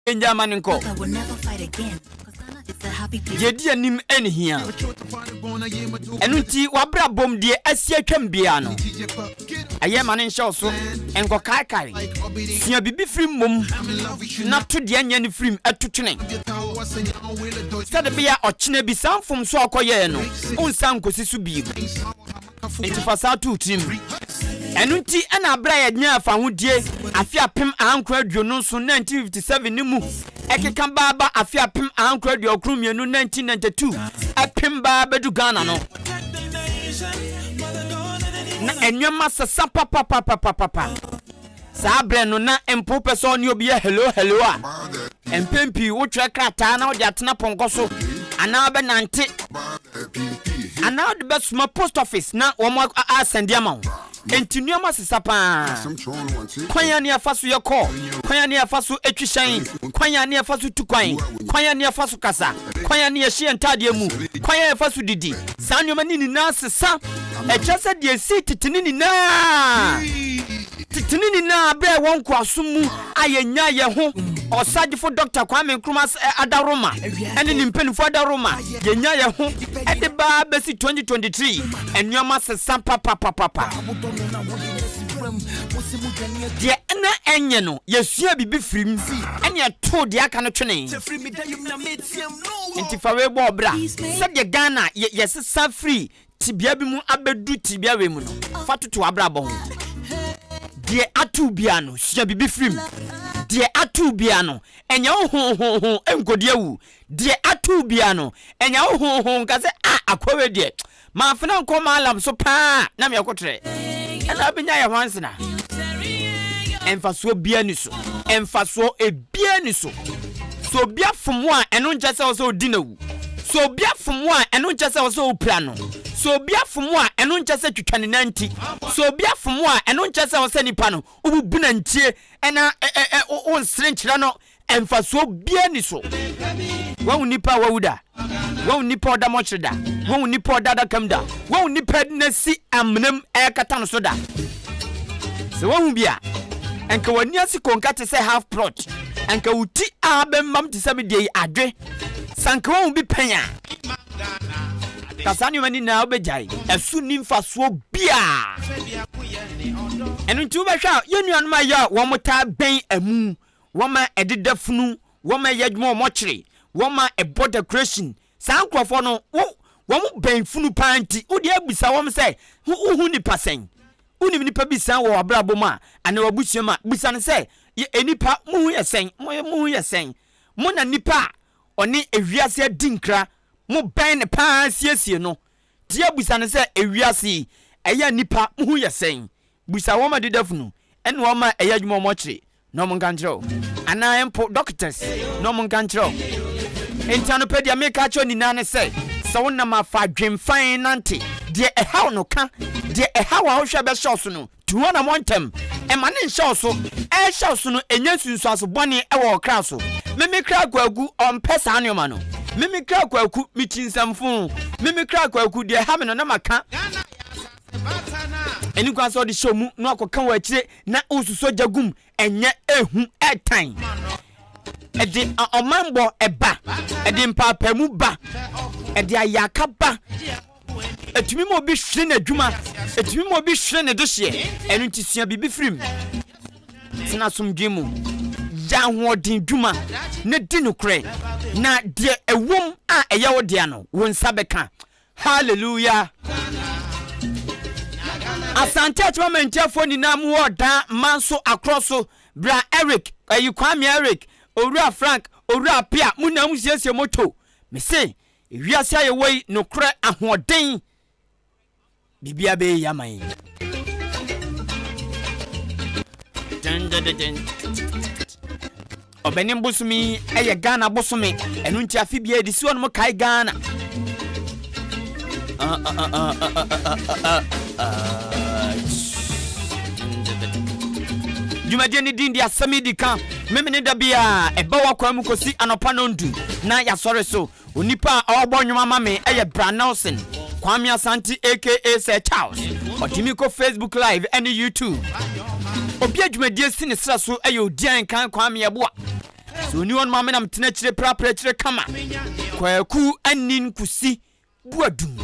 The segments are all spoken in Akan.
enjama nko yedi anim enhia enunti wabra bom de asie twam bia no aye mane nhye so enko kai sia bibi frim mom na to de anya ne frim atutune sade bia ochine bi sanfom so akoye no onsan kosi su bi enti fasa tu tim enunti ana abra ya nya afa hodie afia pem ankwa aduonu so 1957 ni mu ekeka baba afia pem ankwa aduokru mienu 1992 apem baba du Ghana no na enwema sasa papa sa bre no na empo person ni obi hello a empempi wo twa krata na wo de atena ponko so ana be nante ana de besuma post office na wo mo asende ama enti nuama sesa pa kwanya ne afaso ye call kwanya ne afaso etwishan kwanya ne afaso tukwan kwanya ne afaso kasa kwanya ne hye ntade mu kwanya afaso didi sa nuama ni na sesa echese de si titini na bre won kwasumu ayenya ye ho osadifo doctor Kwame Nkrumah adaroma ene ni mpenifo adaroma yenya ye ho ede ba besi 2023 enuama sesa papa de ena enye no yesua bibi frim ene to de aka no twene enti fa we bo bra se de Ghana yesesa free tibia bi mu abedu tibia we mu no fatoto abra bo de atu bia no sua bibi frim de atu bia no enya ho enkodia wu de atu bia no enya ho nkaze akwawe de ma fena nko malam so pa na me yakotre ena benya ya hwansena emfaso bia ni so emfaso ebia ni so so bia fomo a eno nkyese wo so dinawu so bia fomo a eno nkyese wo so plano so bia fomo a eno nkyese twetwane nanti so bia fomo a eno nkyese wo se nipa no obubu na ntie ena on srenchira no emfaso bia ni so wa nipa wawuda wa nipa oda mochida wa nipa oda kamda wa nipa na si amnem ekata no so da se wa hu bia enka wani asi konkate se half plot enka uti abemmam te se de adwe sanka wa hu bi panya kasani mani na obejai esu nimfa so bia enu ntu be hwa yenuan ma ya wo mota ben amu wo ma ededafunu wo ma yadwuma mo kyere wo ma ebo decoration sankrofo no wo mo ben funu panti wo de abusa wo se hu ni pasen unim nipa bi san wo abrabo ma ana wabusua ma busa ne se enipa mu yesen mu na nipa oni ewiase dinkra mu ben ne pa siesie no tie busa ne se ewiase eya nipa mu yesen busa wo ma dedafunu ene wo ma eyadwuma mo kyere no mo nkantreo ana empo doctors no mo nkantreo entano pedia meka cho ni nane se wona ma fa dwemfan nante de ehaw no ka de ehaw a hwehwe be show so no tuona montem e mane show so show so no enya sunsuaso bone e wo kra so meme kra kwagu on pesa anoma no meme kra kwaku mitinsamfo meme kra kwaku de ha me no na maka eni kwa so de show mu no akoka wa kire na osuso jagum enye ehu etan edi omambo eba edi mpapa mu ba edi ayaka ba etumi mo bi hwe na adwuma etumi mo bi hwe na dohye enu ntisua bibi frim tina somdwemu ya hodin dwuma na di nokre na de ewom a eya wo de ano won sabeka hallelujah asante atwa mentiafo ni na mu oda manso akroso bra Eric Kwame Eric Owura Frank Owura Pia muna musiesie moto me se wiase ayewoi nokre ahoden bibia be yaman obenim bosumi eye Ghana bosumi enu nti afibia edisi won mo kai Ghana Jumadeni dindi Asem Yi Di Ka memene da bia eba wa KWAKU anopa no ndu na ya sore so onipa awbo nwuma mame eye Bra Nelson Kwame Asante aka Sir Charles odimiko Facebook live and YouTube obi adwumadie sine sra so eye odian kan Kwame eboa so ni on ma me nam tena chire pra chire kama kwaku ANIN-KUSI buadum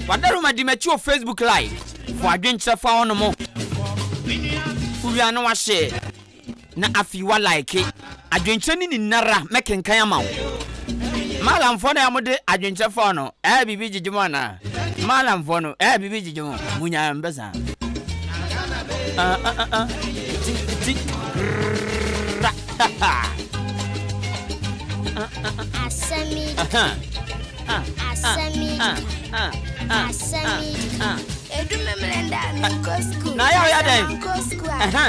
wadaru madimachi o Facebook live for adwenkyerɛ fa ono mo uwia no wa share na afi wa like adwenkyerɛ ni nara mekenkan ama wo malam fo na amode adwenkyerɛ fa ono bibi jijimo na malam fo no bibi jijimo munya mbesa Asem Yi Di Ka. Asem Yi Di Ka. Asem Yi Di Ka. Edu memlenda ANIN-KUSI. Na ya den.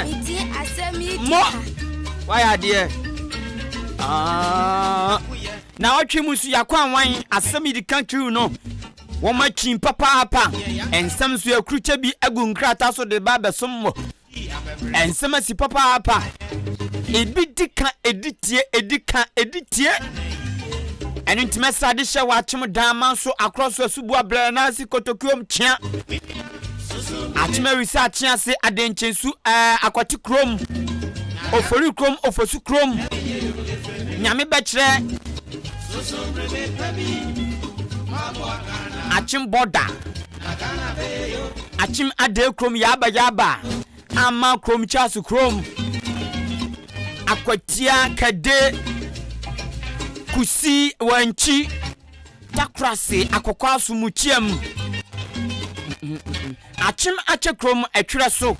Iti Asem Yi Di Mo. Ka. Why adie? Na otwe musu yakwan wan Asem Yi Di Ka crew no. Woma chin papa ensem so yakruche bi agu nkrata so de ba besom ensem si papa edika editie enu ntimesa de hye wachim dama so across asubu abra na si kotokuom chia achime research ase adenchensu akwati krom ofori krom ofosu krom nyame bekire achim border achim ade krom yaba ama krom chasu krom akwatia kade kusi wanchi takrase akokwasu muchiam achim ache krom atwere so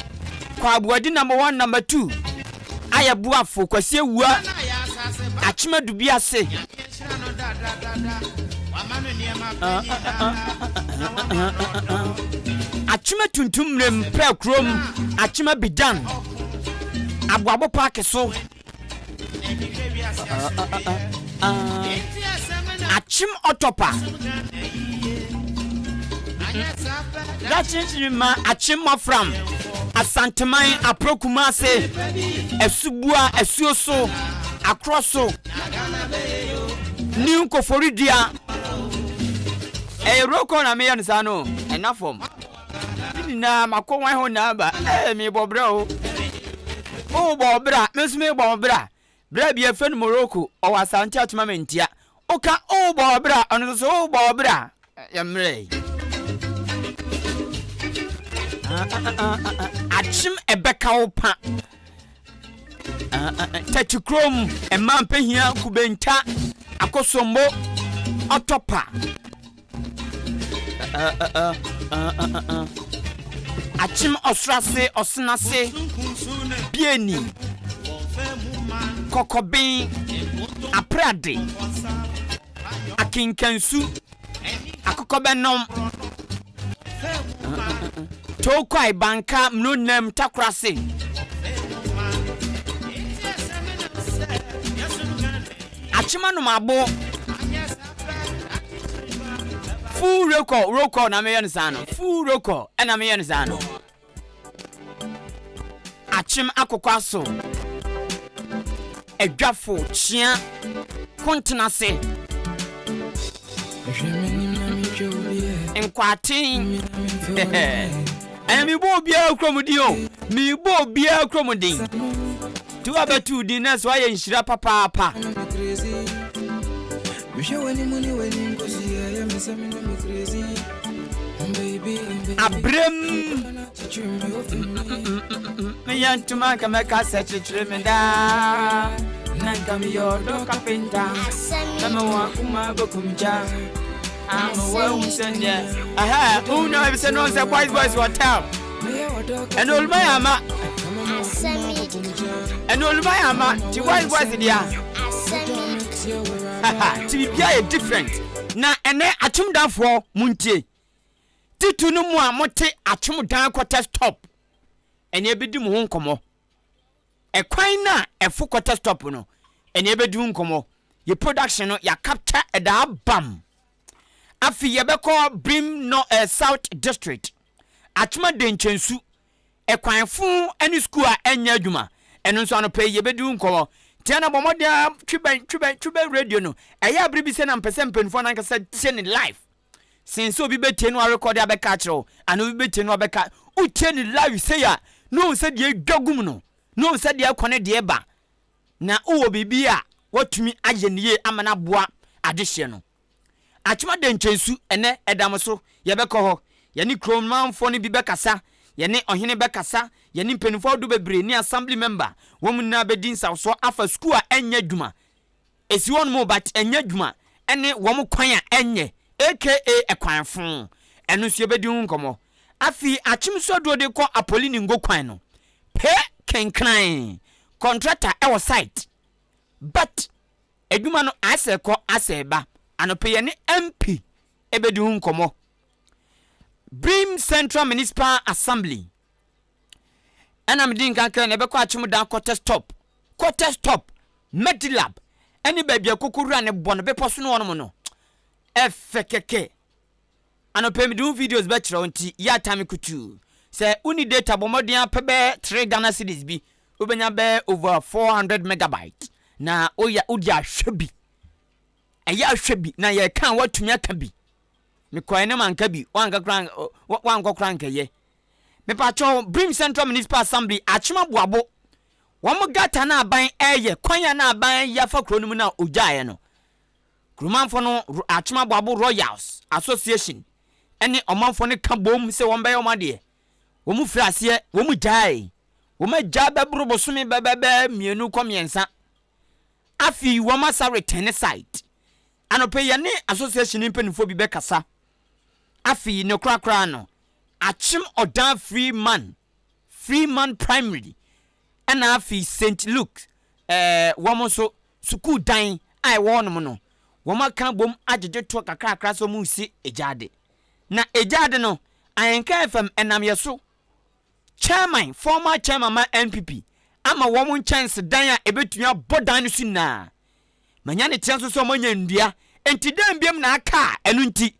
kwa abuadi number 1 number 2 ayabuafo kwase wua achim adubi ase achima tuntum mrem pra krom achima bidan abwabo park so achim otopa ma achim mafram asanteman aprokuma se esubua esuoso akroso new koforidia roko na me yan sano enafom na makonwan ho na ba me bobra o bobra mesme bobra bra bia fe no Morocco o wasante atuma mentia oka o bobra ono so o bobra yamre achim ebeka opa tachikrom emampehia kubenta akosombo otopa achim osrase osnase bieni kokobin aprade akinkansu akokobenom tokwai banka mnunem takrase achimanu mabo full roko na meyen sano full roko na meyen sano achim akokwaso edwafo chia kontenase enkwatin mi bo bia kromudin mi bo bia kromudin tu abetu din na so aye nhira papa abrem me yantuma kama kasa chichiremenda nanka mi yodo kapenta kama wa kuma bokumja wa umsenya aha uno have said no say boys hotel and all my ama and all my ama ti boys dia ti bia different na ene achumdanfo muntie titu no mu a mote achumdan kwata stop ene ebedi mu nkomo ekwan na efo kwata stop no ene ebedi nkomo ye production no ya capture eda bam afi ye beko brim no south district achuma denchensu ekwan fu any school a enya adwuma eno nso ano pay ye bedi nkomo tiana bomodia twiben radio no eya bribi se na mpese mpenfo na nkasa tie ni live since obi betie no record abeka kiro and obi betie no abeka utie ni live say ya no said ye dwagum no no said ye kone de ba na uwo bibia watumi aye ne amana boa adehye no achima de nchensu ene edamso ye beko ho ye ni kromanfo ne bi bekasa ye ne ohene bekasa ye ni mpenifo do bebre ni assembly member wo mu na bedin sawso afa school a enya dwuma esi won mo but enya dwuma ene wo mu kwan a enye aka ekwanfo eno so ye bedin nkomo afi achimso do de ko apoli ni ngo kwan no pe kenkran contractor e wo site but edwuma no ase ko aseba anope ye ne MP ebedin nkomo Brim Central Municipal Assembly ana mdin kankan ebe kwa achim dan quarter stop Medilab any baby akukuru ne bon be poso no wono no efekeke anope midun videos be kire onti ya time kutu se uni data bomodian pebe 3 Ghana cedis bi ubenya be over 400 megabyte na oya udi ahwebi eya ahwebi na ye kan watumi aka bi me kwai ne manka bi wanka kran ye me pacho Brim Central Municipal Assembly achima boabo wom gata na aban eye kwanya na aban ya fa kronum na ojaye no krumanfo no achima boabo Royals Association ene omanfo ne ka bom se won be omade wom frase wom jae wom ja bebro bosome bebebe mienu komiensa afi wom asa return site anope ye ne association impenfo bi be kasa afi ne krakra no achim odan free man primary and afi St. Luke womo so school dan ai wono no woma kan bom ajeje to kakra so mu si ejade na ejade no ayenka fm enam yeso chairman former chairman ma NPP ama womo chance dan a ebetua bodan su na manya ne tian so manya ndua enti dan biem na aka enu nti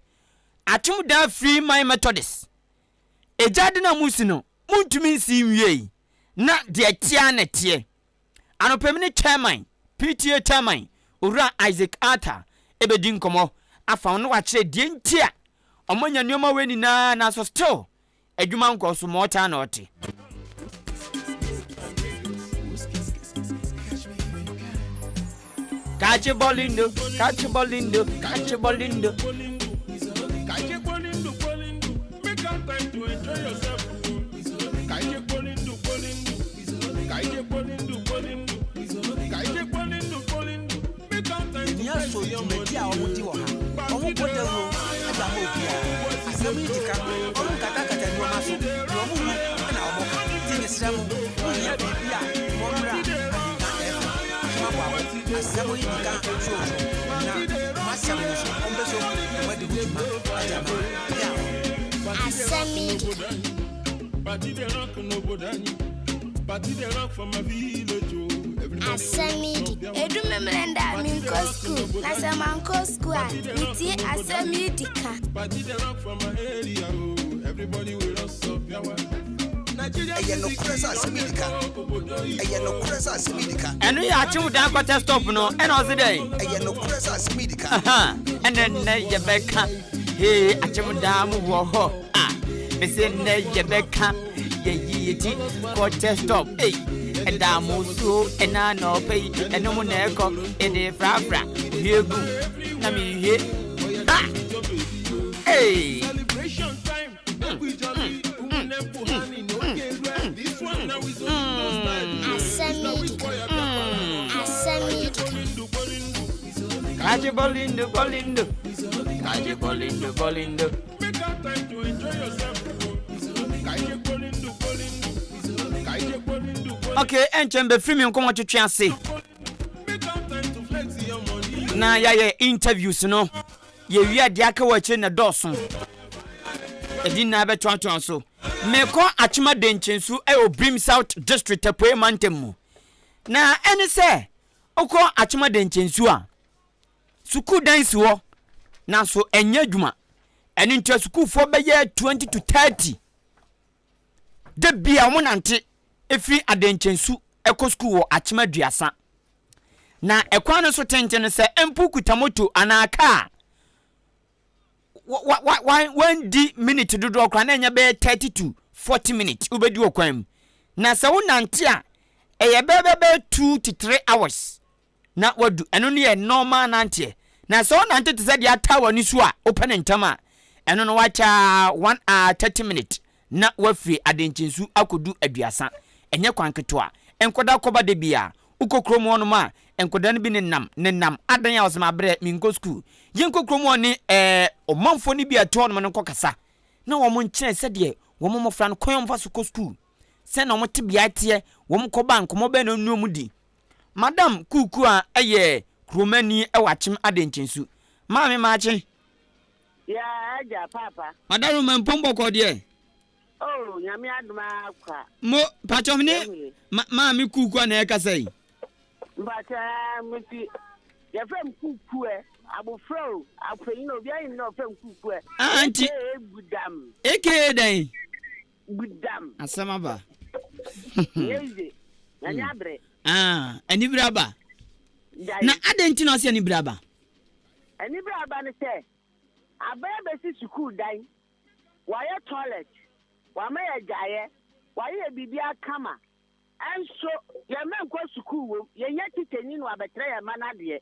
achim dan free man Methodist ejade na musi no muntumi nsi nwie na de tia na tie anopemne chairman PTA chairman ura Isaac Arthur ebedin komo afa no wa kire de ntia omanya nneoma weni na so still adwuma nkoso mota na ote Catch bolindo so you media omudi wo ha omo bodero ada mo bia Asem Yi Di Ka omo kata ni o ma so no mo hu na omo tin sram mo ya bibia mo mra ma bwa Asem Yi Di Ka so na ma sam no so ombe so ma de hutuma ada ma Asem Yi Di Ka Party de rock no bodani Party de rock from my village Asem Yi Di Ka edumemlenda ANIN-KUSI na semanko school iti Asem Yi Di Ka Party de rock from my area everybody will us up yawa no pressa Asem Yi Di Ka no pressa Asem Yi Di Ka enu ya achim dan quarter stop no ena ozi dey no pressa Asem Yi Di Ka ene ye beka he achim dan mu wo ho me se ne ye beka ye yiti quarter stop eda musu ena no pay eno mu na eko ede frafra hiegu na mi hie celebration time we jolly this one now is Asem Yi Di Ka Asem Yi Di Ka kaje bolindo make out time to enjoy yourself kaje bolindo okay enchembe free me nkomo twetwe ase make out time to flex your money na ya interviews no ye wi de aka wache na doson edin na betonton so meko achima denchensu Brim South District Apoe Mantemu na ene se okọ achima denchensu a suku dance wo na so enya dwuma ene ntia suku fo beye 20 to 30 de bia mo nante efiri adenchensu eko school wo achima duasa na ekwan no so tenten se empu kutamoto anaka one minute dodo okra na nya be 30 to 40 minutes ubedi okwan na sɛ wo nante a ɛyɛ bɛbɛbɛ 2 to 3 hours na wadu ɛno no yɛ normal nante na sɛ wo nante te sɛ deɛ ata w'ani so a wopɛ ne ntam a ɛno no wakyɛ 1 hour 30 minutes na wafiri adenkyensu akodu aduasa ɛnyɛ kwan ketewa enkoda kɔba de bia ukokrom honom a enkoda no bi ne nam adan ya osema brɛ minko school yenkokrom honi omanfo ni bi ato honom no kokasa na wo mo nkyerɛ sɛ de wo mo mofra no kɔyom fa so ko school sɛ na mo te bia tie wo mo kɔ bank mo bɛ no nuom di madam kuku a ɛyɛ kromani ɛwachem adenkyensu maame maache ya aja papa madam mpombo ko de oh nyame aduma kwa mo pachomne maame kuku na ɛkasa mbata mti ya fam kuku abofro afeyin obi ayin no fam kuku anti gudam eke dan gudam asamaba yeye nyanya bre ani braba na adenti no se ani braba ne se ababa si school dan waye toilet wama ya jaye waye bibia kama enso ye menkwa school wo ye nya titani no abetre ya manade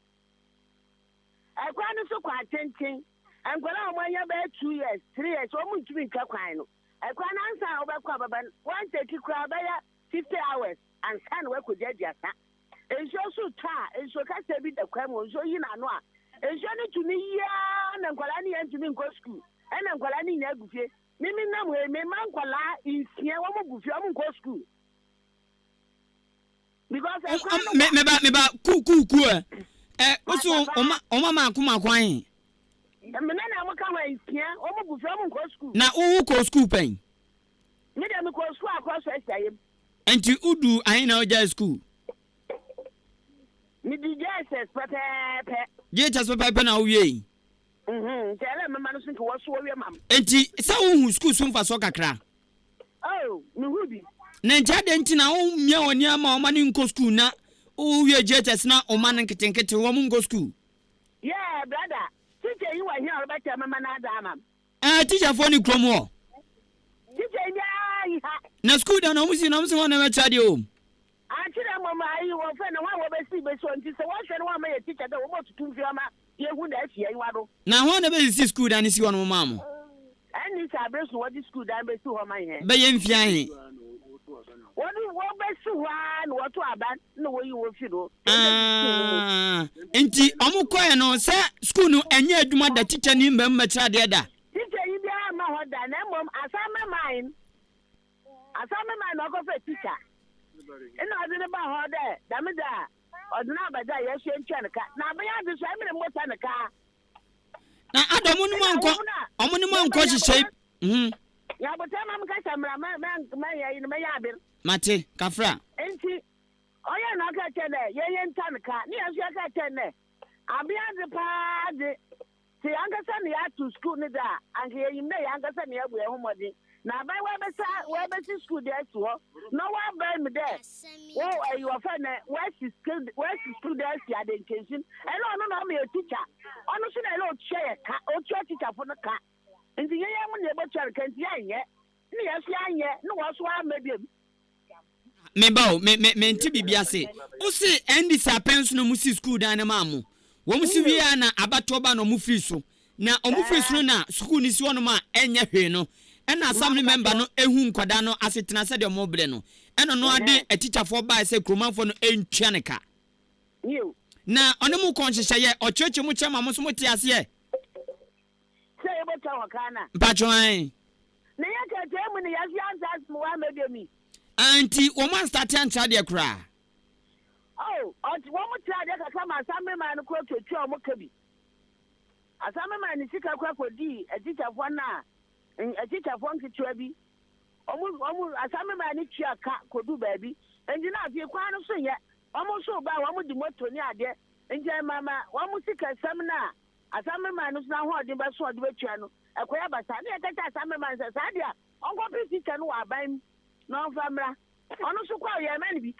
ekwa no so kwa tenten enkwala o manya ba 2 years 3 years o mu ntumi nka kwan no ekwa na ansa obekwa baba one take kra ba ya 50 hours and san we ko jajiasa enso so ta enso ka se bi da kwa mo enso yi na no a enso ne tumi ya na nkwala ne ntumi nko school ena nkwala ne nya agufie mimi na mo me man nkwala insia wo mo gufie wo mo nko school because me ba kuku oso oma ma akoma kwan me na mo ka wa insia wo mo gufie wo mo nko school na wo ko school pen me dem ko school across SIM enti udu ahin na oja school mi di JSS pepe JSS pepe na owie tele me manu sinke wo so owie mam enti sa wo hu school so mfa so kakra oh me hu bi na ntia de enti na wo mia woni ama o mani nko school na owie JSS na o mani nketenkete wo mu nko school yeah brother teacher yi wa hia o beta mama na ada mam teacher for ni krom wo teacher yi ha na school da na musi ho na mecha de o antira mama ayi wo fe na wa wo be so nti se wo hwe na wa ma ye teacher da wo mo tutu mfi ama ye hu da afia yi wado na ho na be si school da ni si wo no mama ani sa bresu wo di school da be si ho ma ye be ye mfia he wo be si ho na wo to aba na wo yi wo fi do enti omukoye no se school no enye adwuma da teacher ni mbam mecha de da teacher yi bia ma ho da na mom asama mine no go fe teacher ina adine ba ho da damida odina abaja ye hwe ntwa ka na abaya de so emere mota ne ka na adomu ni manko hihye ya botama mka samra ma ya bir mate kafra enti oya na ka tene ye ntan ka ni asu ka tene abia de pa de ti angasa ne ya to school ni da anke ye yimne ya angasa ne ya bu ehomodi na bai we be si school there to no one buy me there oh you are fan where school there si identification no me a teacher ono so na lo share ka o teacher for no ka nti ye mu ne bo chare kan ti anye ni ye so anye no wo so amebiem me bawo me nti bibia se o si endi sa pensu no mu si school dan na mamu wo mu si wi na abato ba no mu free so na o mu free so na school ni si wono ma enya hwe no ena assembly member no ehu nkwada no asetena se de mobre no ena no ade a teacher for by say kromanfo no entwa ne ka na one mu konhyehyɛ ye ocheche mu chema mo so moti ase ye se e bota wakana mpacho an na ya ka te mu ne ya fi ansas mu wa medemi anti wo man start an trade kra oh wo mu trade ka kama assembly man ko twetwa o mu kabi assembly man sika kwa kodi a teacher for na a teacher for nkitua bi omu asame ma ni tua ka kodu ba bi enjina afie kwa no so ye omu so ba wo mu di moto ni ade enje mama wo mu sika sam na asame ma no so na ho ode ba so ode betua no ekoya basa na ekata asame ma nsa sa dia onko bi teacher no wa ban no famra ono so kwa ye ma ni bi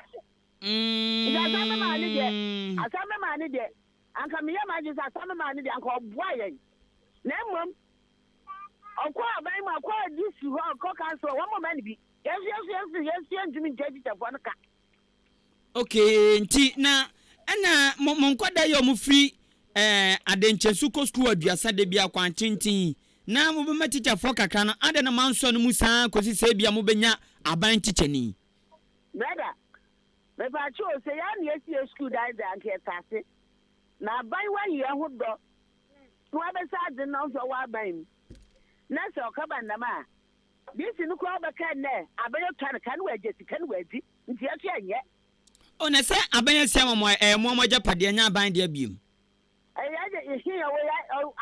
asame ma ni de anka me ye ma je asame ma ni de anka oboa ye na mmom ọkwa aban ma kwa disi ho ọkọ kanso wo mo mani bi Yes, Jimmy Judge one car. Okay, nti na ana mo nkwada yo mo free adenchensu ko school aduasa de bia kwantintin na mo be ma teacher for kakra no ade na manso no musa kosi se bia mo benya aban teacher ni brother me ba cho se ya na esi school da nke tase na aban wa ye ho do to abesa de no so wa aban na so ka banda ma this no ko ba kan ne abayo kan wa jesi kan wa di nti ya anye o na se aban asia mo mo japade nya aban de abiem aye ya we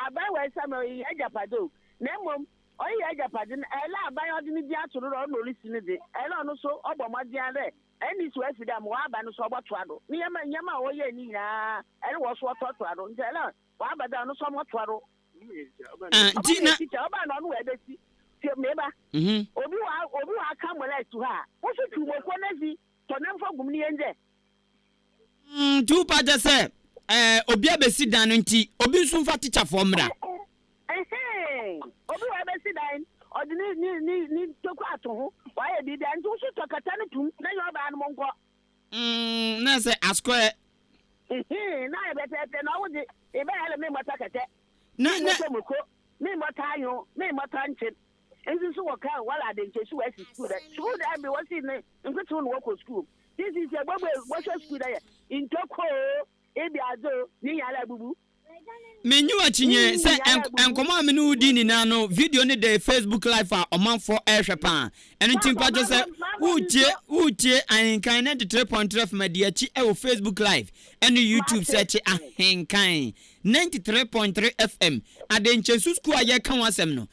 aban wa sama ya japado na mom oyi ya japade na ela aban odi ni di atoro ro no risi ni de ela no so obomo dia re eni so afida mo aba no so oboto ado ni nyama wo ye ni na ela wo so ototo ado nti ela wa abada no so moto ado nti na oba no no we besi meba obi wa aka mola tu ha wo so tu mo ko na fi to na mfa gum ni enje tu pa je se obi abesi dan no nti obi nso mfa teacher for mra obi wa abesi dan odi ni toko ato ho wa ye bi dan tu so to kata no tum na yo ba no monko na se asko na e bete na wo di e ba hele me mota kete na me mota ayo me mota nche enzi so waka wala de nche su wa school da be wasi ne nkutu no wako school this is a gbogbo wo school da in toko ebi azo ni yala bubu menyu achinye se enkomo amenu udi ni na no video ni de Facebook live a omanfo ehwepa enu timpa jo se utie ahinkan 93.3 mediachi e wo Facebook live enu YouTube search ahinkan 93.3 FM adenchensu school aye kan wasem no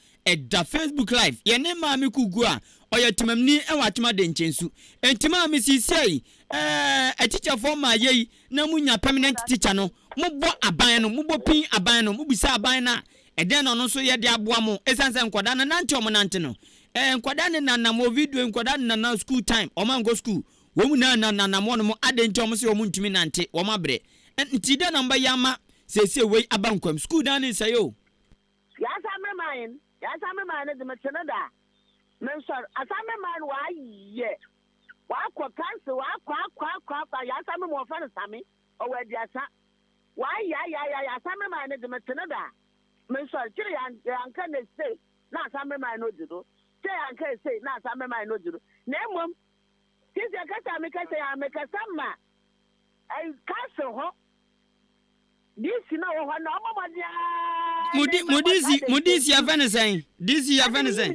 da Facebook live ye ne ma me kugu a oyetimamni e watuma denchensu entima me sisei a teacher for my ye na munya permanent teacher no mubo aban no mubo pin aban no mubisa aban na den no so ye de aboa mo esanse nkoda na nante o mo nante no nkoda ne na mo video nkoda na school time o man go school wo mu na mo no mo adenti o mo se o mu ntimi nante wo mabre nti de number yama sese we abankwam school dan ne sayo ya sa me mine de metena da men so asame mine wa ye wa kwa kanse wa kwa ya sa me mo fa same o wa di asa wa ya sa me mine de metena da men so kire ya anka ne say na sa me mine no dido say anka say na sa me mine no dido na mom kisi akata me kasa ya me kasa ma ai kanse ho this na wo na mudisi ya venesen disi ya venesen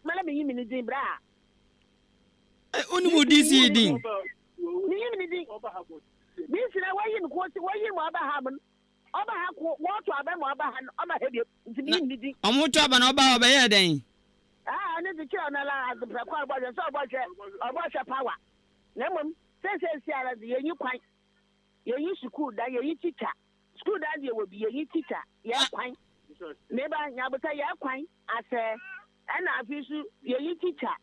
mala me yimi ni din bra oni mudisi din ni yimi ni din this na wayin ko wayin mo abaham obaha ko woto abem obaha obaha bi ntimi yimi ni din omoto aba na obaha obaye den ne di kio na la azupra kwa boje so boje power na mom sense ara de yenyi kwan yenyi school da yenyi teacher school da de wo bi yenyi teacher ye kwan neba nyabuta ye kwan ase ana afisu yenyi teacher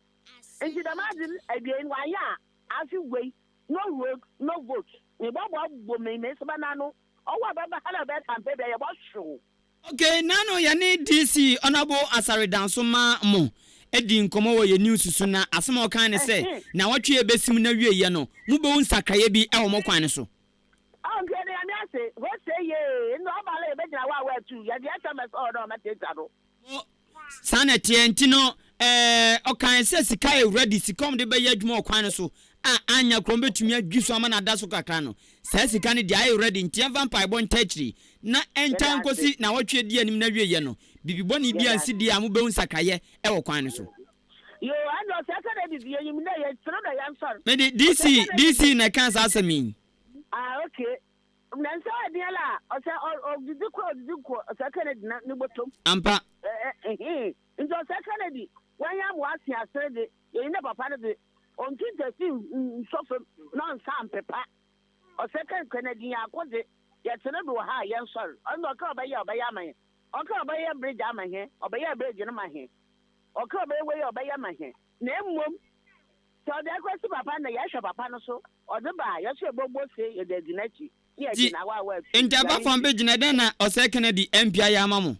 nti da madin ebien wa ya afi wei no road no vote ne bo me se bana no owa baba hala be campaign be ye bo show. Okay, nano ya ni DC honorable Asare Dansoma mo edi nkomo wo ye news su na asema okan ne se na watwe ebesim na wie ye no mu be unsakaye bi e wo mo kwan ne so. Okay, na ase wo say ye no obale be jina wa tu ya di SMS order ma teta do. Sanete entino okan se sika e ready sikom de be ye adwuma okwan ne so anya krom betumi adwiso ama na daso kakra no sa sika ne de ai ready ntia vampire bon techri na entankosi na watwe di anim na wieye no bibibo ne bi ansi di amu be unsakaye e wo kwan ne so yo ando sekere di yenyim na ye tro da yan sor me DC na kan sa asemi okay nansa adiala o se odidiko sekere di na botom ampa njo sekere di wanya mo asi asede ye ne papa ne de on tintesi sofa non sam pepa o sekere Kennedy akode ya tere do ha yen sor ando ka obaye amahe o ka obaye bridge amahe obaye bridge no mahe o ka obaye we obaye amahe na emmom so de akwesi papa na ya hwe papa no so o de ba ya so gbogbo se ye de dinachi ye de na wa ntaba fam be gina den na o se Kennedy MP ya amamo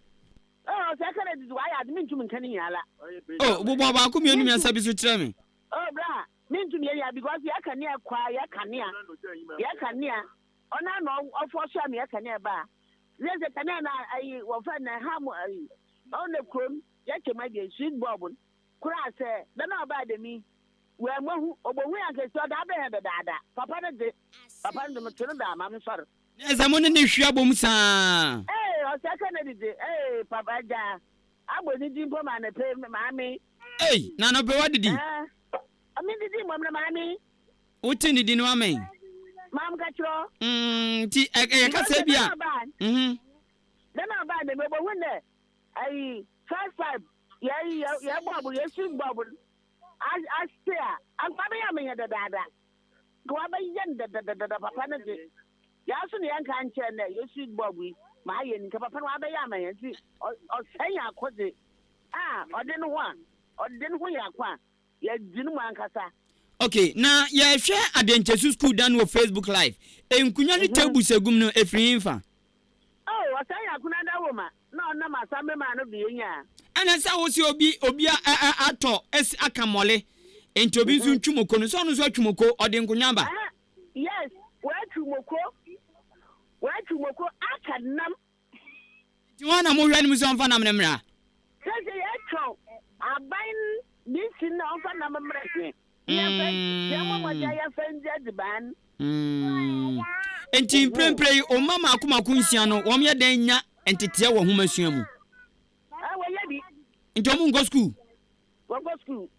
o se Kennedy wa ya admin tum nkan yala bubo ba ku mienu mi ansa bi so kire me Oh, bra, mean to me, because you can near choir, cania. Ona no ofo me ka na ba leze ka na ai wo fa na ha mo ai on the chrome ya chema de sweet bob kura se da na ba de mi we mahu obohu ya ke so da be he da papa ne de papa ne me tunu da ma me sor eza mo ne hwia bom sa o se ka ne de papa ja agbo ni di mpo ma na pe ma mi na no be wadidi ami di mo na ma mi uti ni di no amen Mam Catro. Ti Casabia. Then I buy the mobile window. I five. Yeah, bubble, yes, bubble. I stare. I'm coming at the dada. Go up the papa. Yasun young can't tell you, sweet Bobby. My and Papa Wabayama, or say I could it. Or didn't want, or didn't we acquire. Yes, didn't want Casa. Okay, now yeah, share Adenchesu school done with Facebook Live. Kunyani table segum no efri infa. Oh, I say I couldn't woman. No, my son, man of the year. And as I was obia ato es akamole. Into bizu chumoko no so no so chumoko odenkunyamba. Yes, where chumoko akanam. Tiwana mo hwani muso mfa nam nemra. Say echo. Abain this in on nam mreke. Enti premprey o mama akuma kunsia no wo me den nya entete wo homasua mu enti omu go school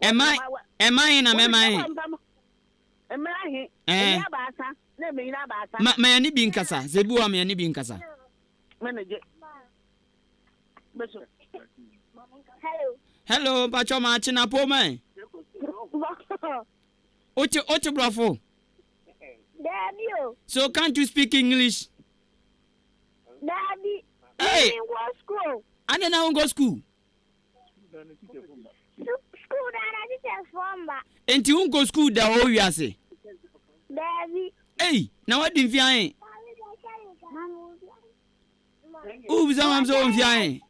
am I na memai ma ni bi nkasa zebu wa me ni bi nkasa hello bacho ma china po mai Oche bravo. Daddy. So can't you speak English? Daddy. Hey. Go school. I don't go school. School that I did from ba. And you go school da o wiase. Daddy. Hey, now what din fian? Oh, we am so on fian.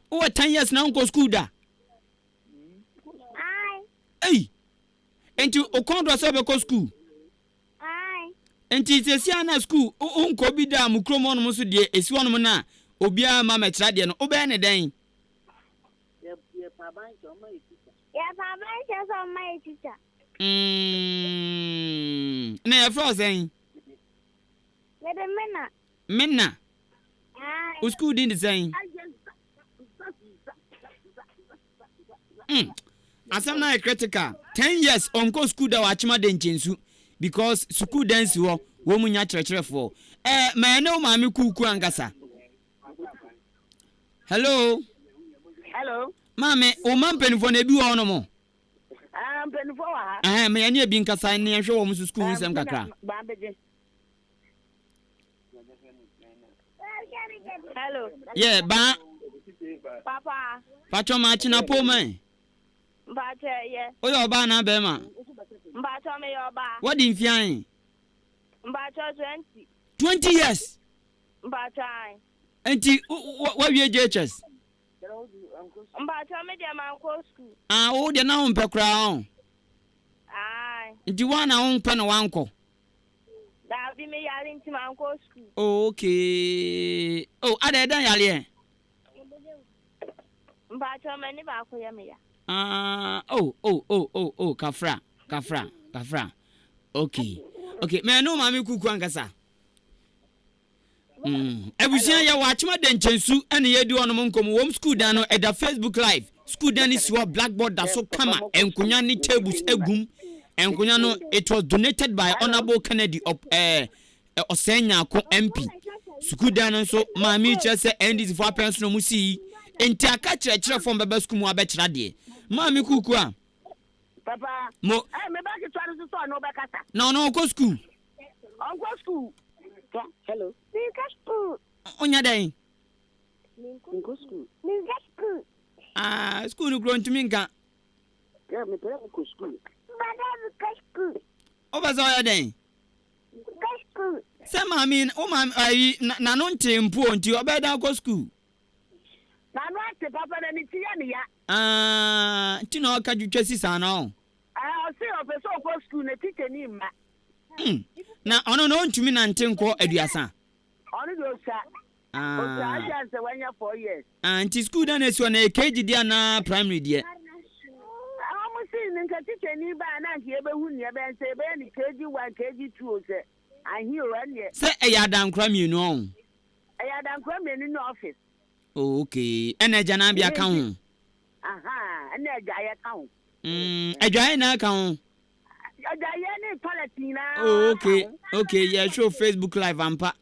What 10 years now go school da? Hey. Enti okondo so be ko school. Enti sesi ana school onko bi da mu kromo no so de esi wono na obia ma metra de no obe ne den. Ya paban so my teacher. Na ya fro sen. Le de Menna. O school din de sen. Asem na critical 10 years onko school da wachima de nchensu because school dance wo munya chirechirefo ma ene o maami kuku angasa. Hello mame o mampenfo na bi wo no mo penfo wa ha me ene bi nkasa ne hwe wo mu school nsem kakra. Hello yeah ba papa pacho ma china po man Mbache ye. Oyo ba na be ma. Mbache me yo ba. What din fian? Mbache 20 years. Mbache. Enti what we JHS? Mbache me de man ko school. O de na on pe kra on. Ai. Nti wa na on pe na wanko. Da bi me yare nti man ko school. Okay. Oh, ada dan yale e. Mbache me ni ba ko ye me ya. Kafra. Okay. Me no mami kuku ankasa. Ebusia ya wachima de nchensu ene yedi ono monkom wom school dan no eda Facebook live. School dan is your blackboard da so kama enkunya ni tables egum. Enkunya no it was donated by Honorable Kennedy of Osenya ko MP. School dan so mami chese NDC for parents no musi. Enti aka kire from baba school mu abekira de. Mami kuku a. Papa. Mo. Me ba ki tware so no be kasa. No go school. Go school. Hello. Go school. Onya den. Go school. School no grow ntumi nka. Yeah, me pere go school. Go school. Oba za ya den. Go school. Say mami o mami na no ntempo nti obeda go school. Na no ate papa na ni tia ne ya. Tino ka jutwa sisa na o. O se o pe so ko school na teacher ni ma. Na ono no ntumi na ntenko aduasa. Ono do sa. O sa aja se wanya 4 years. Anti school da na so na KG dia na primary dia. Mo si nka teacher ni ba na nke ebe hu ne be nse ebe ni KG 1 KG 2 o se. Ahi o ane. Se eya dan kra mienu on. Eya dan kra mienu no office. Oh, okay. Ene jana bia ka ho. Aha, ene ajaye ka ho. Ajaye na ka ho. Ajaye ni palatina. Oh, okay. Okay, yeah, show Facebook live ampa.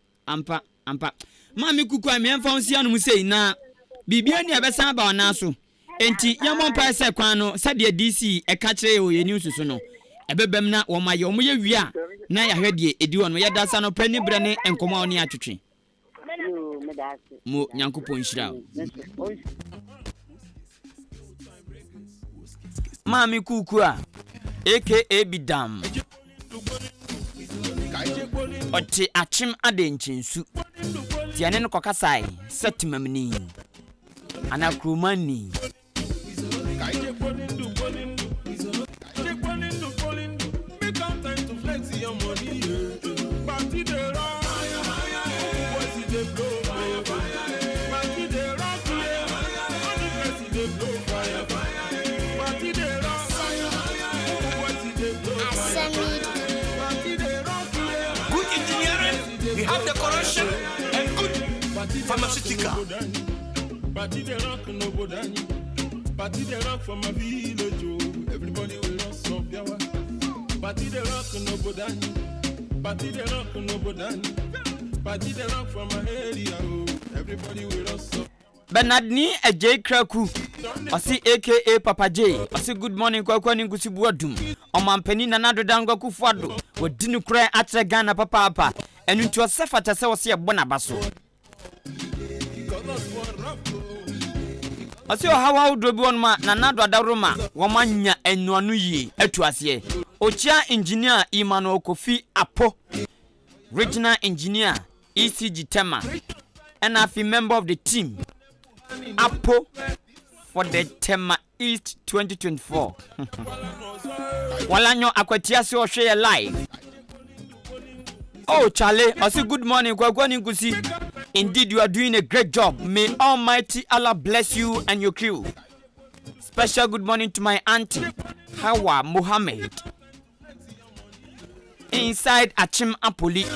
Mami kuku ami emfa onsi anu sei na bibia ni abesa ba ona so. Enti yamon pa se kwan no sade DC e ka kire o yeni ususu no. Ebebem na wo maye o moye wia na ya hwede edi wono ya dasa no pani bre ne enkomo oni atwetwe. Mo nyankopon hira. Mami kuku a aka Bidam Oti achim adenchinsu tiane no kokasai setimamni anakrumani We have decoration and good pharmaceutical. Party the rock no bodani. Party the rock from my village. Everybody will not stop yawa. Party the rock no bodani. Party the rock no bodani. Party the rock from my area. Everybody will not stop. Benadni J Kraku Osi aka Papa J Osi good morning kwa ANIN-KUSI buadum Omampeni na nado dango kufuado Wadinu kure atre Ghana papa Enu ntu osefa tase osi ebona baso Osi ohawa udobi onuma na nado adaruma Wamanya enuanu yi etu asiye Ochia engineer Imano Kofi Apo Regional engineer ECG Tema And I feel member of the team Apo for the Tema East 2024. Walanyo akwatiasi o share live. Oh Charlie, I say good morning kwa ANIN-KUSI. Indeed you are doing a great job. May Almighty Allah bless you and your crew. Special good morning to my auntie Hawa Muhammad. Inside Achim Apoli.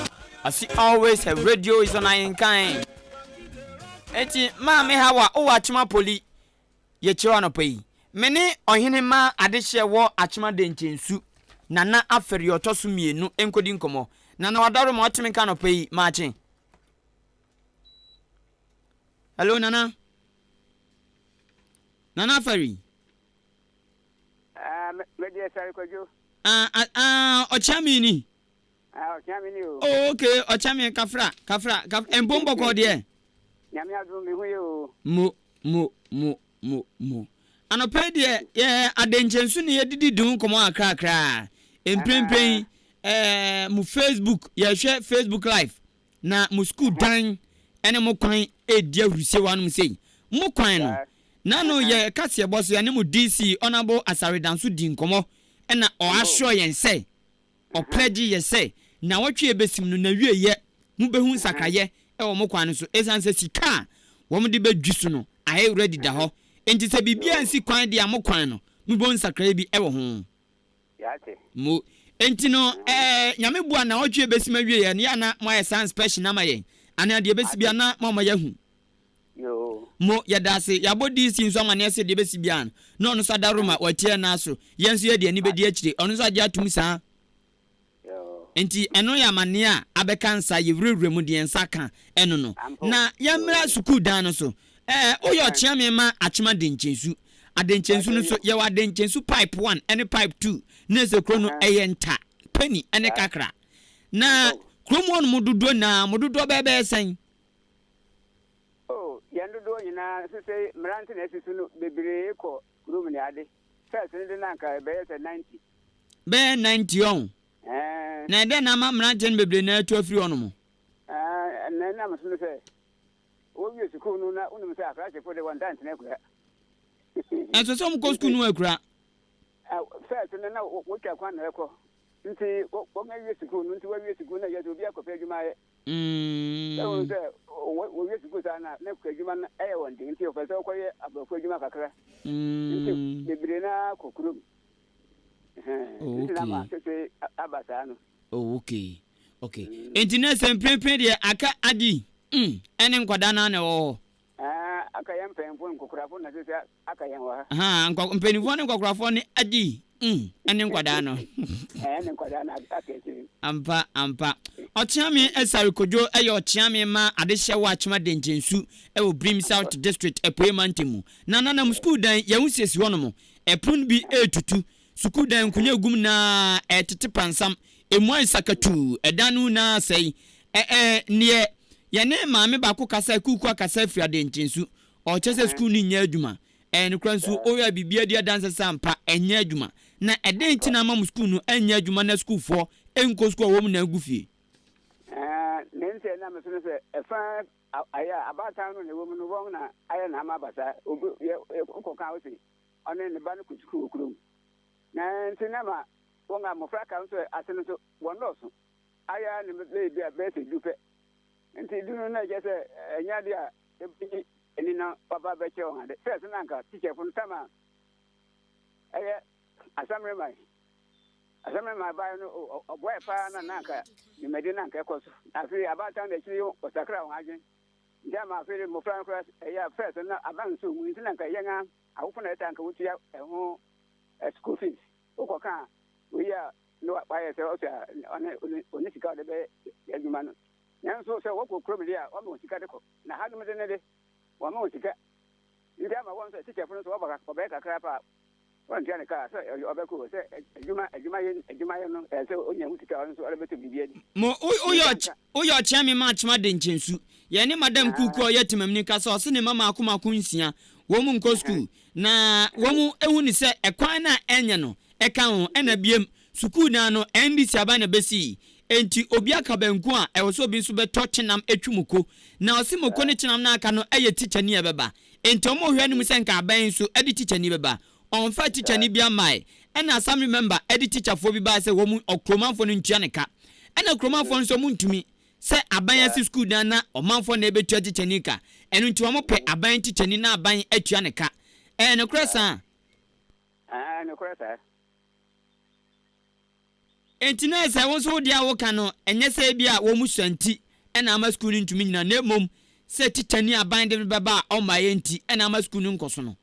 I see always her radio is on ANIN-KUSI. Eti mami Hawa o Achima Poli ye chewa no pei mene ohene ma adehye wo Achima denchensu nana aferi otosu mienu enkodi nkomo nana wadaro ma otimi ka no pei ma achen. Hello nana aferi Media sari kojo ochami ni ochami o oh okay ochami kafra embombo ko de Nyame adu mi huyo mo anopede ye adenchensu ne yedidi dun komo akrakra emprempren mu Facebook ye hwe Facebook live na mu school dan ene mo kwan edia rusie wanum sei mo kwan no na no ye kase boso ya ne mu DC honorable Asaridansu din komo ena o ahwo yen sei o pledge ye sei na wotwe ebesim no na wie ye mu behun sakaye ewo mo kwan so esanse sika wo mo de bedwisu no aye ready da ho enti se bibia nsi kwan de amokwan no mu bon sakra bi ewo ho yate mo enti no nyame bua na otwe besima wie ye na na mo san special na maye ana de besibia na mo yahu yo mo yadase yabodi si nso amane ase de besibia no no sadaroma watie na so yenso ye de ani bedi akire ono so agya atum saa enti eno ya mane a abekansa yewrewre mu de ensaka eno no na yamra school dan no so oyo chiame ma achima denchensu adenchensu no so ye wa denchensu pipe 1 ene pipe 2 na se krono eyenta penny ene kakra na kromo no mududo na mududo bebe sen yandudo nyina sese mranti na sisu no bebre ko room ni ade first ni na nka be 90 on na de na ma mranti bebre na atu afiri ono mo na na mso se we school no na unum say akrache for the one dance na kura enso so mo go school no akura first na wo twa kwan na ekọ nti wo nwe school no nti wo we school na yeso obi akọfa adwuma ye so wo we school sana na kwa adwuma na e won nti o fa so koye abafo adwuma kakra nti bebre na kokurum okay abasa no okay enti na semprempren de aka adi ene nkwada na na wo aka yam penfo nkokurafo na sese aka yam wa mpenifo ne nkokurafo ne adi ene nkwada no ene nkwada na aka eti ampa ochiame esari kojo eyo ochiame ma adehye wa achima denjensu ewo Brim South District epoemantemu na nanam school dan yawusiesi hono epun bi etutu school dan kunya gum na etete pansam emu ansakatu edanu na sei ne yene maame ba ko kasa kuku akasa fia denjensu o chese school ni nya adwuma ne kransu oya bibia dia danse sampa enya adwuma na eden na mam school no enya adwuma na school for enko school wo mu na agufie nense na me so se efa aya abata no ne wo mu no won na aya na ma basa ko ka o si one ne ba no kutuku okurum na ntina ma won ga mo fra ka so asene so won do so aya ne me bia be se dupe nti dunu na je se enya dia eni na baba be che on ade first na nka teacher fun tama aya asamre mai ba no oboy pa na nka ni medina nka ekoso afi abata na chiri osakra on agen ndama afi mo fran cross aya first na aban so mu ntina nka yenga awofo na eta nka wutia eho school fees okoka we ya no why say o say oni sika de be adwuma no nso say wo ko kromi dia o me sika de ko na ha no me de ne de wo me sika ndama won say teacher fun so wo ba kakra pa wan tiane ka so obeko se adwuma ye no se onya hutika on so orebeto bibia di mo oyo chiame ma chima de nchensu ye ne madam kuku o yetimamni ka so se ne mama akoma kunsia wo mu nko school na wo mu ehu ni se ekwan na enye no eka ho ena biem school na no ndc aba na besi enti obi aka banku a ewo so obi so beto chenam etwumuko na osimoko ne chenam na aka no eye teacher ni ebeba enti omo hwe anim se nka aban so edi teacher ni beba on fa teacher ni bia mai ena some remember edi teacher fo bi ba se wo mu okromanfo no ntua ne ka ena okromanfo so mu ntumi se aban asi school dan na omanfo na ebetua teacher ni ka enu nti wo mo pe aban teacher ni na aban atua ne ka ne kresa ne kresa enti na se won so dia wo ka no enye se bia wo mu santi ena ama school ni ntumi nyina na mom se teacher ni aban de beba o ma ye nti ena ama school ni nkoso no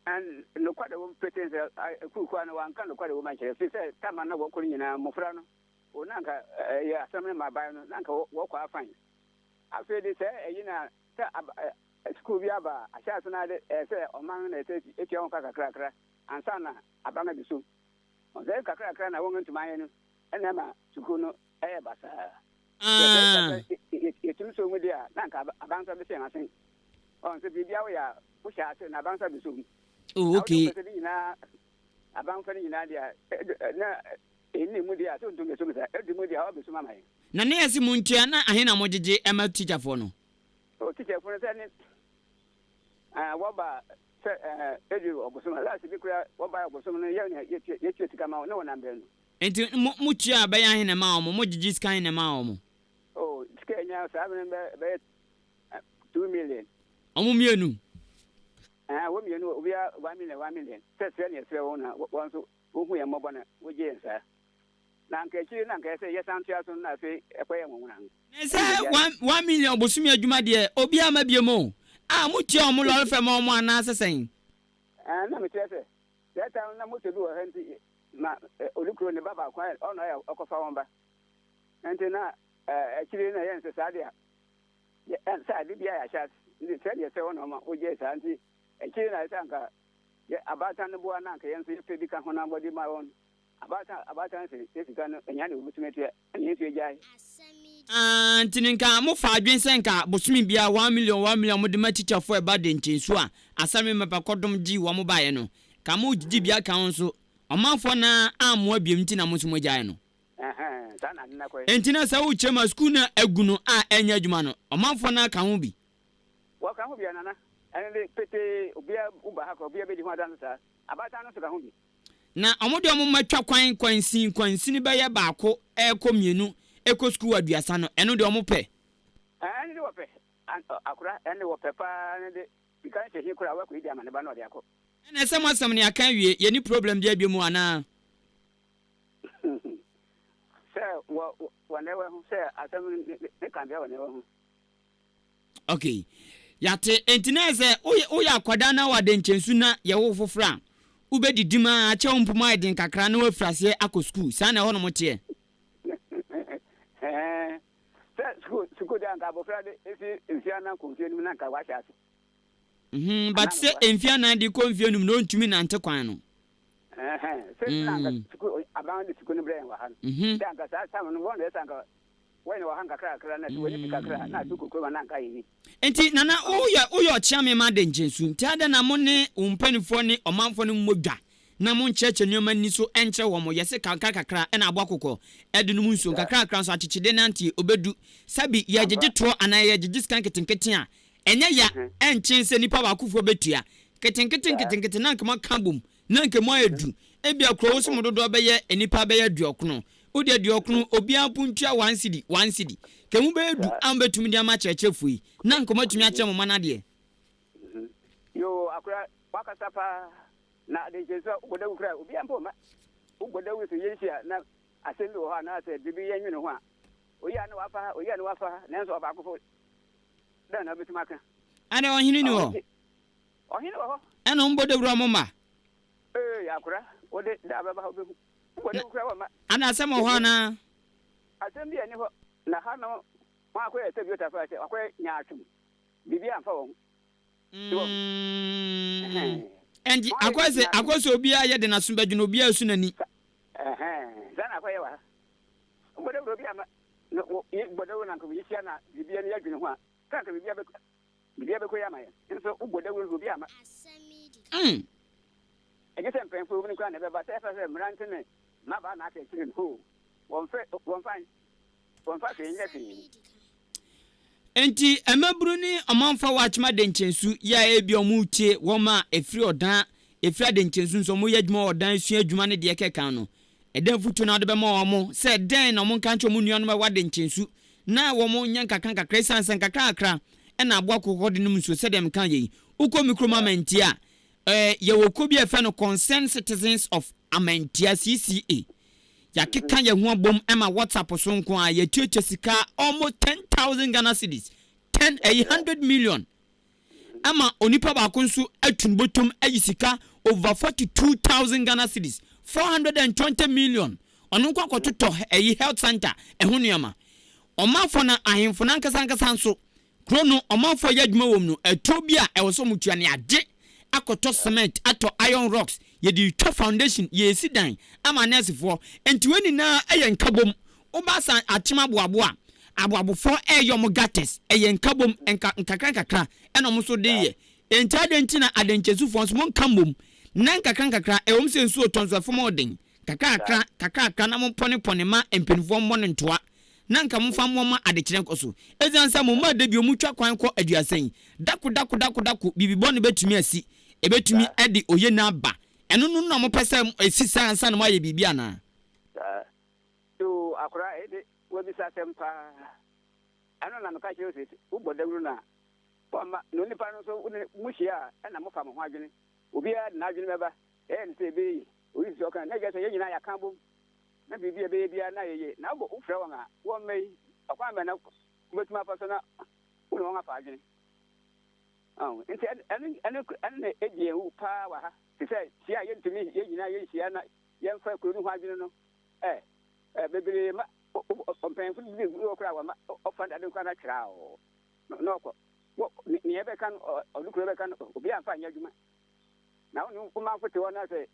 and no kwade wo pretend kuku na wanka no kwade wo manche fi se tama na wo kuri nyina mofra no o nanka ya asamre ma bai no nanka wo kwa afan afi de se eyina se school bi aba asha so na de se oman na se eti on kakra ansa na abana bisu o se kakra na wo ntuma ye no ena ma school no basa etum so mu dia nanka abansa bi se ngasen on se bibia wo ya wo sha se na abansa bisu okay na abanfa ni na dia na eni mu dia so ntunge so misa edi mu dia obeso mama yi na ne yesi muntia na ahena mojeje ema teacher fo no o teacher fo no se ni wo ba se edi oboso ma last bi kura wo ba oboso no ye tika ma no na mbe no enti mu tia ba ya ahena ma omo mojeje sky na ma omo o sky nya sa be 2 million omo mienu wo mienu obia 1 million se ne se wona won so wo hu ya mobona wo je nsa na nka chi na nka se yesantua so na fe ekwaye nwona se 1 million bosumi adwuma de obia ma biemo mu tia omo lo fe ma omo ana sesen na me tia se that time na moto bi wo hanti ma olukro ne baba kwa ono ya okofa won enti na chiri na yense sadia sa bibia ya sha ndi se ne se wona ma wo je sa nti ekiri na itanka abata no bua na nka yenso yefe bi ka ho na body ma won abata se sika no enyane obutumeti enyesu ejai ntininka mo fa adwen senka bosumi bia 1 million mo de ma teacher for eba de nchensu a asame mepa kodom gi wo mo bae no ka mo gigi bia ka won so omanfo na ammo abiem nti na mo so mo jai no sana na ko entina sa wo chema school na agunu a enya adwuma no omanfo na ka ho bi wa ka ho bi anana ene pete obia uba ha ko obia be di ho adan sa abata no so ka ho bi na omode omo matwa kwansin be ye baako ekomienu eko school aduasa no eno de omo pe ene de wo pe akura ene wo pe pa ene de bikan se hi kura wa ko idi amane ba no de akọ ene se masam ne aka wie ye ni problem de abie mu ana se wo newe hu se asem ne kan bia wo newe hu okay yate entina se oya akwada na wade nchensu na ye wo fofra ubedidima ache ompuma edin kakra na wafrase akọ school sa na ho no mote Suku de anka bofra de esi enfiana konfienu na nka wa hyase. But say enfiana de konfienu no ntumi na nte kwan no. Se na nka suku aban de suku ne bre wa han. De anka sa no won de sanka wani wa han kakra na wani pikakra na suku ko na nka yi. Enti nana oya chiame ma de njensu nti ada na mo ne umpanifo ne omanfo ne modwa na mo ncheche nyoma ni so enche wo mo yese kakra na abakoko edunu mu nso kakra so achichide na nti obedu sabi ye jejeto ana ye jejiskan ketenkete a enye ya enche se nipa bakufo betua ketenkete na nkema kambum na nkema edu ebia kro wo so mododo be ye enipa be ye duokono odi aduokono obi apuntua 1 cedi kemu be edu ambetumi dia ma chechefui na nkoma tumi ache mo manade yo akura wakasapa na de jesu ugoda ukra obi ampo ma ugoda wi so yenhia na asendo ho na ase bibi yenwene ho a oya na wafa na nso ba akofo da na betuma kan ane ohini ni ho ohini ho eno mbodo bro mama akura ode da baba obi ugoda ukra wa ma ana asem ho na asem bi ani ho na ha no ma akwa ete biota fa ate akwa nya atum bibi amfa wo and akwase obi aye de naso badwuna obi asu nani zana akwa yewa obodo obi ama no bodo na nko yisia na bibi ani adwene ho a kanka bibi be ko yama ye nso obodo obi ama egese mpemfo obi kwa na be ba se mrante ne na ba na aka chiri ho won fa ke nyefi enti emaburu ni amanfa wachma de nchensu ya ebi omutie woma efri odan efri de nchensu nso mo yadwuma odan su adwuma ne de kekan no eden futu na de be ma omo se den na mo nkancho mo nuanu ma wade nchensu na wo mo nyanka kanka kresansan kakra na abo akokko de num so se dem kan yi uko mikroma mentia ye wo ko bi efe no concerned citizens of Amentia CCA ya keka ye ho bom ema WhatsApp so nko a ye tietie sika almost 10,000 Ghana cedis 100 million ama onipa ba konsu atun botom ayi sika over 42,000 Ghana cedis 420 million onu kwa kototo health center ehunu yama omafo na ahemfo na nkasa nso krono omafo yadwuma wom no etobia ewoso mutua ne ade akoto cement ato iron rocks ye di twa foundation ye sidan ama nesefo enti weni na eyen kabom obasa atima boaboa aboabofo eyom gates eyen kabom nkakra enom so de ye enti adenti na adenkesufo so mon kambom na nkakra ewom se nsuo tonso fom odin kakra na mon pone ma empenfo mmon ntoa na nka mfa mmoma adekire nkoso ezansa mo ma de bi omutwa kwan ko aduasan daku bibibone betumi asi ebetumi edi oye na aba eno no na mo pese esisa ansa na maye bibia na to akura ede wo bisa tempa ano na nka che osisi ubodawuru na poma no nipa no so muhia na mo fa mo ho adwene obi a na adwene beba nse be oyi so kan na gese yenyina ya kan bom na bibia be bia na yeye na bo ufra won a wo mei akwa me na betuma fa so na uno won afa adwene nti ene eje wu pa wa ha ti se sia ye ntumi ye nyina ye sia na ye mfa kuro nu ho adwene no bebere ma ompen fu di wo kra wa ma ofanda de kwa na kra o no ko ni ebe kan odukuro be kan obi amfa nya adwuma na onu kuma fote wona se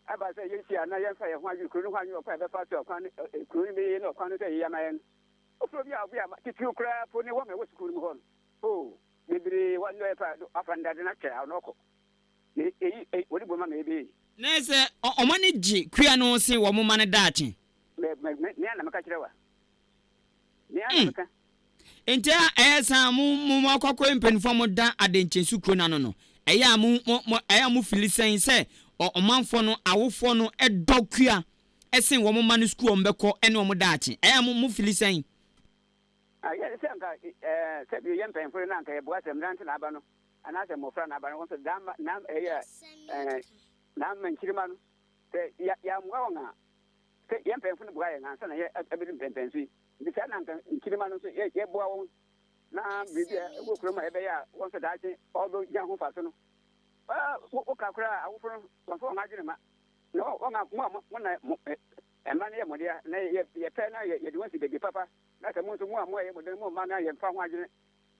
aba se ye sia na ye mfa ye ho adwene kuro nu ho adwene kwa be fa so kwa kuro ni be ye no kwa no se ye yama yen ofro bi a ti kra po ni wo me wo sukuru mu ho o bibiri wando epa afanda de na kra no ko wodi boma me be nese omani ji kwia no se wo mo mane daachi ne me na meka kire wa me na meka enti esa mu akokọ mpanifo mo da adenkyensu kro na no eya mu filisen se omanfo no awofo no edokua esen wo mo ma no school ombekọ ene wo da achi eya mu filisen ya se anka se bi yem pen fo na anka e bua sem nante na aba no ana se mo fra na aba no so da na eya na manchirima no se ya mwa nga se yem pen fo no bua ye nga sa na ye abirim pen so bi se na anka nchirima no so ye bua wo na bibia wo kro ma ebe ya won so da achi odo ja ho fa so no wo ka kra awofo no won nga gine ma no wo nga mo na ema na ye mo dia na ye pe na ye de won si bebe papa na se mo so mo ye mo de mo ma na ye fa ho agine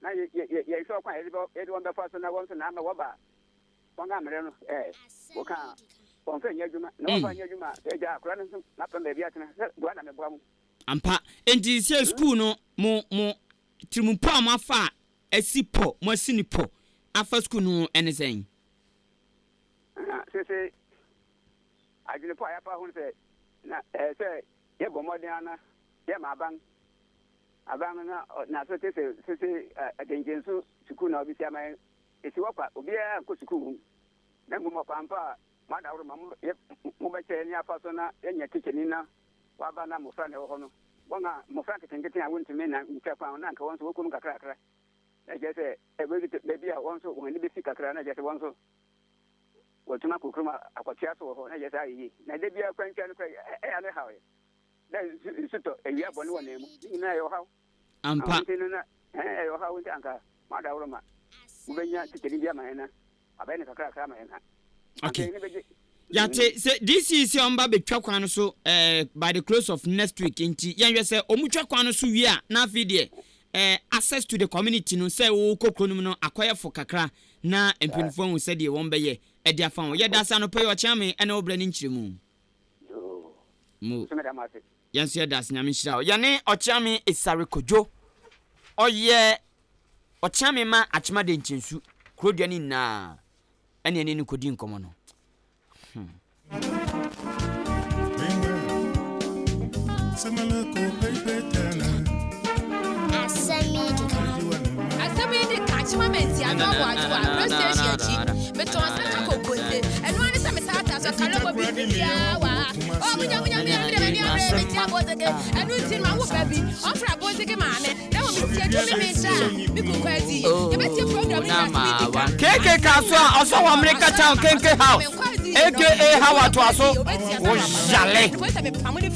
na ye so kwa ye de won be fa so na won so na ma wo ba won ga mere no wo ka won fe nya djuma na wo fa nya djuma e ja kra no na pa be bia tena bo na me bo am ampa enti se school no mo trimumpo amafa asipo mo asinipo afa school no enesen se agine po ya pa ho se na se ye bomodin ana ye ma ban na so te se adenjensu suku na obi sia mai esi wakwa obi ya ko suku na ngumo pampa ma da woro ma mo be che ni afa so na enya tikeni na wa ba na mo fra ne ho no wonga mo fra ketengete a wonti me na ntwa kwa na nka won so wokum kakra na je se be bia won so won ni be kakra na je se won so wotuma kokroma akwatia so ho na je se ayi na de bia kwantwa no kwa ya ne hawe na suto ewia bone wona mu ni na yo hawo ampa na yo hawo nti anka ma da woro ma ubenya tikeni bia ma na abene kakra ma na okay yate se this is omba betwa kwan no so by the close of next week nti yenwe se omutwa kwan no so wi a na afide access to the community no say wo kokronum no akoyefo kakra na empinfo hu se de won beye e dia fa wo ye da sa no pay o chame ene obra ni nchiremu mu yanso ye da sa nyame hira ya ne o chame esare kojo oye o chame ma achima de nchensu krodua ni na ene ni kodi nkomo no Asem Yi Di Ka chima menti adwa prestation chi beto asaka kokote eno ani se metata so kalobo bibia wa o munya mi menti abozege enu tin ma wo baby ofra abozege maame na wo mi tie dumi menta mi kokwazi e beti program ni na wa keke kaso oso wa America town kenke house aka how to aso o jale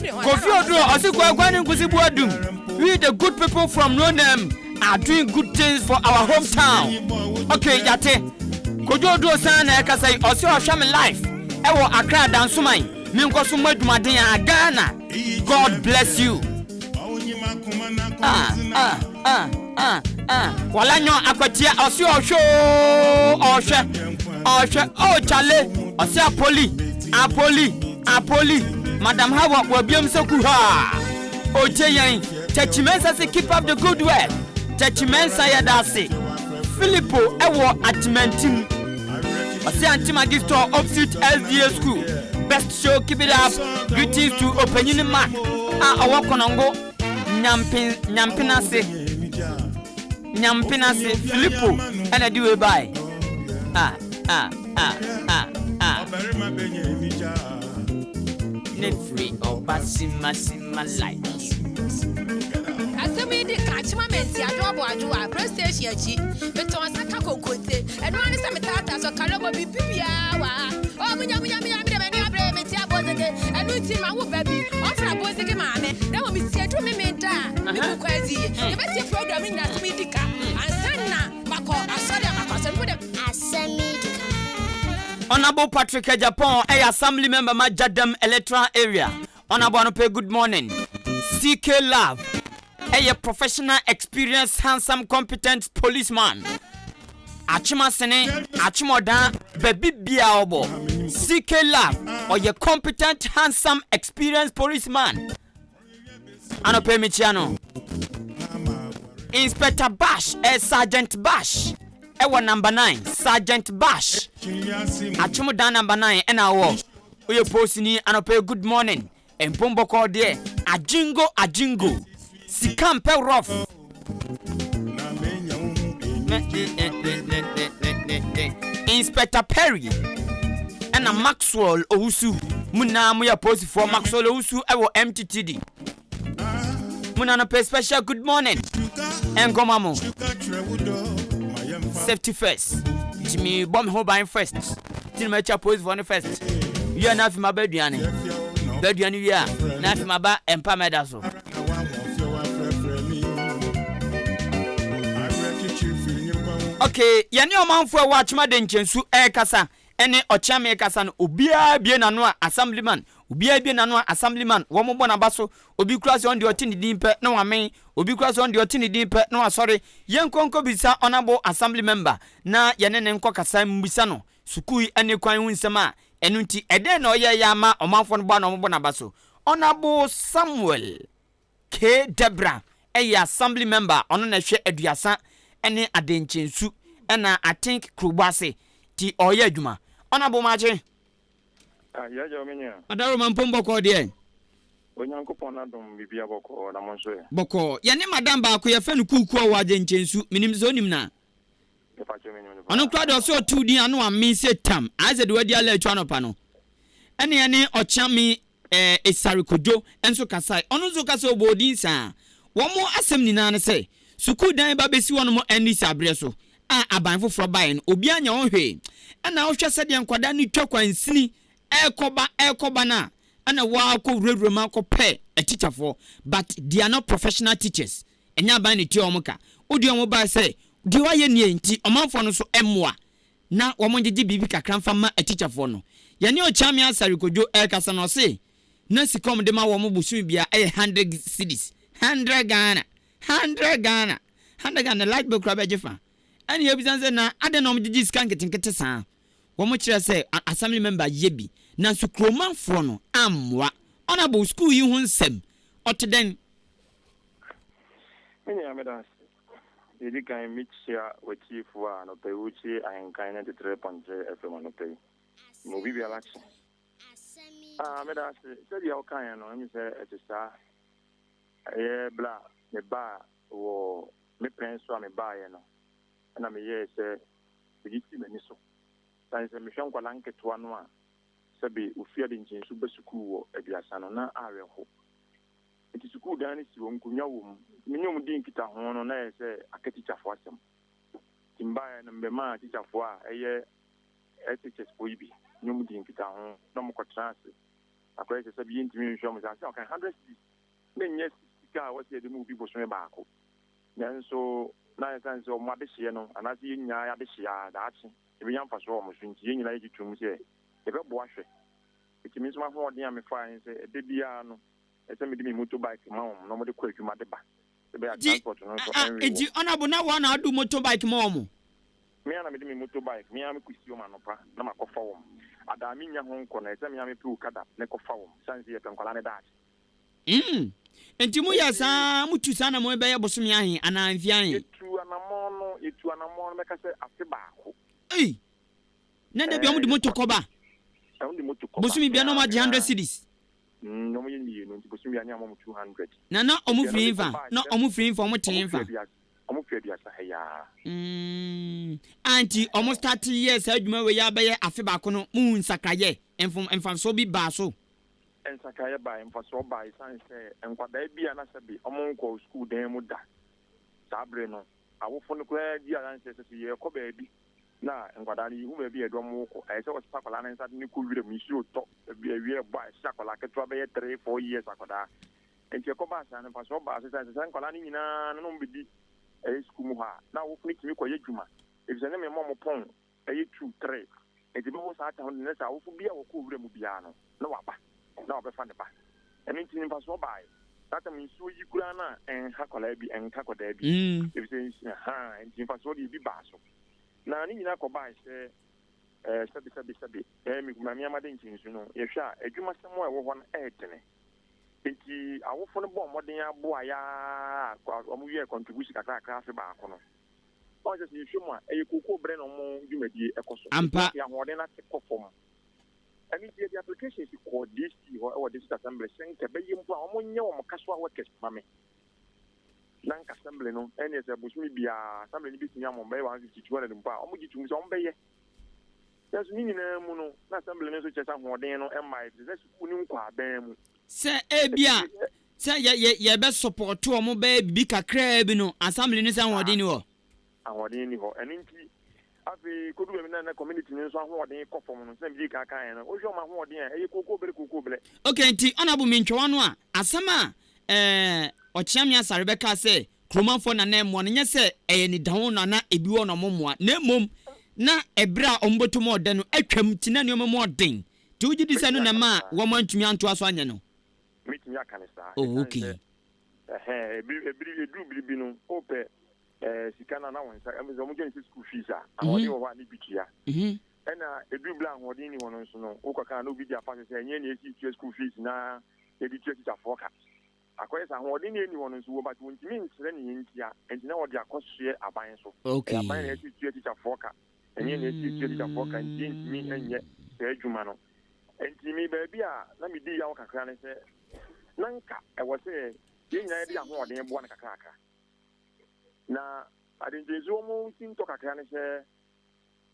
Kofi Oduro osiko ANIN-KUSI buadum we the good people from no name are doing good things for our hometown. Okay, yate. Kojo Oduro sana e kasai osi ohwa me life. E wo Accra dansuman. Mi nko so madumaden a Ghana. God bless you. Wala nyo akwatia osi ohwe o chale osi apoli Madam Hawa wabiam seku ha ojeyan Chachimensa say keep up the good work. Chachimensa yadase Filippo ewo atmentim Ose antimagisto opposite LDA school. Best show, keep it up. Greetings to Opening Mark. Awakonongo Nyampinase Filippo and I do a buy. Net free or Basima light. Asem Yi Di Ka chima menti adwa prestation chi beto asaka kokote eno ani se metata so kalobo bibia wa o munya mi de mani abre menti abozege enu ti ma wo baby ofra abozege maame na wo mi tie dumi menta mi kokwazi e beti program ni Asem Yi Di Ka ansanna mako asori mako asem wo de Asem Yi Di Ka. Honorable Patrick Japan, assembly member Majadam electoral area. Honorable pay good morning. CK Love, a professional, experienced, handsome, competent policeman. Achima Sene, Achimoda, Baby Biaobo. CK Love, or your competent, handsome, experienced policeman. Anope Michiano. Inspector Bash, Sergeant Bash. Ewa number 9, Sergeant Bash. Achimoda number 9, and our we posting anope good morning. And Pombo call there. Ajingo Sikampe Rough Inspector Perry and a Maxwell Owusu Muna Muya post for Maxwell Owusu ewo MTTD Muna no pay special good morning Engo mamo safety first Jimmy bomb home by first till my post for the first you are not my beduane we are not my ba empa medaso okay yani omanfo a watchma de nchensu kasa ene ochame kasa no obia bie nano a assemblyman obia bie nano a assemblyman wo mo bona baso obi kura se on de otini dimpe na wamen obi kura se on de otini dimpe na wasori yenkonko bisa honorable assembly member na yene ne nko kasa mbisa no sukui ene kwan hunsem a enu nti ede na oye ya ma omanfo no ba na mo bona baso honorable Samuel K Debra assembly member ono na hwe aduasa ene adenchensu ena I think krubase ti oye adwuma honorable mache ya jo menya adaro mampombo ko de onyankopon adom bibia boko na monso e boko ye ne madam ba ko ye fa no kuku o wa adenchensu minim zo nim na ono kwa de so tu din anu amin se tam aze de wadi ala atwa no pa no ene ye ne ochami esarikojo enso kasai ono zo kasa obodin sa wo mo asem nyina ne se suku dan ba besi wono mo ani sabre so a aban foforo bae no obi anya wo hwe na wo hwese de nkwada ni twa kwansini ekoba na ana wa ko wurewure ma ko pe a teacher for but they are not professional teachers enya ban ni ti omuka odi omo ba se di wa ye ni enti omanfo no so emmoa na wo mo ngege bibi kakra mfa ma a teacher for no ye ne o chame asari kojo kasa no se na sikom de ma wo mo busu bia 100 cedis 100 Ghana light bill crab ejefa ani ye bisanse na ade na omjiji skank tinkete sa wo mo kire se assembly member yebi na so kromanfo no amwa honorable school yi hu nsem oteden menya ameda Idi Ka mixia we chief wa no pe uchi ANIN-KUSI 93.3 FM no pe mo bibi alaction ameda se dia o kan no mi se etisa bla me ba wo me prince so me ba ye no na me ye se bigiti me ni so tan se me hwan kwala nketo ano a se be ofia de nchensu besuku wo aduasa no na awe ho enti suku dan ni si wo nkunya wo minyum din kita ho no na ye se aketicha fo asem timba na mbema teacher fo a eye teachers boy bi nyum din kita ho no mo kotrase akoye se bi ntimi nhwo mo sa okay 100 na nye ka wasi de mu bi bo so me baako nanso na ya so mo abehie no anase yenya ya behie daachi ebi yam faso mo so nti yenyina yi twum se ebe bo ahwe ekimi so ma ho odin am fa yin se ede bia no ese me de mi motorbike ma no mo de kwa adwuma de ba ebe ya transport no so enwe eji honorable na wa na adu motorbike ma omo me ana me de mi motorbike me am kusi o ma no pa na makofa wo ada mi nya ho nko na ese me am pe ukada ne kofa wo sanzi ye penkola ne daachi enti mu ya sa mutu sana mo be ya bosomi ahin ana mfian etu anamono meka se afi baako na de bia mu de motokoba bosomi bia no ma 100 cedis no mo yemi no bosomi bia nya mo 200 na omu free for omu tenfa omu fie bia sa ya anti omu start years adwuma we ya be ya afi baako no mu nsakaye enfam so bi ba so ensakaya ba emfaso ba isanse enkwada bia na sabi omonko school den mu da sabre no awofo no kwa di alanse se ye ko ba bi na enkwada ni hu ba bi edom ko se wo sakola na nsa ni ko wire mu isi oto bi awie ba sakola ketwa be 3-4 years akoda enche ko ba sa na faso ba se sanse enkwada ni nyina no mbidi school mu ha na wo funi kimi ko ye dwuma ebise ne me mo pon 2-3 edi bo sa ta ne sa wo fu bia wo ko wire mu bia no na waba na obefa ne ba eni tin pa so bai tata mi so yi kura na ha kola bi ka koda bi e bi se ha enti pa so di bi ba so na ni nyina ko bai se sabi mi kuma mi amade nchin su no ye hwa adwuma semo e wo ho na etene enti awofo no bo moden abo aya omu ye contribution kakra afi ba ko no o je se hwemu a e kokko bre no mo dwumadi ekoso ampa ya ho de na te kofom I mean, the application is called DC or this assembly, saying to be in Caswa workers, mammy. Nank assembly, no, and as a bush may be somebody between Yam Bay 151 and Power, which is on Bay. There's meaning, Mono, not assembly, which is on Modeno, and my that's Ununqua Bam. Sir, Ebia, sir, ye best support to a mobile big a crab, no, assembly is on Modino. And in Afi could women and a community news on what they call from some big kind of Ojo Mahordia, a cocoa. Okay, T. Honorable Minchuanwa, Asama, Ochamia Rebecca say, Cruman for a name one, yes, any down on a buon or mumwa, no mum, na a bra ombo to more than a chem tinanio more ding. Do you descend on a ma, woman to me and to us one, you know? Meeting your canister. Oh, okay. A blue open. Sikana na wansa amezo mo gene school fees a wodi wo wa ni bikia ena edu bla wodi ni wono so no ukaka na obi dia fa se enye na esi school fees na edi teacher foka akoye sa wodi ni wono so wo ba wontimi nsere ni yentia enti na wodi akosue aban so aban na esi teacher foka enye na esi teacher foka enti mi enye se adwuma no enti mi ba bia na mi di ya wo kakra ne se nanka e wo se yenya di ahodi en bo na kakra aka na adinjezo mo tin to kakra ne se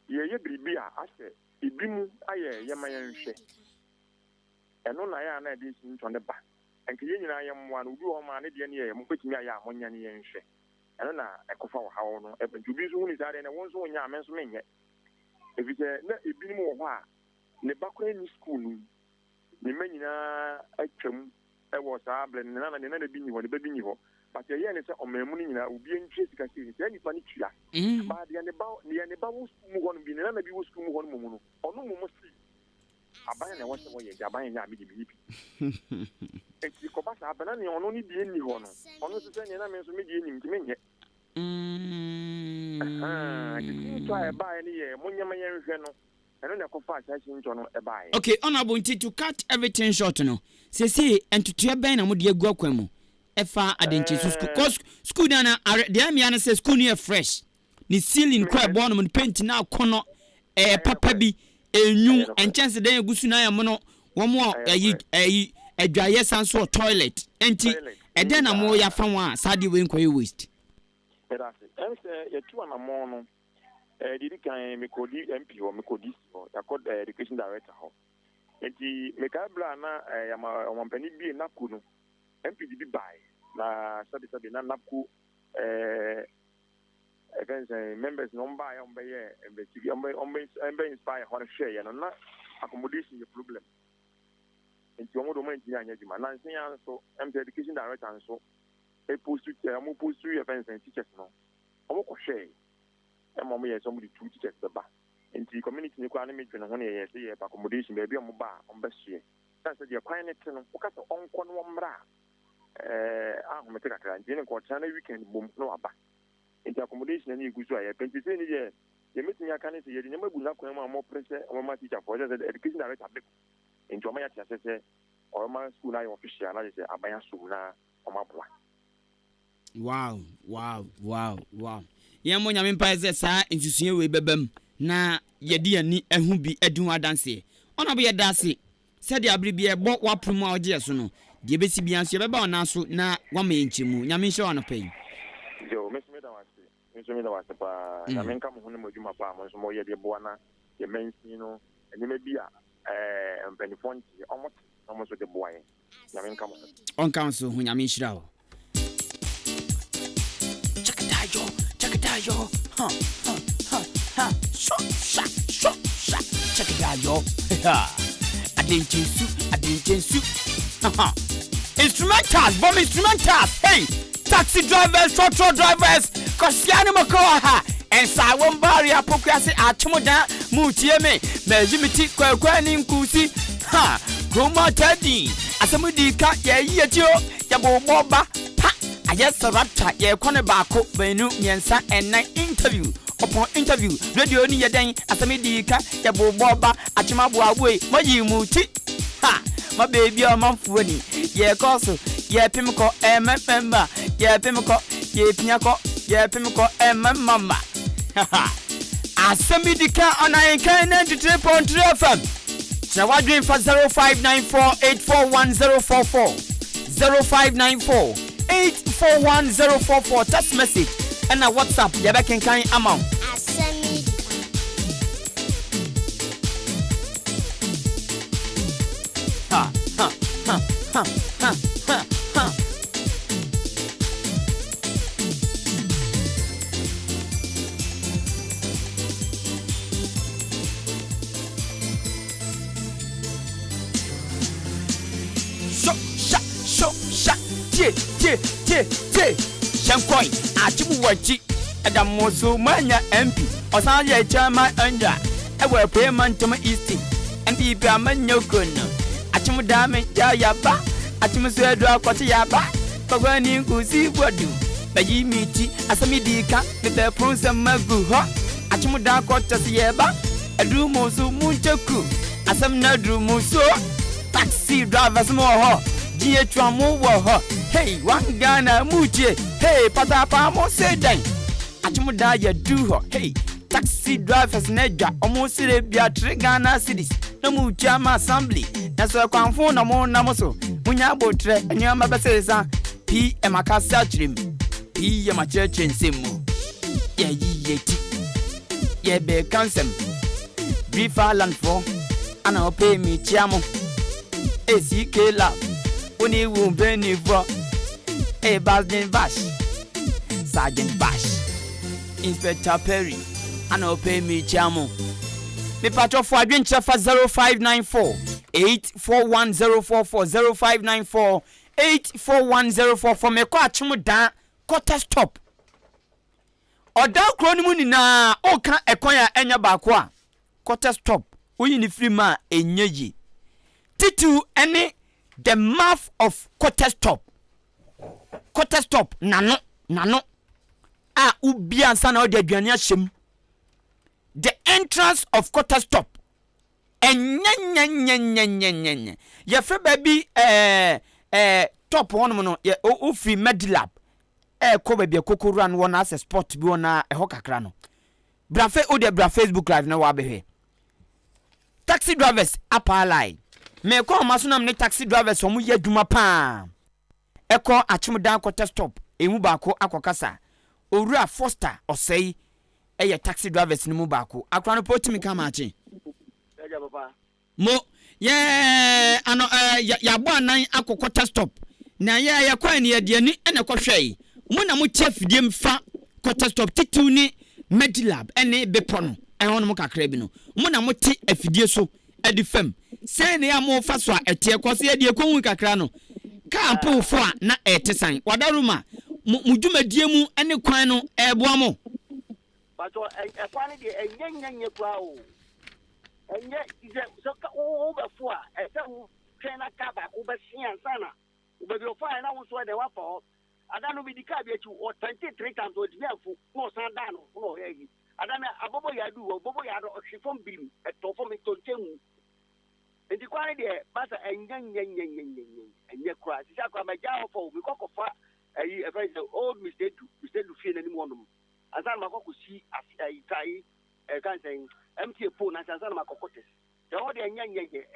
ye bribia ase ibimu aye yema yenhwe eno na ya na edi sin to ne ba enke ye nyina ye mwa no obi o ma ne de ne ye mo petimi aye amonya ne yenhwe eno na ekofa wo hawo no ebentubi so huni sare ne won so nya amenso menye ebise na ebimu wo ho a ne bakwa ni school nu ne manyina atwam ewo saa ble ne na ne bi ni ho ne ba bi ni ho but ye ne se omemu ni nyina obi entwe sika sika se ni pa ni tua ba de ne ba wo school mu ho no bi ne na bi wo school mu ho no mu no ono mu mo si aban na wo se wo ye aban nya abi de bi enti ko ba sa aban na ono ni bi ni ho no ono se se ne na me so me di ni mti menye to ai ba ni ye mo nyama ye hwe no eno na ko fa cha chi nto no e ba ye okay honorable to cut everything short no say entutu ben na mo de agu akwan efa adenche school na the am say school near fresh ni ceiling kwa born mo paint na kono papa bi enyu enchance den egusu na yamo no wo mo ayi adwaye sanso toilet enti eden na mo ya fa wa sade we nkwa waste erase ense ye tu na mo no didi kan me kodi MP ho me kodi ho yakod education director ho enti me ka bla na ya ma mpani bi na ku no MP di bai na sabi na napku against members number ya mbeye embetigi ombe inspire ho share ya no na accommodation the problem enti omo do mo enti anya juma na nsin ya so MP education director so e post ya fence teachers no omo ko share mo ye somebody two teachers ba enti community ni kwa na medwe no ho ne ye se ye accommodation ba bi omo ba ombe hye na se de kwan ne te no wo ka so onko no mra ahomete kakra nti ne ko tana weekend bom no aba enti accommodation ni gusu aye penti se ni ye metimi aka ne se ye de magu na kwan ma mo pressure o ma teacher for the education director be enti o ma ya tia se o ma school na official na se abaya sum na o ma boa wow ye mo nyame mpa se sa nsusue we bebam na ye de ani ehu bi edun adanse ona bo ye dase se de abri bi e bo wa promo a oje so no de besi bi anso ye beba ona so na wa ma enchemu nyame hye ono pen yo mesme da wase pa nyame nka mo hono modwuma pa mo so mo ye de bo na ye mensi no enime bi a mpanifonti omo so de bo aye nyame nka mo on kan so hu nyame hyira wo Yo, check it out, yo. I didn't soup. Instrumentals, bomb instrumentals. Hey, taxi drivers, truck drivers, Kosiano Makoha, and Sawon Barrier Pocasi Achomoda, Mutieme, Mejimiti, ANIN-KUSI, Groma Teddy, Asem Yi Di Ka, Yabo Moba. I just a rapture, ye corner bako, Benu, Yensa, and night interview. Upon interview, radio ni ya dang, Asem Yi Di Ka, Yabo Boba, Achimabua way, Maji Muti. Ha, my baby, your mom funny. Ye coso, ye pimico, member, ye pimico, ye pinako, ye pimico, mama. Ha ha. Asem Yi Di Ka on ANIN-KUSI 93.3 FM. Now what doing for 0594841044 0594841044 text message and a WhatsApp you can kind amount. Asem Yi Di Ka. Shankoi, Achimu Wachi, Adamoso Mania MP, Osanya Chama Anja, Ewa Payment to my Easting, and the Baman Yokun, Achimu Dame Yaba, Achimu Swedra Kotiaba, ANIN-KUSI Wadu, Bayi Miti, Asem Yi Di Ka, the Prince of Maguha, Achimu Da Kotas Yeba, Adumosu Munchaku, Asem Nadru Muso, taxi drivers more. Hey, one Ghana Muche. Hey, Patapa mo say dang. Achimuda ya do ho. Hey, taxi drivers neja almost say bia 3 Ghana cities. No mucha ma assembly. Na so kwanfo na mo na mo so. Munya botre anyama besesa. PM akasa chirim. PM a church nsemu. Ye yeti. Ye be cancel. Brief land for. Ana pay me chiamo. ACK love. Uni wumpeni for a Basden Bash, Sergeant Bash, Inspector Perry, and I'll pay me chamo. Me patro for adventure for 0594 841044 0594 841044 me kwa chumu da quarter stop. Oda kronimu ni na oka ekoya enya bakwa quarter stop. Uyi ni free ma enyeji. Titu ene the mouth of quarter stop nano ubi ansa na odi aduane ahyem the entrance of quarter stop enya ye fe baby top one no ye o free medlab ko baby kokoro an wona as sport bi wona ho kakra no brafe o de bra Facebook live na wa behwe taxi drivers upper line me ko masunam ne taxi drivers omu ye duma pa eko achimudan quarter stop emu baako akokasa owura Foster osei eye taxi drivers ni mu baako akwa no potimi kama achi eja papa mo ye ano ya bo anan quarter stop na ye kwa ne ye de ni ene kohwei mu na mu chef die mfa quarter stop titu ni medlab ene bepo no ehon mu kakra bi no mu na mu ti afidie so edifam say ne amo fa so a etie kwose e de konwu kakra no ka po fo a na etesan wadaruma mudwumadie mu ene kwan no eboa mo bato kwan de enyenyenye kwa o enye ise so ka o be fo a ese wo twena ka ba ko be sian sana wo be fo a na wo so de wa po adanu bi di ka bi echi o 23 times o di afu no san da no no ye adana abobo yadu obobo yado ohifom bilim etofom tontemu enti kwani de basa enye kwa sisa kwa maja ofo bi kokofa ayi e old mistake do fie nani mo no asan makoko si ayi tai kan say MTA po na asan makokotes de o de enye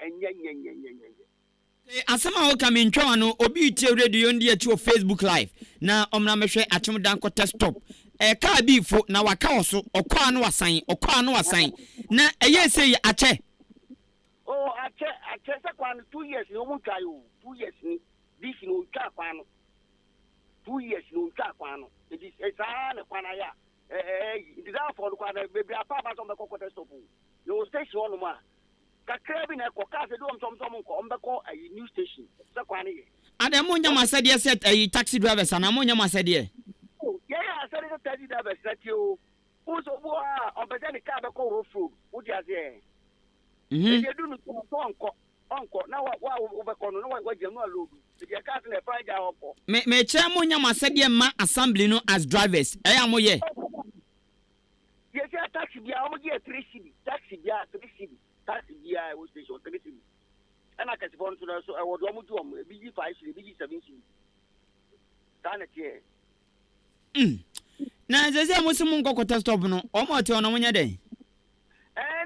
asama o kame ntwa no obi tie radio ndi achi o Facebook live na omna mehwe achimudan quarter stop ka bi fo na waka oso okwa no wasan na eye sei ache oh ache se kwano 2 years no mu kayo 2 years ni this no twa kwano 2 years no twa kwano it is na kwana ya it is for kwana bebi apa ba so be quarter stop no station no ma kakra bi na ko ka se do omsom nko ombeko a new station se kwana ye ademo nya masade set taxi drivers ana mo nya masade yeah I said it taxi drivers that you also bo a obede ni ka be ko road wo dia se you do no onko na wa obeko no wa jemu alodu dia ka se na faja opo me che mo nya masade ma assembly no as drivers mo ye yes taxi bia mo ye 3 city taxi bia 3 city taxi bia wo station 3 city ana ka sifon so na so e wodo mo duom e bigi 5 city bigi 7 city kana tie na zeze mo simu nkokota stop no o mo te ono nya den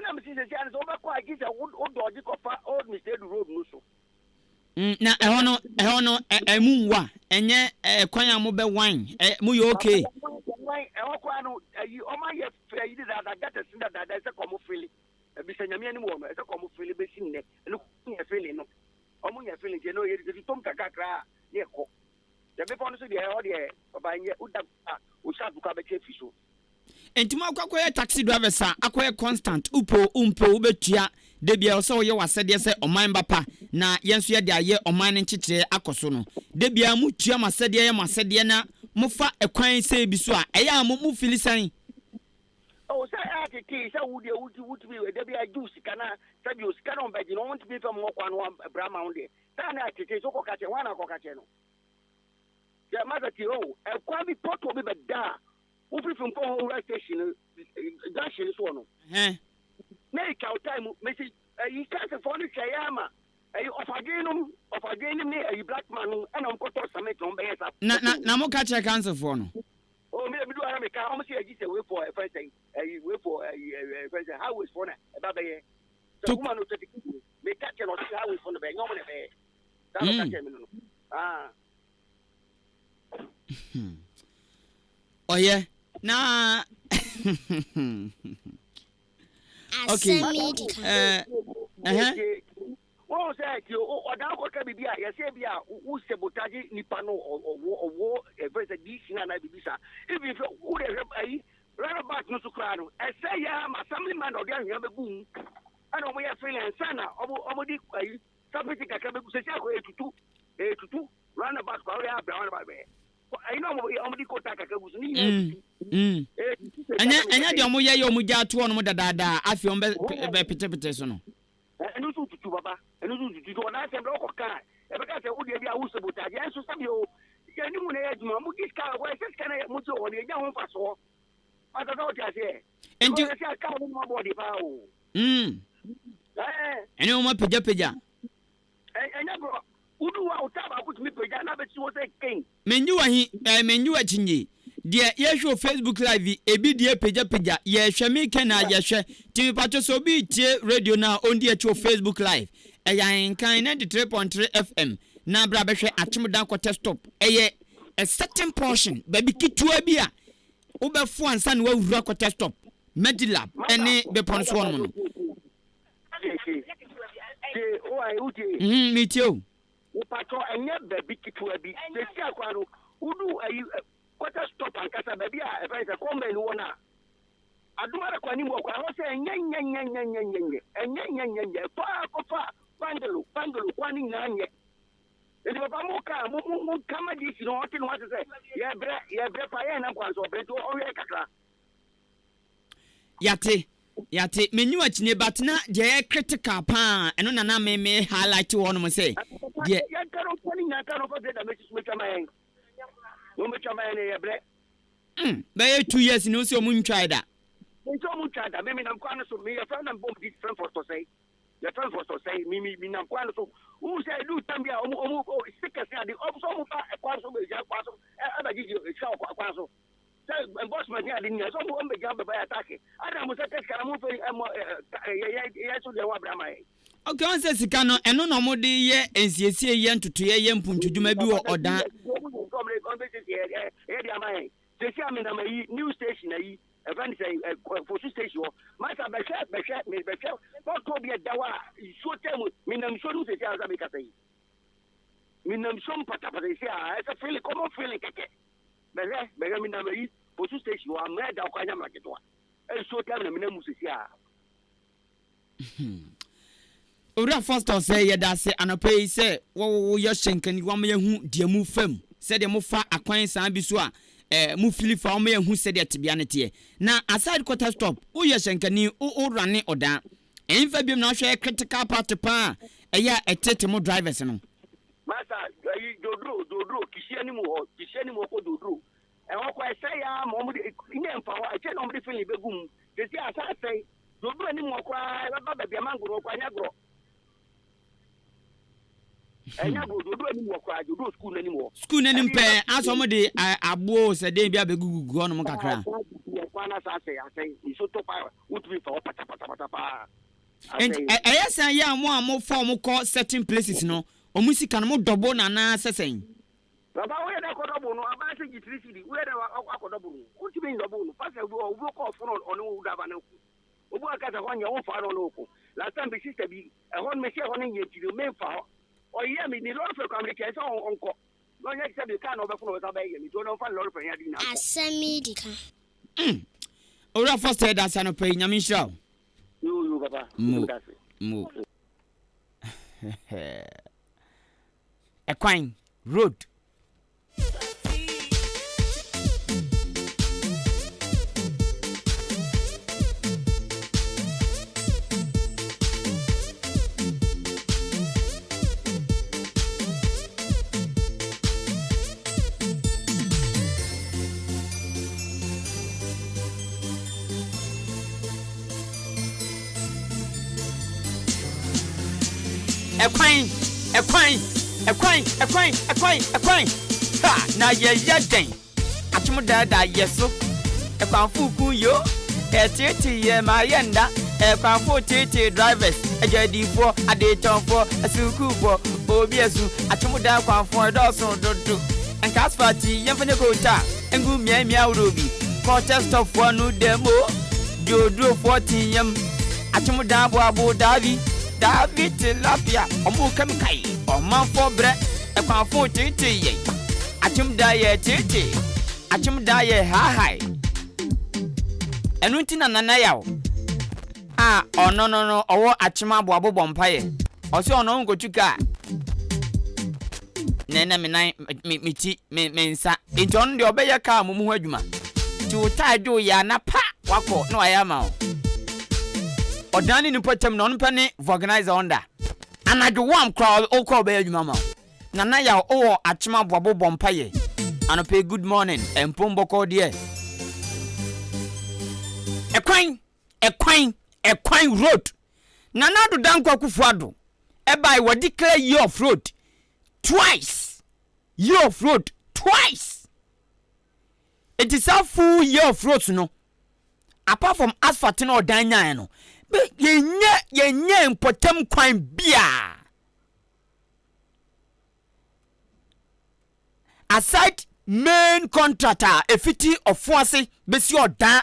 na am see say so ba kwa gi say wo dodge kofa old mistake road no so na ehɔ no emu wa enye kwan a mo be wine mo ye okay ehɔ kwa no o ma ye frɛ yi da get sinda da say komo feel bi say nyame ani mo say komo feel be sin ne no ye feel no o mo ye feel je no ye di tom kakakra ne ko the be no so de ehɔ de baba nye uda o sha duka be che fiso entuma akwakoye taxi driver sa akoye constant upo ubetua de bia so ye wasede se oman bapa na yenso ye de aye oman ne nchichire akoso no de bia mu tua masede ye masede na mufa ekwan se bi so a eya mu filisan o say atiki say wudi bi de bia juice kana say juice kana on beji no want bi fam kwa no brahma hunde say na atiki so ko kache wana ko kache no ya mazati o ekwan bi poto bi beda wo fi from phone right station junction so no make out time message you can't phone shayama of again me a black man and I'm got summit on besa na mo ka che cancel for no oh me do I make how much you say wait for a first thing wait for a first how is for na baba ye so woman no take me catch no how is for the be no me be that catch me no oh yeah na okay wo say ki o da ko ka bibia ya say bia wo sabotage nipa no owo every this na bibisa even if wo dey ai right back no so kra no e say ya ma family man o dey ahia begum ana mo ya freelance sana obo di ai sapiti ka begu se sia ko etutu run back ko ya bra ba be I know omo di ko ta ka begu ni enya de omo ye omo ja to no dada afi on be pete so no enu so tutu baba enu so tutu na se bro ko ka e be ka se wo de bia wo sabotage en so sabi o ye ni mu na ye juma mu gi ka wa se ka na mu jo o de ja ho fa so ata do ti ase enti se ka mo mo body pa o eni o ma peja enya bro udu wa utaba ku mi peja na be ti wo se king menyu achinye de ye show Facebook live ebi de peja ye hwe mi kana ye hwe timi pacho so bi tie radio na ondi e show Facebook live eyan kan 93.3 FM na bra be hwe achemudan kwete stop eye a certain portion baby kitua bi a wo be fu ansa na wawura kwete stop medilab ene be ponso no no me too pacho enye baby kitua bi se sia kwa no udu ayi kwata stop and kasa baby a e fa se kombe ni wona aduma kwa ni mo kwa ho se enye pa ko fa pangelo kwa ni nanye edi papa mo ka mo kama di si no oti no ati se ye bre pa ye na kwa so bre to o ye kakra yate menyu achine batna je critical pa eno na me highlight one mo say ye karo kwa ni na karo fa da me chama yen no me chama yen ye bre be 2 years no so mun try da nso mun try da me na kwa no so me ye fa na bomb di friend for to say ye friend for to say me na kwa no so who say do tambia omo sickness na di so mo pa kwa so be ja kwa so aba gigi sha kwa so say boss man ya di nya so mo be ja be ba attack ada mo say kara mo fe ye so de wa brama e okay on say sika no eno no mo de ye ensiesie ye ntutu ye mpuntuduma bi wo odan new station ayi event say for station master be what to be dawa so tell me nam so no say aza be kasai me nam so pata say a feel common feeling keke be me nam yi for station wa me da kwa nya market wa so tell me nam say ora first of say ye da say anopai say wo yo shenkani wa me hu de mu fam say de mu fa akwan san bi so a mu fili fa me hu say de tibia ne te na aside quarter stop wo yo shenkani o rane oda enfa biem na hwe critical part pa ya etete mo drivers no masa yi dodro kisiani mo ko dodro e wo kwa say ya mo ine mfa wa che no mo fili begum de si asa say dodro ni mo kwa baba bia mangoro kwa nyagro enya go do ani mo kwa do school nani mo pe aso mo de abo se de bia begugugu no mo kakra kwa na sa say iso to pa utumi fa pata pa and ayesa ya mo form call certain places no omusika no mo double na sesen baba we da kodobo no aba se gitricity we da akodobo no utumi ndobo no pasa obu ko fun onu udaba na ku obu akata kwanya wo fa no ko last time be sister bi ehon me se ehon nye tiri me fa o ye mi ni lo fe communication onko no nye se be ka no be fun o ta ba ye mi to no fa lo fe ya di na Asem Yi Di Ka. Ora first head as an pay nyame nshira yo baba mo Ekwan road Ekwan ha na ye den atumu da yeso ekwan fuku yo etiti ye ma yenda ekwan fu titi drivers ejadifo adetonfo asukufo obi esu atumu da kwan fu edosun dodo enka asfati yemfene kota engu miamia urobi contest of one demo jodo 14 yem atumu da bo davi David tilapia omu kemikai oman for bre ekwan fu titi ye atum da ye titi atum da ye ha enu ntina nana yawo no owo achima abo bompaye osi ono ngotuka nene miti mensa inton de obeye ka mumu adwuma ti utado ya na pa wako no ayama o odani ni potem no npane organizer onda anadwo wam crowd okọ obeye adwuma ma nana ya owo achima abo bompaye anope good morning empomboko de Ekwan road nana do dankwa kufuado eba we declare year of road twice it is a full year of road no apart from asphalt no danya no but yenye impotem kwan bia aside main contractor efiti ofuase besi odan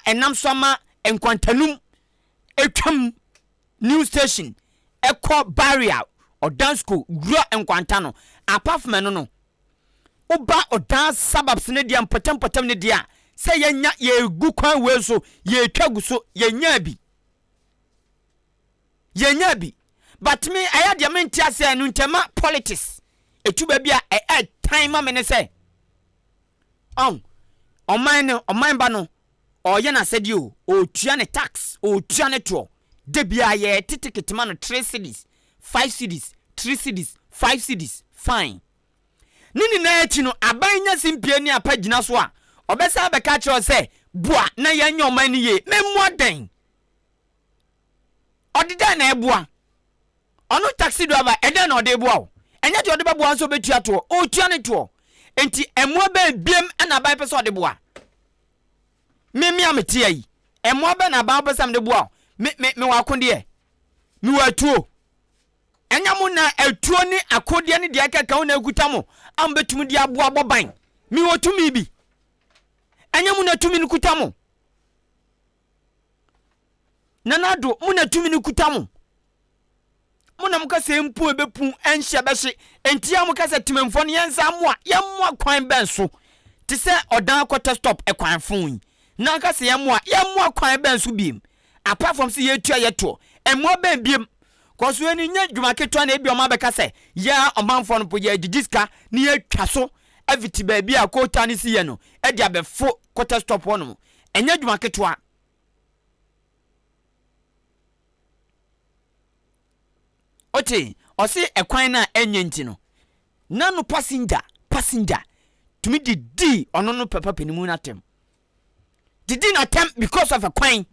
enam soma enkwantanum etwam new station echo barrier odan school gro enkwantano apart from no oba odan suburbs ne dia potem ne dia se yenya ye gu kwan we so ye twagu so yenya bi but me aya dia me ntia se anu ntema politics etuba bia time me ne se oman ba no oye na sedi o tua ne tax o tua ne to de bia ye titiketema no 3 cities 5 cities 3 cities 5 cities fine nini na echi no abanya simpie ni apagina so a obesa be ka kire se bua na yanya oman ni ye memoden odida na ebua ono taxi driver eden na ode bua o enya de ode bua so betua to o tua ne to enti emwa be biem na ban pese ode bua me ameti ayi emwa be na ban pese amde bua me wakonde me watuo enyamu na etuo ni akodie ni de akeka na egutamo ambetum di aboa boban mi wotumi bi enyamu na tumi ni kutamo nanado mu na tumi ni kutamo mu na mukase mpu ebepu enhye behye entia mukase timemfo ne yensa moa yemmoa kwan benso ti se odan akota stop ekwan fun na kase yemmoa kwan benso biem apart from se yetua yeto emmoa ben biem koso eni nya dwuma ketwa na ebi o ma beka se ya omanfo no poje didiska ni etwa so eviti ba bia kota ni siye no e dia befo kota stop wono enya dwuma ketwa ote osi ekwan na enye nti no nanu passenger tumi didi ono no papa penimu na tem didi na tem because of ekwan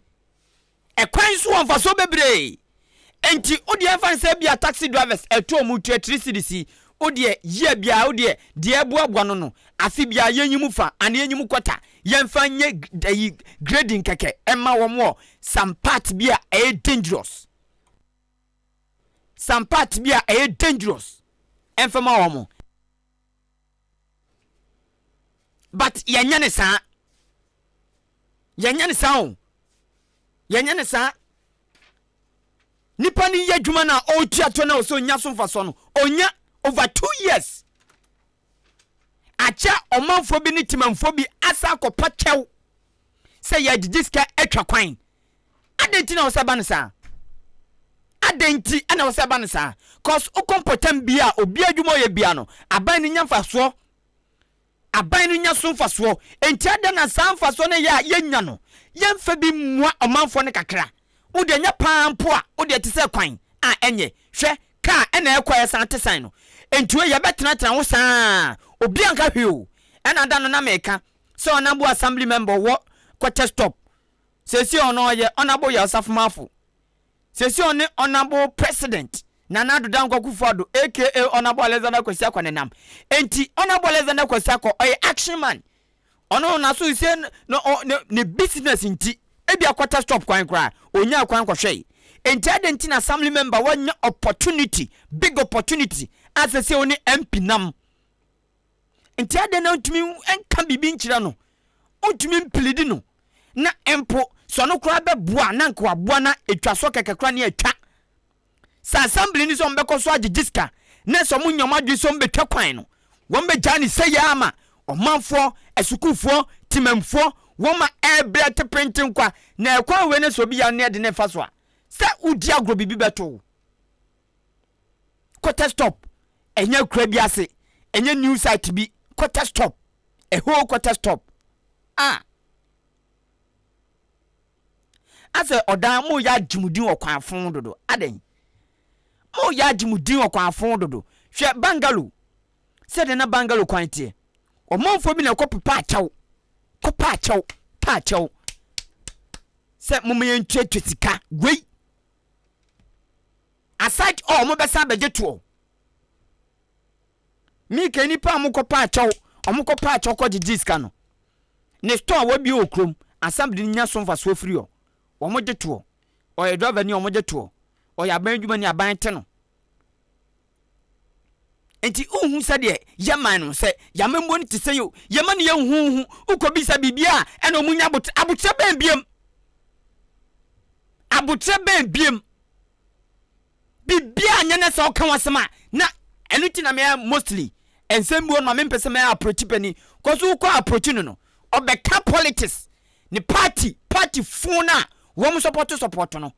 so on so bebre enti odi enfan se bia taxi drivers eto mu 3 cities odi ye bia odi de ebuabua no afi bia yenyimu fa ane yenyimu kwata yɛmfa nye grading keke ɛma wɔn some part bi a dangerous some part bi a dangerous ɛmfa ma wɔn but yɛnyɛ ne saa o yɛnyɛ ne saa nipa ni yɛ adwuma na ɔtua to na ɔsɛ onya so mfa so no onya over 2 years acha ɔmanfo bi ne timamfo bi asa akɔpa kyɛw sɛ yɛgyegye sika atwa kwan adenti na ɔsɛ ba ne saa adenti na ɔsɛ ba ne saa cause okompotam bi a obi adwuma yɛ bia no aban ne nya mfasoɔ aban no nya so mfasoɔ enti ada na saa mfasoɔ no yɛ a yɛnya no yɛmfa bi mua ɔmanfo ne kakra wode nya pampo a wode te sɛ kwan a ɛnyɛ hwɛ ka ɛna ɛkɔ yɛ san te san no enti we yɛbɛtena tena wo saa obi anka hweo ɛna da no na meka sɛ ɔnabo assembly member wɔ kwete stop sesi ɔno yɛ ɔnabo yɛ osafomafo sesi ɔne ɔnabo president Nana do dan Kwaku aka Honorable Alexander Kwesi Akwanenam. Enti Honorable Alexander Kwesi Akwa oye action man. Ono na so say no ne business inti ebi akwata stop kwan kra onya kwan kwhwe. Enti adenti na assembly member wanya opportunity, big opportunity as say oni MP nam. Enti aden na ntumi enka bibi nkyira no. Ntumi mplidi no. Na empo so no kra be boa na nkwa boa na etwa so kekekra ne atwa. Sa assembly ni so mbeko so agigiska na so munyoma dwi so mbetwa kwan no won be jani sey ama omanfo esukufo timamfo woma ebra te printing kwa na ekwa we ne so bi ya ne de ne fa so a se udi agro bibi beto quarter stop enya kura bi ase enya new site bi quarter stop a whole quarter stop ase odan mo ya jimudin okwan fon dodo aden mo ya jimudin okwan fon dodo hwe bangalo se de na bangalo kwan tie o monfo bi na kopepa achaw pa achaw se mo me ntwetwe sika gwei aside mo besa begeto mi kani pa mo kopa achaw ko gigiska no ne store wa bi okrom assembly nya so mfa so free o mo geto o ye driver ni o mo geto o ya ban dwuma ni aban te no enti unhu se de yaman no se yamembo ni te se yo yaman ye hunhu ukobisa bibia ena omunya abutre ben biem bibia nya na se o kan wasema na enuti na me mostly ensembu on ma me pese me approach pani cause ko approach no obeka politics ni party funa wo support no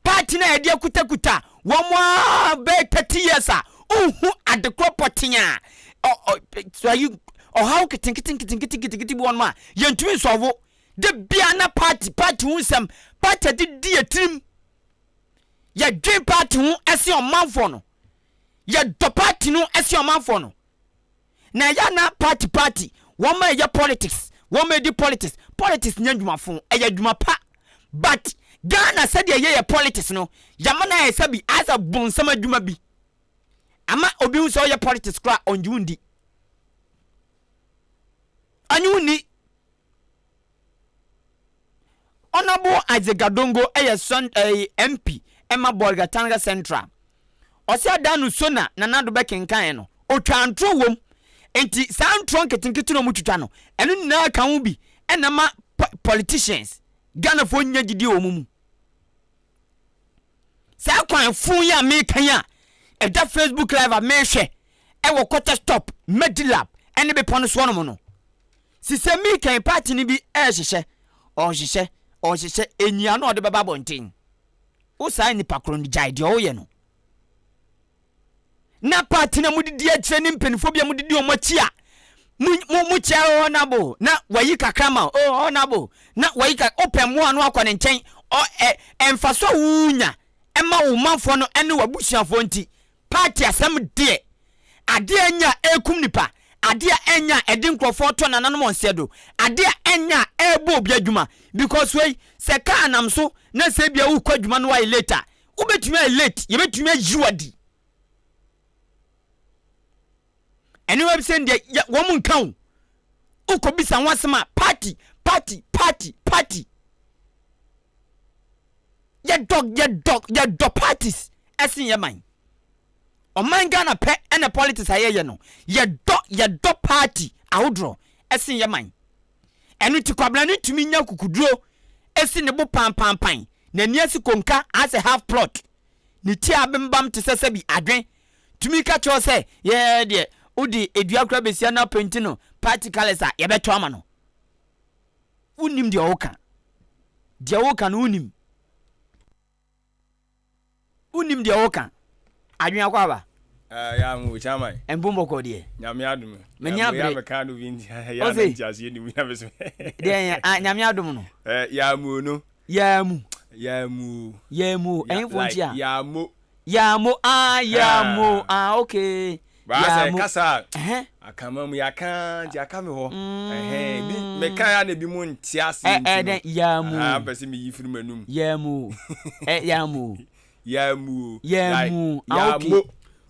party na ede kutakuta wo mo be 30 years uhu adekro potinya so you how kitin bi won ma yentumi sovo de bia na party hunsem party di etrim ya dwe party hu ese omanfo no ya do party no ese omanfo no na ya na party won ma ya politics nya dwumafo ya dwuma pa but Ghana said ye politics no yamana ye sabi asa bonsama dwuma bi ama obi hu so ye politics kra onjundi anyuni Honorable Azegadongo son MP Emma Bolga Tanga Central osia danu sona na nado bekenkan no otwantro wom enti santron ketinketu no mututwa no enu na kan wo bi enama politicians Ghana fo nya gidi omumu sa kwan fun ya me kan ya e da Facebook live a me hwe e wo quarter stop medilab ene be pono so no no sise me kan party ni bi e hyehyɛ enya no de baba bonten wo sa ni pakro ni jai de o ye no na party na mudidi a kire ni mpenfo bia mudidi o machia mu chia Honorable na wayi kakrama Honorable na wayi ka open mo anu akwa ne nchen emfaso wunya ema wo manfo no ene wabusuafo nti party asem de ade anya ekum nipa ade anya edi nkrofo to nananom onsedo ade anya ebo obi adwuma because we se ka anam so na se bia wo kwadwuma no wai later wo betumi late ye betumi ajiwadi ene web send wo mun kan uko bisa wasema party ye dog parties esin ye man oman Ghana pe ene politics aye no ye do party awodro esin ye man enu ti kwabla ni tumi nya kukuduro esi ne bo pan na ni asi konka as a half plot ni ti abembam te sese bi adwen tumi ka cho se ye de udi edua kra besia na penti no party calendar ye beto ama no unim de oka no unim de oka adwen akwa ba ya mu chama embumbo ko de nyame adum me ya be ka no vindi ya na tiase ni mu na beso de nyame adum no ya mu no ya mu enfontia ya mo okay ba se kasa akama mu ya kan ti akame ho bi me kan ya na bi mu ntiase den ya mu pese mi yifiri manum ya mu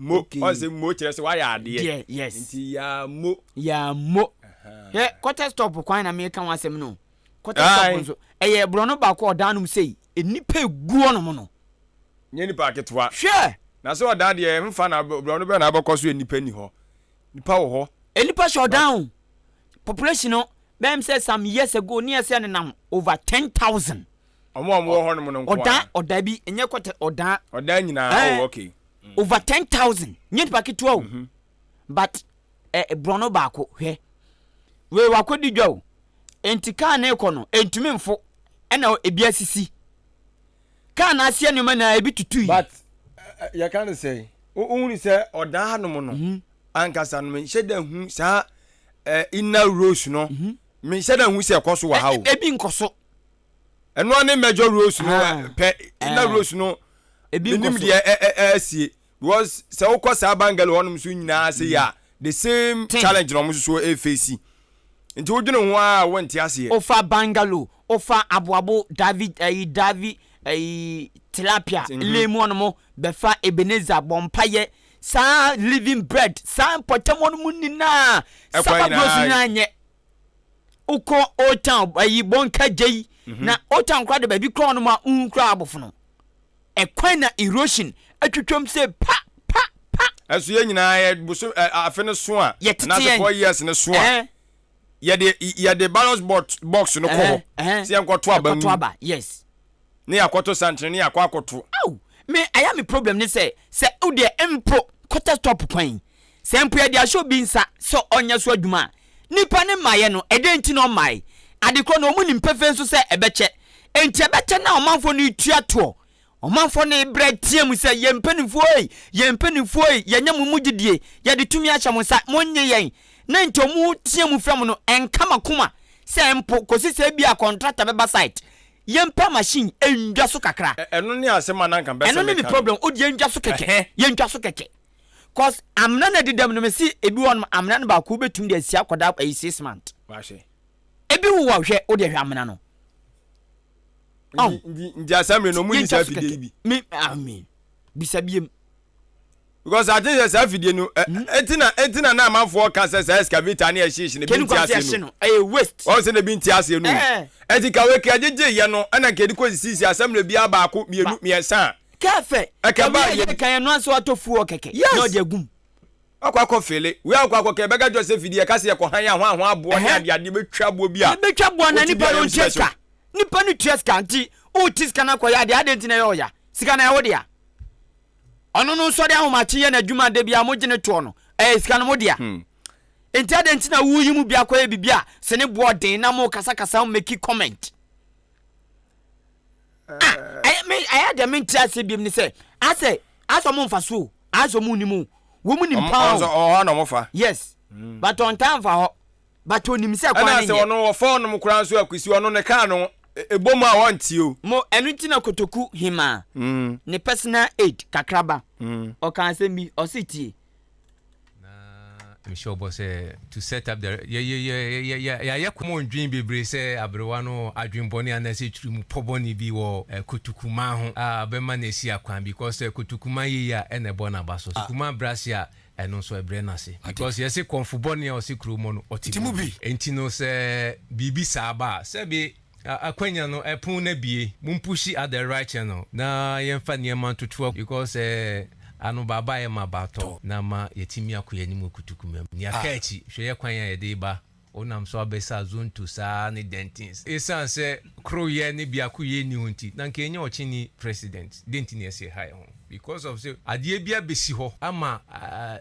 okay ose mo kire se wa ya ade yes nti ya mo he quarter stop kwan na me kan wasem no quarter stop so bro no ba ko odanum sei enipa guo no mo no nye nipa ketwa hwe na so odan de mfa na bro no be na abakọ enipa ni ho nipa wo ho enipa shut down population no bem say some years ago near say na over 10,000 omo ho no mo no oda bi enye quarter oda nyina okay over 10,000 nye nipa ketwa o but bro no ba ko hwe we wakodi dwa entika na ekono entumi mfo ena ebi asisi kan asia nyuma na ebi tutu but you can say only say oda hanom no ankasa no me sheda hu sa inner rose no me sheda hu se ekoso wa ha o ebi nkoso eno ne major rose no pe inner rose no ebi nkoso nim de asie because se ukosa bangal wonum so nyina say ya the same challenge no mo so face nti wodwene ho a wonte ase ofa bangalo ofa aboabo David tilapia lemu onmo befa Ebenezer bompaye sa living bread sa potemon munina sababrosi nanye uko otan bonka jei na otan kwa de baby kro no ma unkra abofono ekwan na erosion atwetwom se pa aso ye nyina ye buso afe no so a na 4 years no so a ye de balance box no ko se enkoto aba yes ne akoto santre ne akoto me aya me problem ni se o de empo quarter stop kwan se empo ye de asho bi nsa so onya so adwuma nipa ne maye no edenti no mai adekro no mu ni mpefe nso se ebeche enti ebeche na omanfo no itua to omanfo ne bread tiam se yempanifo yenya mumugidie ye de tumi acha mo nsa monye yen na ntomu tiam fam no enkama kuma se empo kosi se bia contractor beba site yempa machine endwa so kakra eno ne asema na kan besa eno ne problem o de endwa so keke yendwa so keke cause amna na didam no mesi ebi won amna na ba ko betum de asia koda 6 month wa hwe ebi wo hwe o de hwe amna no ndi asamre no mu ni sa fidie bi me amen bisabiem because I think sa fidie no etina na amafo ka sa excavator na ehihie ne bi ntiase no waste o se ne bi ntiase no etika we ka jeje ye no ana kedi ko sisi asamre bi abaako mienu miesa kafe akaba ye kan no aso atofu o keke no de agum akwa fele we akwa ke bega Joseph fidie ka se ko han ya ho abo ne ade betwa bo bi a betwa bo na nipa no cheska nipa no cheska nti o tiska na ko ya ade nti na yo ya sika na ya wo dia ono no so de ahomachi ye na adwuma de bia mo gene to no sika no mo dia enti ade nti na wuyi mu bia kwa bibia se ne boarding na mo kasa make comment I had a mentia bim ni say ase mo mfaso aso mu ni mu wo mu ni mpa o no mo fa yes but on time for ho but onim se kwa ni ana se ono wo phone no kura nso akwisi ono ne ka no ebomu a wonti o mo enu ti na kotoku hima ne personal aid kakraba o kan se mi o siti I'm sure boss to set up the yeah come dream be say abrewa no adwin boni anase trim poboni bi wo kutukuma ho be ma na si akwan because kutukuma yi ya ene bona baso kuma brasia ɛno nso ɛbrɛ no ase because yɛse kɔmfobɔne a ɔse kuro mu no ɔtimu bi enti no sɛ biribi saa ba sɛ bi akwanya no ɛpon na bie mumpushi at the right channel na yɛmfa nneɛma ntotoa because ano baba yɛ ma bato na ma yɛtimi akɔ yɛnim kutukumam ni aka akyi hwɛ yɛ kwan a yɛde ba onam so abesa zone to saa ne dentins esan sɛ kro yɛ ne biako yɛ ni honti na nke nya ɔkyini president denti ne ɛsɛ ha ho because of say adeɛ bia besi hɔ ama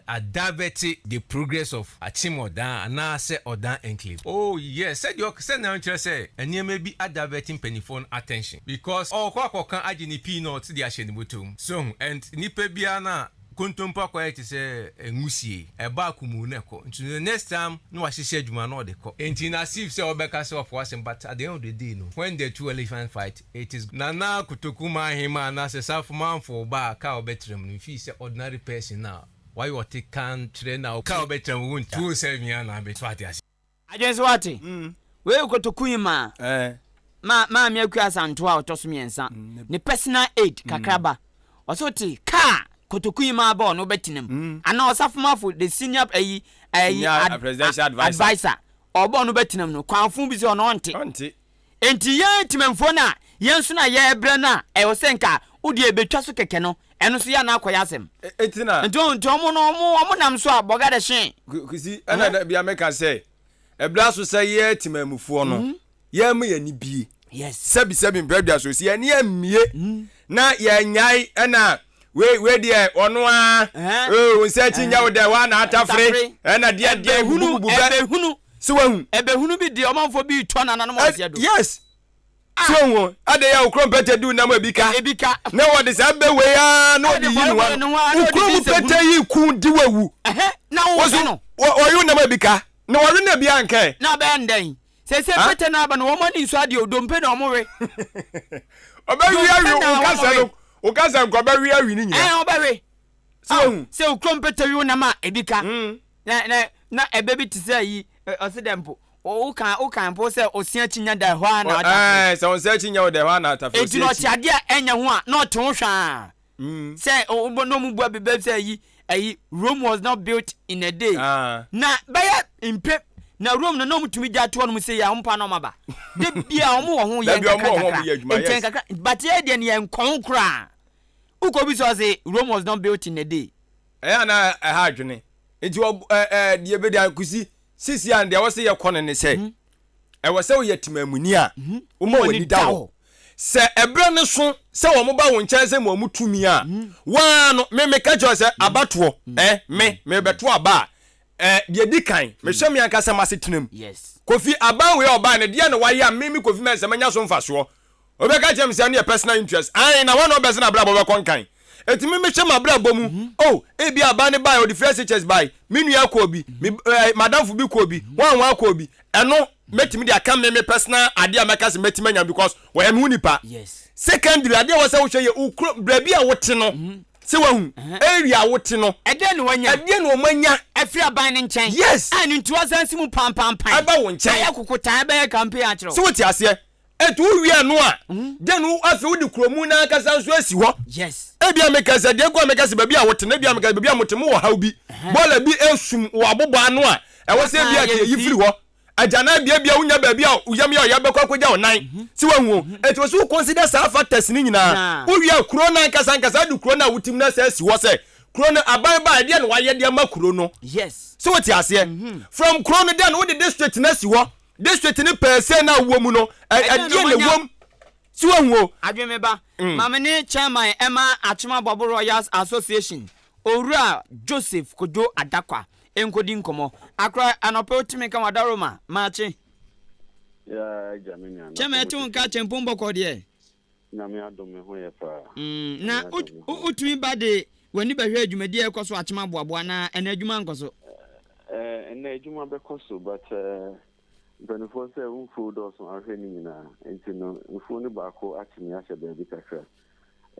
adavete the progress of achimodan na sɛ odan enclave oh yes said you said na nkyerɛ sɛ nneɛma bi adavete penifone attention because ɔkɔ agye ne peanut de ahyɛ ne bottom so and nipa bia na kontompa kwa eti se ngusie eba akumu na ko nti the next time no wahyehyɛ adwuma na odekɔ enti na sif se obeka se of was but at the end of the day no when the two elephant fight it is nana kutokuma hima na se safman for ba ka obetrem no fi se ordinary person now why you take can train now ka obetrem won 270 na be twati ase ajense wati we kutokuma ma me akua santo a otoso miensa ne personal aid kakraba osoti ka kotokui ma ba no betinam ana osafomafo the senior presidential advisor obo no betinam no kwanfo bi se ono onte enti ya timamfo na yenso na ya ebre na e wo senka odi ebetwa so keke no eno so ya na akoya asem etina nto mo no mo nam so aboga de hyen kusi ana bia meka se ebra so se ye timamfo no ya mu ya ni bie yes sebi mbradua so se ya ni amie na ya nyai ana we dia ono a wonse chinya wo da wa na atafre na dia hunu so wahu ebehunu bi di omanfo bi to na nanom ase do yes so wo ade ya ukrom pete du na ma ebika na wo de sa be we ya na odi yi no ukrom pete yi ku di wawu na wo so no wo yu na ma ebika na wo na bia nkai na be ndan se pete na ba no wo mani so ade odompe na omowe obawi awi o kasa no o kasa nko bawi awi ni nyina obawi se ukrom pete wi na ma ebika na ebebi tise yi osidempo o kan po se osia chinya da ho na ata se osia chinya da ho na ata fo eti no tiade enya ho a na oto hwa se no mu bua bebe se yi Rome was not built in a day na baya impe na Rome no mutumi ja to no se ya mpa no maba de bia omo wo ho ye kakra but ye de ne nkon kra uko bi so say Rome was not built in a day na ha dwene enti de be da kusi sisi and there was ye kone ne say e was say ye timamuni a wo ma wani dawo se ebre ne so se wo mo ba wo nkyɛn se mo mutumi a wa no me ka jo se abato me beto aba de di kan me hwɛ me anka se masetenam yes kofi aban we oba ne de na wa ya me kofi me se manya so mfaso obeka jem se ne personal interest na one obese na bra bo be konkan etimi me hwɛ mabra bomu ebi aba ne buy o the first HS buy minu akọ bi madam fu bi kọ bi wan akọ bi eno metimi de aka me personal ade ameka se metimi anya because we am unipa yes secondary ade wo se wo hwɛ ye ukro brabi a wote no se wahu area wote no ede ne wanya afri aban ne nkyɛn yes ani ntu asansi mu pam aba wo nkyɛn ya kokotan ba ya campaign a kyerɛ se wo ti ase etu wi no a de no afi wo di kromu na akasa nso asi hɔ yes ebi ameka se de ko ameka se babi a wote na bi ameka babi a motemu wo haw bi bola bi esum wo abobo ano a e wo se bi a ke yifiri hɔ ajana bia unya babi a uyam ya yabekwa akogya onan si wanhu eti wo so consider sa factors ni nyina uwi akuro na nkasa du kuro na wutim na sa si wo se kuro na aban ba de na waye de ma kuro no yes so what you say from kuro no then wo the district na si wo district ni per se na wo mu no adie na wom si wanhu adweme ba mama ni chairman Emma Achima Bobo Royals Association Owura Joseph Kojo Adakwa enkodi nkomo akra anope otimi kan wadaroma maachi ya jamini chema etu nka chempombo kode na me adome ho ye pa na utumi bade wani behwe adwumadi ekoso Achima boaboa na ena adwuma nkoso ena adwuma bekoso but benefo se unfu do so ahwe ni nyina enti no unfu ni baako atimi ahye baabi kakra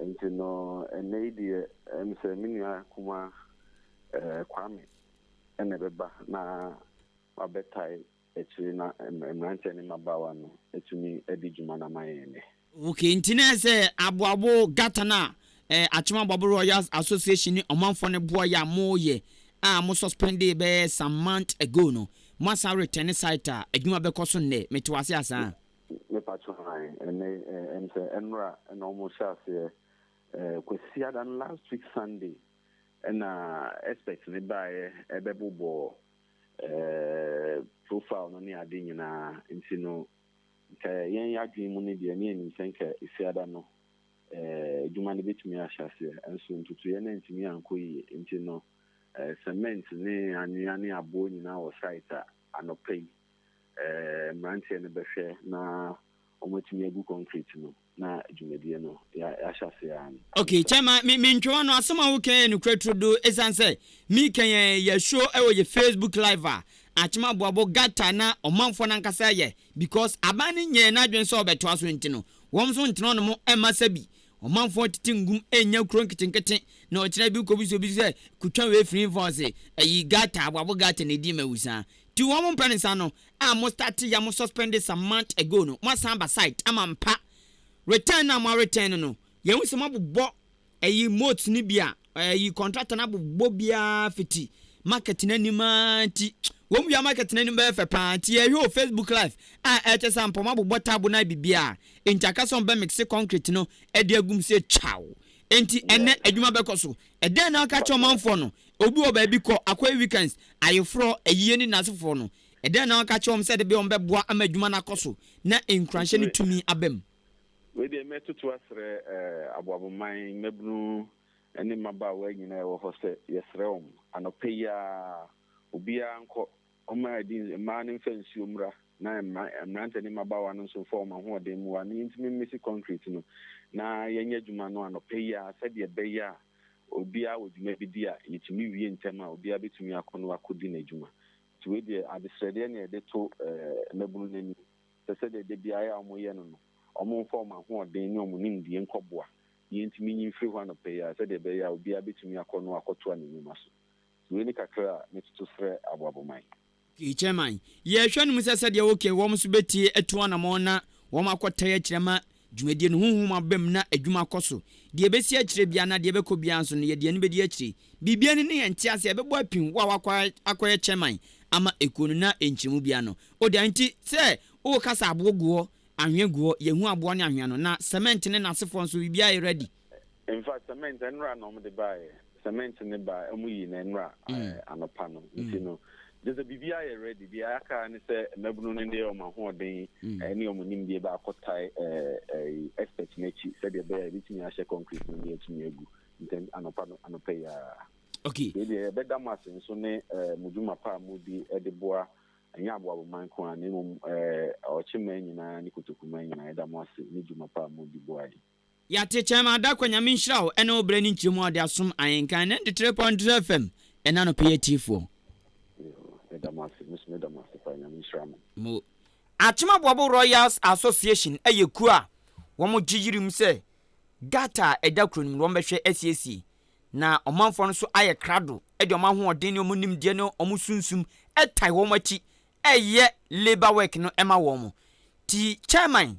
enti no ena idie emse minua kuma kwame ene beba na wabetai etiri na emrante ni mabawa no etumi edi juma na mayene okay ntine se aboabo gata na Achima Bobo Royals Association ni omanfo ne boa ya moye mo suspended be some month ago no mo asa return site adwuma be koso ne metwase asa me patcho and enra and almost here kwesi than last week Sunday and expect me by ebebo profile no ne ade nyina nti no yen yadwen mu ne de ne nim senka isiada no adwuma ne betumi ahyase enso ntutu ye na ntimi ankoyi nti no cement ne anwea ne abo nyina wo site anopei mrantie ne behwe na omotumi agu concrete no na adwumadie no ya ahyase an okay chema me ntwa no asoma wo kan no kwetrodo esanse mi kan ya show e wo Facebook live achima boabo gata na omanfo na nkasa ye because abane nye na adwen so obeto aso ntino wom so ntino no mo emasabi omanfo titingum enya kuro nkitinkete na ochira bi kobiso bi se kutwa we free force ayi gata boabo gata ne di mawusa ti wom mpanisa no mo start ya mo suspended some month ago no mo samba site amampa return na mo return no ye hu se mabobbo ayi moat ni bia ayi contractor na bobbo bia fiti market na nimanti wom ya market na nimbe fe panti ye ho Facebook live eche sampo mabobbo tabo na bibia enchaka so be mix concrete no ede agum se chaw enti ene adwuma bekoso ede na aka chomanfo no obi oba bi ko akwa weekends ayefro ayiye ni nasefo no ede na aka chom se de be on beboa amadwuma na koso na enkranhye ni tumi abem we de metutu asre aboaboman mebnu ene maba wa nyina wo hose yesreom anopeya obia nko oma din man fancy umra na mrante ni maba wa no so form ho de mu wa ni ntimi misi concrete no na yenya dwuma no anopeya sede beya obia wodwuma bidia yitimi wie ntema obia betumi akono akodi na dwuma ti we de adesrede na de to mebnu nani sede de bia ya omoye no omo form ho de ni omo nim die nkoboa yentimi nyimfiri ho anopeya sede beya obia betumi akono akoto anima so we ni kakra metutu sre aboabomai chairman ye hwanu musasa de okay wo mso betie etu na mo na wo makota ya kirema dwumadie no huhum abem na adwuma koso de besi akire bia na de beko bia nso no ye de ne bedi akire bibia ne ne ntiase ebebo apin wa akwa chairman ama ekonu na enchimu bia no o de anti se o kasa aboguo ahweguo ye hu abo ne ahwe no na cement ne nasefo nso bibia ye ready in fact cement enra no mo de buy cement ne ba amuyi na enra anopa no nti no there's a bibia ye ready bia aka ne se mabunu ne de o ma ho den ene o munim bia ba akotai expert nechi se de be bitimi a concrete no de tumi egu nten anopa no anopa ya okay de be damas nso ne muduma pa mu bi de boa anya abo man ko an mu o chima nyina ni kutokuma nyina damas ni duma pa mu bi boa ya te chama da kwanya minhirawo ene obrani nchiremu ade asom ayenkan 93.2 FM ena no PAT4 mo achima bobo Royals Association ayeku a wo mo gigirim se gata edakronim ro mbehwe SAC na omanfo no so aye krado ede omaho odin ne omunim de no omusunsum etai wo machi eye labor work no ema wo mo ti chairman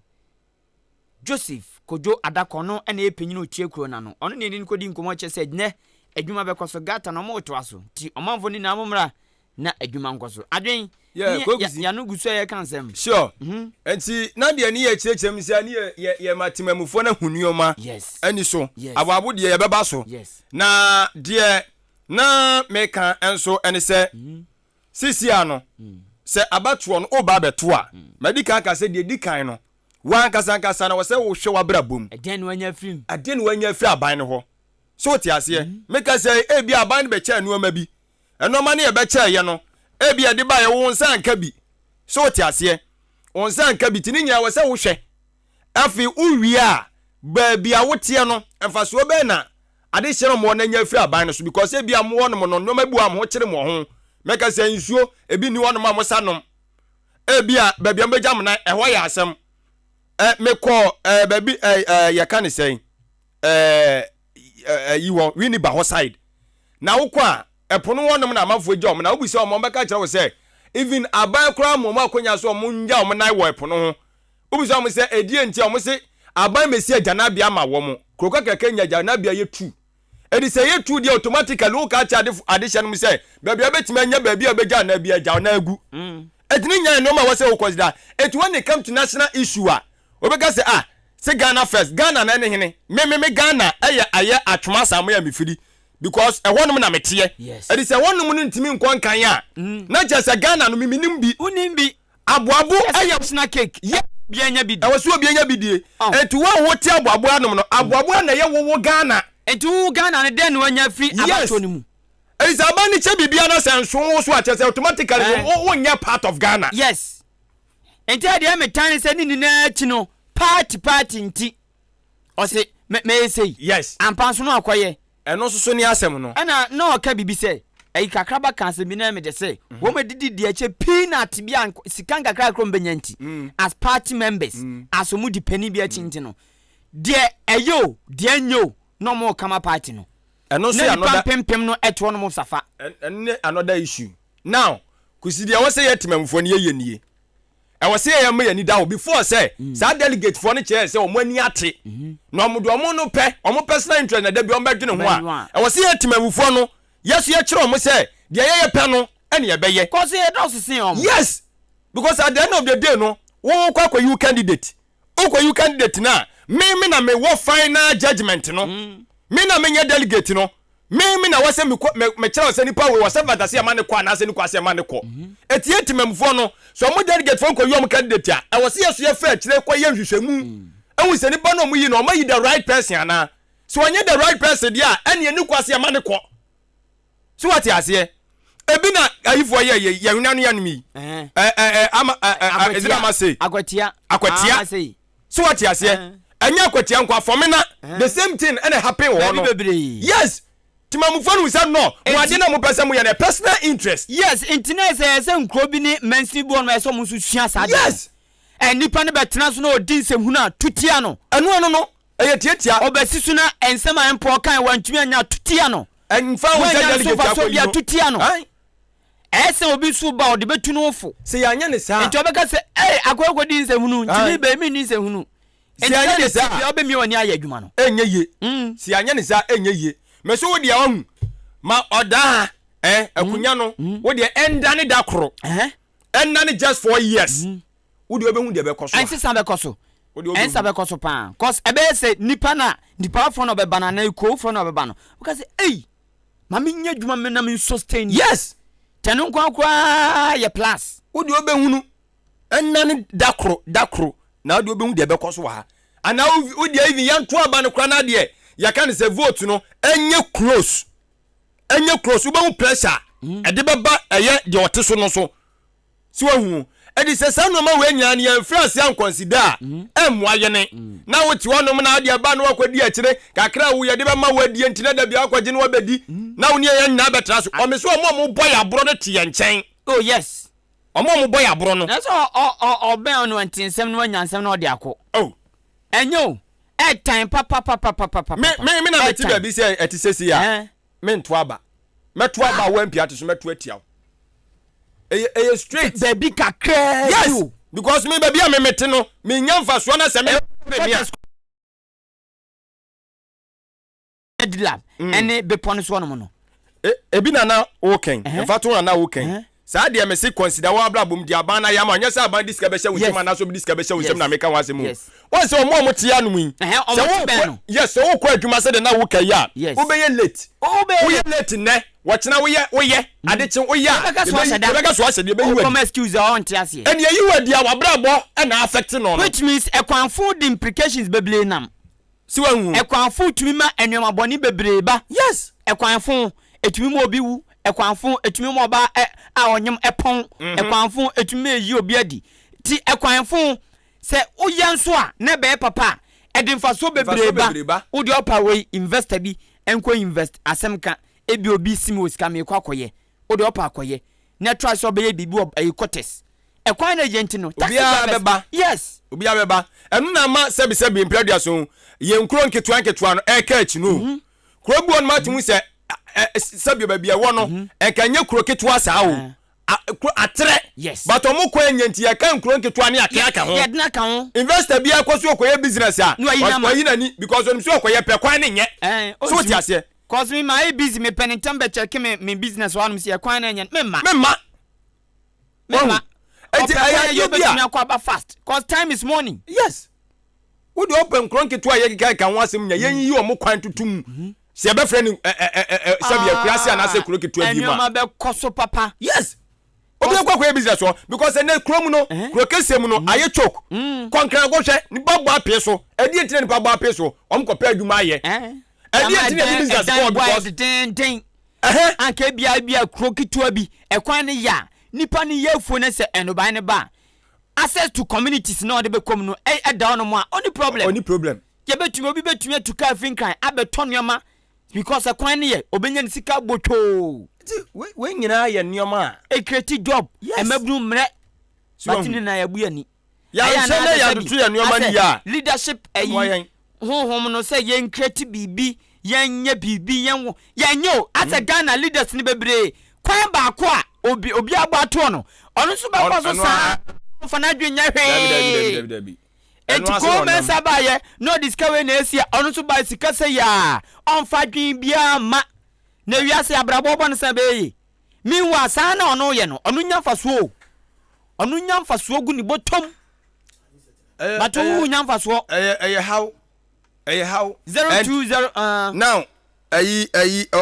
Joseph Kojo Adakono ene epenyino tie kuro na no ono ne ni nkodi nkomo che se ne adwuma bekoso gata no mo to aso ti omanfo ni na momra na adwuma nkoso adwen ya no guso ye kansem sure enti na de ni ye chirechirem sia ni ye matemamufo na hunuoma ani so ababo de ye beba so na de na meka enso ene se sisia no se abatuo no oba beto a medical ka se de dikan no wan kasa na wo se wo hwe wabrabom eden wanya film aban no ho so ti ase meka se e bi aban no be cha nuoma bi enoma ne ye be cha ye no e bi ade ba ye wo nsa nka bi so ti ase wo nsa nka bi tini nya wo se wo hwe afi uwie a ba bia wo tie no emfaso be na ade hyere mo na nya afiri aban no so because e bia mo no no noma bu am ho kire mo ho meka se nsuo e bi ni wono ma mo sanom e bia ba bia mbejam na e ho ya asem me call baby ya kan say you want we ni ba ho side na wo kwa epono wonom na amafo jom na obusi omom beka kire wo say even aban kra mo akonya so mo nja om na wo epono ho obusi om say edie nti om say aban mesi ajanabia ma wo mo kroka keke nya ajanabia ye tu edi say ye true dey automatically wo ka cha addition mu say baby abetima nya baby abeja na bia ja na agu etini nya no ma wo say wo consider it when it come to national issue a obeka say say Ghana first Ghana na ne hene me Ghana aye atwoma samu ya mefiri because e wonum na mete edi say wonum no ntimi nkon kan a na je say Ghana no minim bi unim bi aboabo aye snack cake bianya bi e waso bianya bi die etu wo wote aboabo anom no aboabo na ye wo Ghana etu Ghana ne den wanya free abato no mu is abani che bibia na senso so a che automatically won nya part of Ghana. Yes. Enti dey me tan se ni na chi no party nti. O se me say yes. Ampanso no akoye. Eno so ni asem no. Ana na o ka bibi say e kakraba kan se bi na me de say wo me didi de che peanut bi an sikan kakra kro mbenya nti as party members as mu dipani bi a chinti no. De eyo de anyo no mo kama party no. And also another pempem no eto no mo safa and another issue now kusi dia wo say yetimamfo ne ye nie e wo say ye me ni da before say sa delegate for ne chair say o mo ani ate no omo do omo no pe omo personal interest na da bi o bedwene ho a e wo say yetimamfo no yeso ye kire omo say dia ye pe no ene ye be ye cause e do so sin omo yes because at the end of the day no wo kwa you candidate you candidate na me na me wo final judgment no me na menye delegate no me na wase me kira wase nipa we wase fantasy amane kwa na ase ni kwa ase amane ko etie timamfo no so mo delegate fo ko yom candidate a e wase yeso ye fa kire kwa ye hwehwemu e wu se nipa no mo yi no mo yi the right person ana so onye the right person dia ene ni kwa ase amane ko so what ase ebi na ayifo ye hunanu yanumi ezira ma say akwatia so what ase anya kwatia nkwa for me na the same thing and happen wo no yes timamufo no say no mo ade na mo pese mo ye na personal interest yes internet say nkro bi ni mansi bo no so mo so sua sa yes nipa ne betena so na odin nsem na tutia no eno no eye tietia obesi so na ensem ampo kan wantumi anya tutia no enfa wo say delegate so bia tutia no ese obi so ba ode betu no fo se yanya ne sa enti obeka say akwagodi nsem nu ntini be mi ni nsem nu si anya ne sa obi mi woni aye adwuma no enye ye si anya ne sa enye ye me so wo dia wahu ma oda akunya no wo dia enda ne da koro enda ne just 4 years wo dia obehu dia be koso ansisa be koso ensa be koso pa cause ebe say nipa fo no be banana iko fo no be ba no because ma me nya adwuma me na me sustain yes tenu kwa ye plus wo dia obehu no enda ne da koro na wo dia obehu dia be koso ha ana wo dia even yanto aba ne kra na de ya kan say vote no enye close ube mu pressure e de beba eye de ote so no so si wa hu e di say say no ma we nya ne ya France an consider emu ayene na wo ti wonom na de ba no akwadi akire kakra wo ye de be ma wadi entina da bia akwaje no wabedi na wo ne ye nya betra so o me so mo boy abro no te ye nchen oh yes mo boy abro no na so o ben no antinsem no anyansem no de akọ oh enyo time papa me na meti ba bi say etisesi ya me nto aba meto aba wampi ato so meto atia straight baby kakra yes because me baby me mete no me nyamfa so na se me lab ene be pon so no no ebi na woken enfato na woken sa de me se consider wa bla bom di aban na yama nya sa aban diska be hye wo chima na so diska be hye wo chima na meka wa se mu won se omo tia no mu yes so wo kwa adwuma se de na wo kai ya wo be ye late wo ye late ne wo china wo ye ade chi wo ya be ka so ase de be yi come excuse on tia se and ye yi dia wa bra bo e na affect no which means ekwanfo the implications beble nam si wa hu ekwanfo tumi ma enwema boni bebre ba yes ekwanfo etumi mo obi wu ekwanfo etumi mo ba a onyem epon ekwanfo etumi yi obi adi ti ekwanfo se uyenso a na be papa edinfaso bebreba wo de opa we investor bi enko invest asemka ebi obi simi osika me kwakoye wo de opa akoye na try so be bibi kotes ekwan na agent no obi abeba yes obi abeba enu na ma sebi imperial so ye nkro nketua no ekachi no kro bu on ma timu se sabi babia wo no enkanye kuro ketua saa o atre yes but omo ko enyanti ya kan kuro ketua ne akaka ho yedna kan ho investor bia kwaso okoye business a wayi nani because onimso okoye pe kwan ne nye so ti ase cause me my busy me penitent be check me business one see kwan na nya me you be me akwa fast cause time is morning. Yes. Wo do open kronke to aye kan ho asem nya yen yi o mo kwan tutum. Se be friend sabi akurase ana se kronke to abi ma. Enyo ma be koso papa. Yes. Obi akwa business so because na krom no krokesem no aye choke. Konkran go hwe ni babo ape so. Edi etire ni babo ape so. Om ko pa adwuma aye. Edi etire business so because den anke bia kronke to abi e kwan ne ya nipa ne yafuo ne se enoban ne ba. Access to communities no de be come no e down no mo only problem ye betumi obi betumi to car finkan abeton nyoma because akwan ne ye obenya ne sika botwo we nyina ye nyoma e create job e mabru mre batini na yabu ani ya shele ya dutu ye nyoma ni ya leadership ayi honhom no say ye create bibi yenye bibi yenyo as a Ghana leaders ni bebre kwan ba ko a obi agbato no ono so be kwa so sa fana dwenya hwe eti ko mensa ba ye no discover na esia ono so ba sika se ya onfa dwen bia ma na wiase abrabo bo no sa be yi minwa sa na ono ye no ono nya mfaso gu ni botom batu nya mfaso how 020 now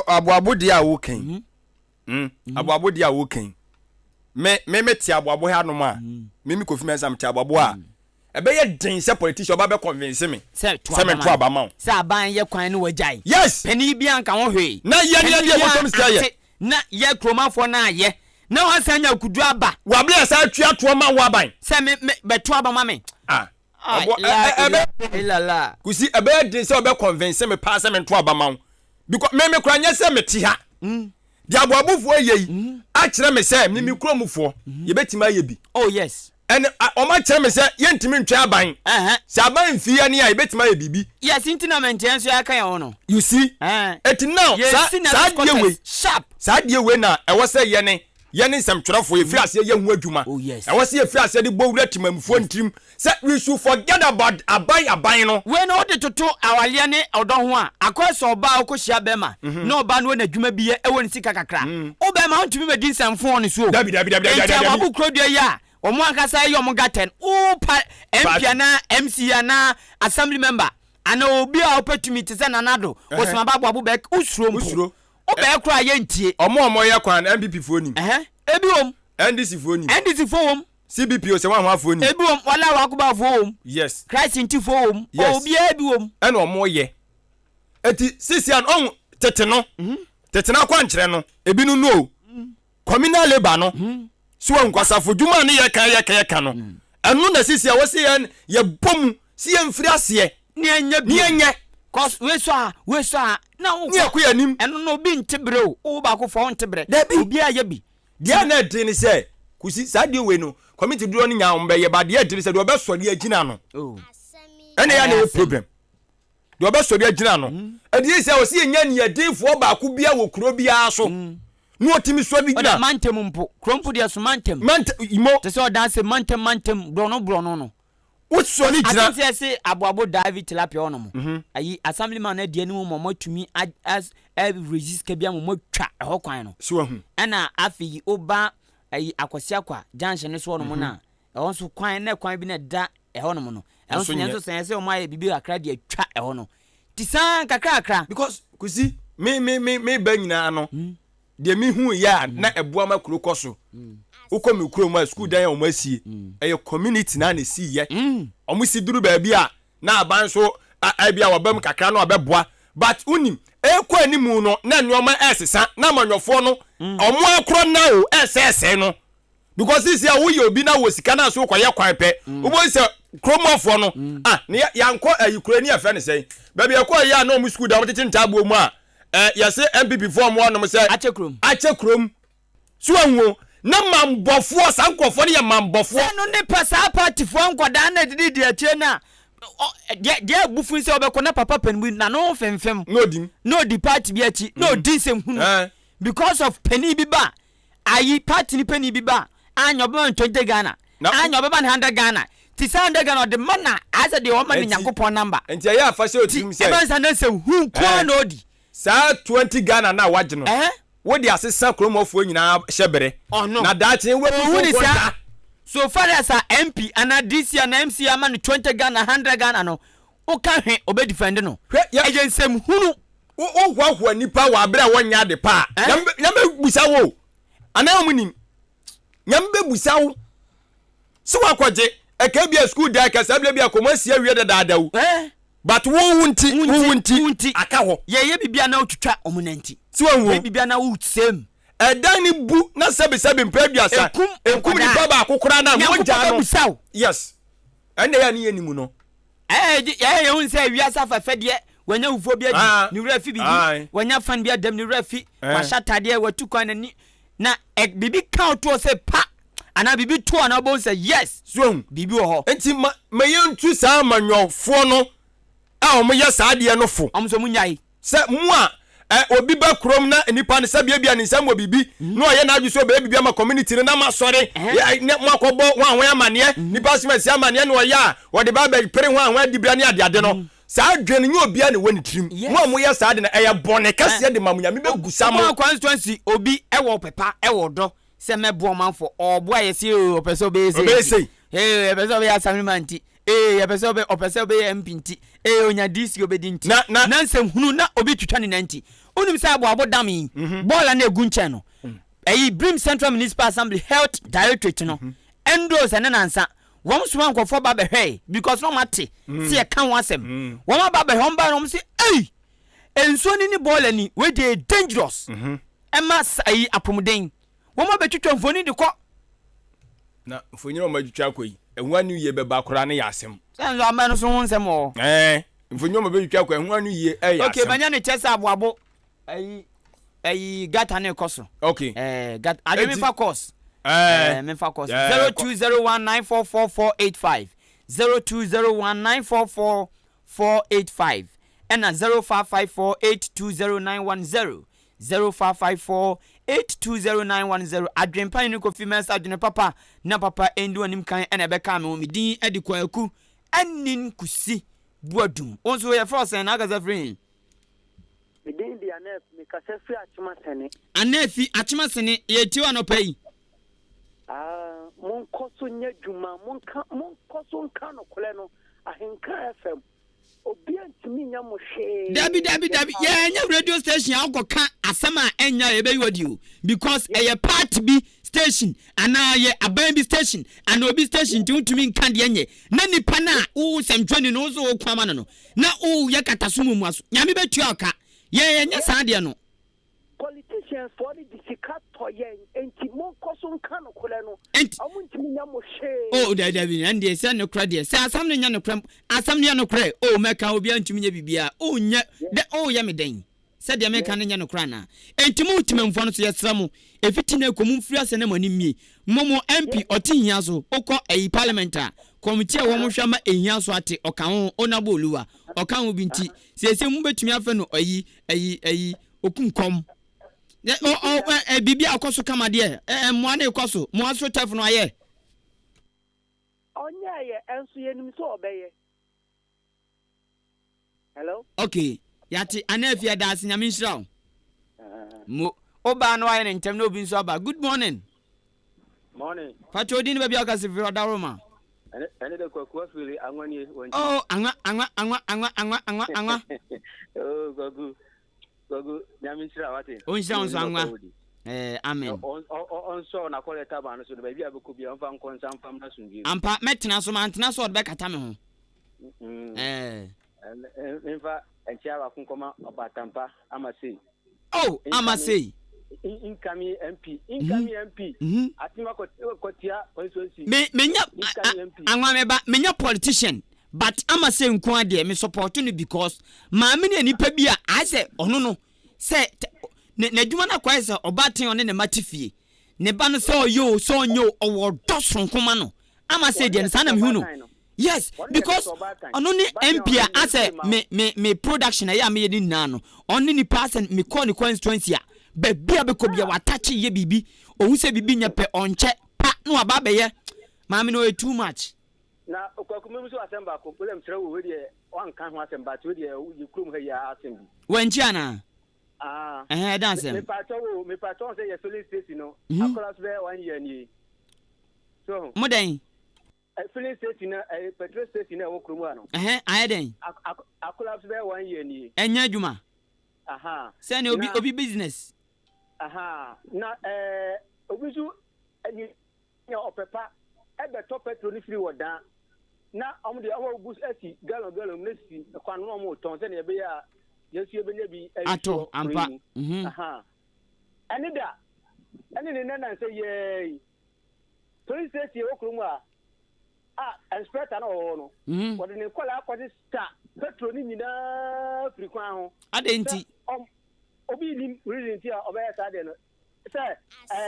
abuabo dia wo kan abuabo dia wo kan me ti aboabo ha no ma me kofi mensa me ti aboabo a ebe ye den se politician oba be convince me se me to abama se aban ye kwan ne wajai yes pani bia nka wo hwe na ye bottom sky ye na ye kromafo na ye na wansanya kudu aba wa bia sa atwa to ma wo aban se me beto abama me la kusi ebe den se oba convince me pass me to abama because me kwanya se me ti ha di aboabufo ayi a kire me se me kromufo ye betima ye bi oh yes and oma kire me se ye ntimi ntwa aban se aban fie ne ya ye betima ye bibi yes intinament enso ya kan ya no you see it now sa die we na e wo se ye ne nsem twerefo ye fi ase ye hu adwuma e wo se ye fi ase de bowura timamfo ntrim se we should forget about aban no we no de toto awale ne odo ho a akoso oba okohia bema na oba no na adwuma biye e woni sika kakra obema ntumi medi nsamfo no so dabi abu krodo ya omo akasa ye omo gaten o pa MP na MC na assembly member ana obi a opetumi te se nanado osima babo abu be usuro obe kura ye ntie omo ye kwan MPP fo nim ebi wom NDC fo nim NDC fo wom CBP o se wan ho fo nim ebi wom wala wakuba fo wom yes Christ nti fo wom obi ebi wom ena omo ye eti sisian on tete na kwa nkyere no ebi nu no communal labor no so nkwasafo dwuma ne ye kan no enu na sisia wo se ye bom si ye mfiri ase ne enye cause we so na wo ne ku yanim enu no bi ntebre o ba ko fo ntebre obi a ye bi dia na din se kusi sadie we no committee duro ni nya mbe ye ba dia din se do be sori agina no ene ya na problem do be sori agina no edi se o se nya ne yedinfo ba ko bia wo kuro bia so no otimi so bi gina mantem mpo krompo dia so mantem imo te se o dan se mantem brono no what so ni gina ati se aboabo David tilapia ono mo ayi assemblyman na die ni mo matumi as resist ke bia mo twa ho kwan no so hu ana afi oba ayi akwasi akwa junction ne so ono mo na e won so kwan bi na da e ho no mo no e so nyenso se o ma ye bibi akra de twa e ho no tisan kakra because kusi me ba nyina no de mi hu ya na eboa makuro koso ukomi kuro ma school dan o masie e community na si ye o mu si duru ba bia na aban so bia wabam kakra na obeboa but unim ekwa animu no na nyoma esesa na manyofo no omo akro na o esese no because this year we obi na wo sika na so kwaye kwan pe ubo se kromofo no ne yanko ayikuro ni afa ne sei ba bia kwa ya na o mu school da wotete ntabo mu a yase MPP form one no say achekrom so anwo na mambofo sankofo ne mambofo no ne pasa party fo nkoda na didi ache na dia bufu se obekọ na papa penbu na no femfem no di party bi achi no di sem hunu because of penny bi ba ayi party ni penny bi ba anyo be 20 Ghana anyo be 100 Ghana ti sanda Ghana de mana asa de o ma ni Yakobon number enti ya afa se otim se e ban sanda se hu kwa no di sa 20 Ghana na wagye no wo de asesa kromofo nyina hyebere na daakye we bu so far as a MP and a DC and MC ama no 20 Ghana 100 Ghana no o ka hwe obe defend no agensem hunu o hwahwa nipa wa abere wonya de pa nyambe busa wo ana omunim nyambe busa wo so wakwaje ekabia school da ka sable bia komasi awie dadaada wo but wo wunti aka ho ye bibia na otwitwa omunanti si wo bibia na wo same edan ni bu na sebe mpaduasa enkum ni baba akokora na monja no yes ene ya ni yenimu no ye hun say wiasa fafa de wanya ufo bia ni wura fi bibi wanya fan bia dam ni wura fi wa shatade wa tukwan ni na bibi count to say pa ana bibi to na bo say yes so bibi wo ho enti mayentu sa manwofo no a o mo ya sa de no fo amso munyai se mu a obi ba krom na nipa ne sabia bia ne nsam obibi no ye na adwo be bibia ma community na ma sore mo akobo wan amane nipa smesi amane no ya wo de ba be pere ho an dibia ne ade no sa adwene nye obia ne woni trim mo ye sa de na eya bone kase de mamunya me be gusa mo constituency obi ewo pepa ewo do se mebo manfo obo ayesi opeso be say opeso be asamimanti opeso be mpinti onya DC obedi nti na nsem hunu na obi twitwa ne nanti onim say abo dami bola na egu nche no Brim Central Municipal Assembly Health Directorate no endos ene nansa won so ankofo ba behwe because no mate se e kan wasem won ba behwe on ba no say enso ni bola ni we dey dangerous ema sai apomden won ma betwitwa mfoni de ko na mfoni o ma twitwa koyi enwanu ye be ba kora ne yasem senzo amano so nsem o mfoni o ma betwitwa ko enwanu ye yasem okay banya ne chesa aboabo gata ne koso okay gat ademi course memfa course 0201944485 0201944485 and 0554820910 0554820910 adwempa ni kofi mensa adwene papa na papa endu anim kan ena beka me mi din edi kwaku ANIN-KUSI buadum onso ye force na agaza free midin di anef mi kasefi achimasene anefi achimasene ye ti wa no pai mon koso nya djuma mon koso nka no kole no ahenka FM obi antimi nya mo hwe dabi ye nya radio station akoka asama enya ye be wadi because a part B station ana ye aban bi station ana obi station tuntumi nka de enye na nipa na wo semtwani no so kwama no na wo ye katasumu mu aso nyame betu aka ye nya saade no politicians for the disikato yen enti mon koso nka no kole no amuntimi nya mo hwe dabi ande se no kra de se asam no nya no kra asam no nya no kra meka obi antumi nya bibia nya de ye meden se de meka no nya no kra na enti mu timemfo no so ye sramu efiti na ekomu mfiri ase na mani mie momo MP otinhia so okọ parliament a committee wo mo hwa ma ehia so ate oka ho onaboluwa oka ho binti se mu betumi afa no okunkom bibia akoso kama de mo na ekoso mo aso tef no aye onya ye enso ye nim so obeye hello okay yati anafia da asinyame nshira mo oba no aye ntem no obi nso aba good morning pacho din ba bia ka se fi daroma ene de kwaku afiri anwani wonti anwa gogu nyamishira wate onshira onso anwa amen onso na koleta ba no so ba bia beku bia mfa nkonsa mfa na sungi ampa metena so mantena so de kata me ho mfa enchia ba kunkoma obatampa amase amase incoming MP atima kotia constituency menya anwa meba menya politician but amase nko ade me support no because maame ne nipa bi a ase ono no se na djuma na kwa se obaten one ne matifie ne ba no so yo owo doson koma no amase de nsa na me hu no yes because ono ni MP a ase me production ya me yedi na no ono ni person me call ni constituency a bebia bekobia watachi ye bibi ohu se bibi nya pe onche pa no aba beye maame no too much na okwakumemu so asemba ko problem sere wo we de wan kan ho asemba to de yikrum ha ya asembi wanchi ana That's him. Me patron say your filling station no. Across there 1 year ni. So. Mo den. Filling station petrol station na wo kromu ano. Aye den. Across there 1 year ni. Enya adwuma. Say na obi business. Na obi su any ya opepa ebe top petrol ni free wodan. Na de awu bus esi gallon na si kwa no mo ton se na ebe ya yesu ebe ne bi ato ampa. Eni ne na say ye police station wo kromu inspector na wo no wo de ne kwala akwati star petrol ni nyina free kwan ho adenti obi ni reason ti obey sa de no say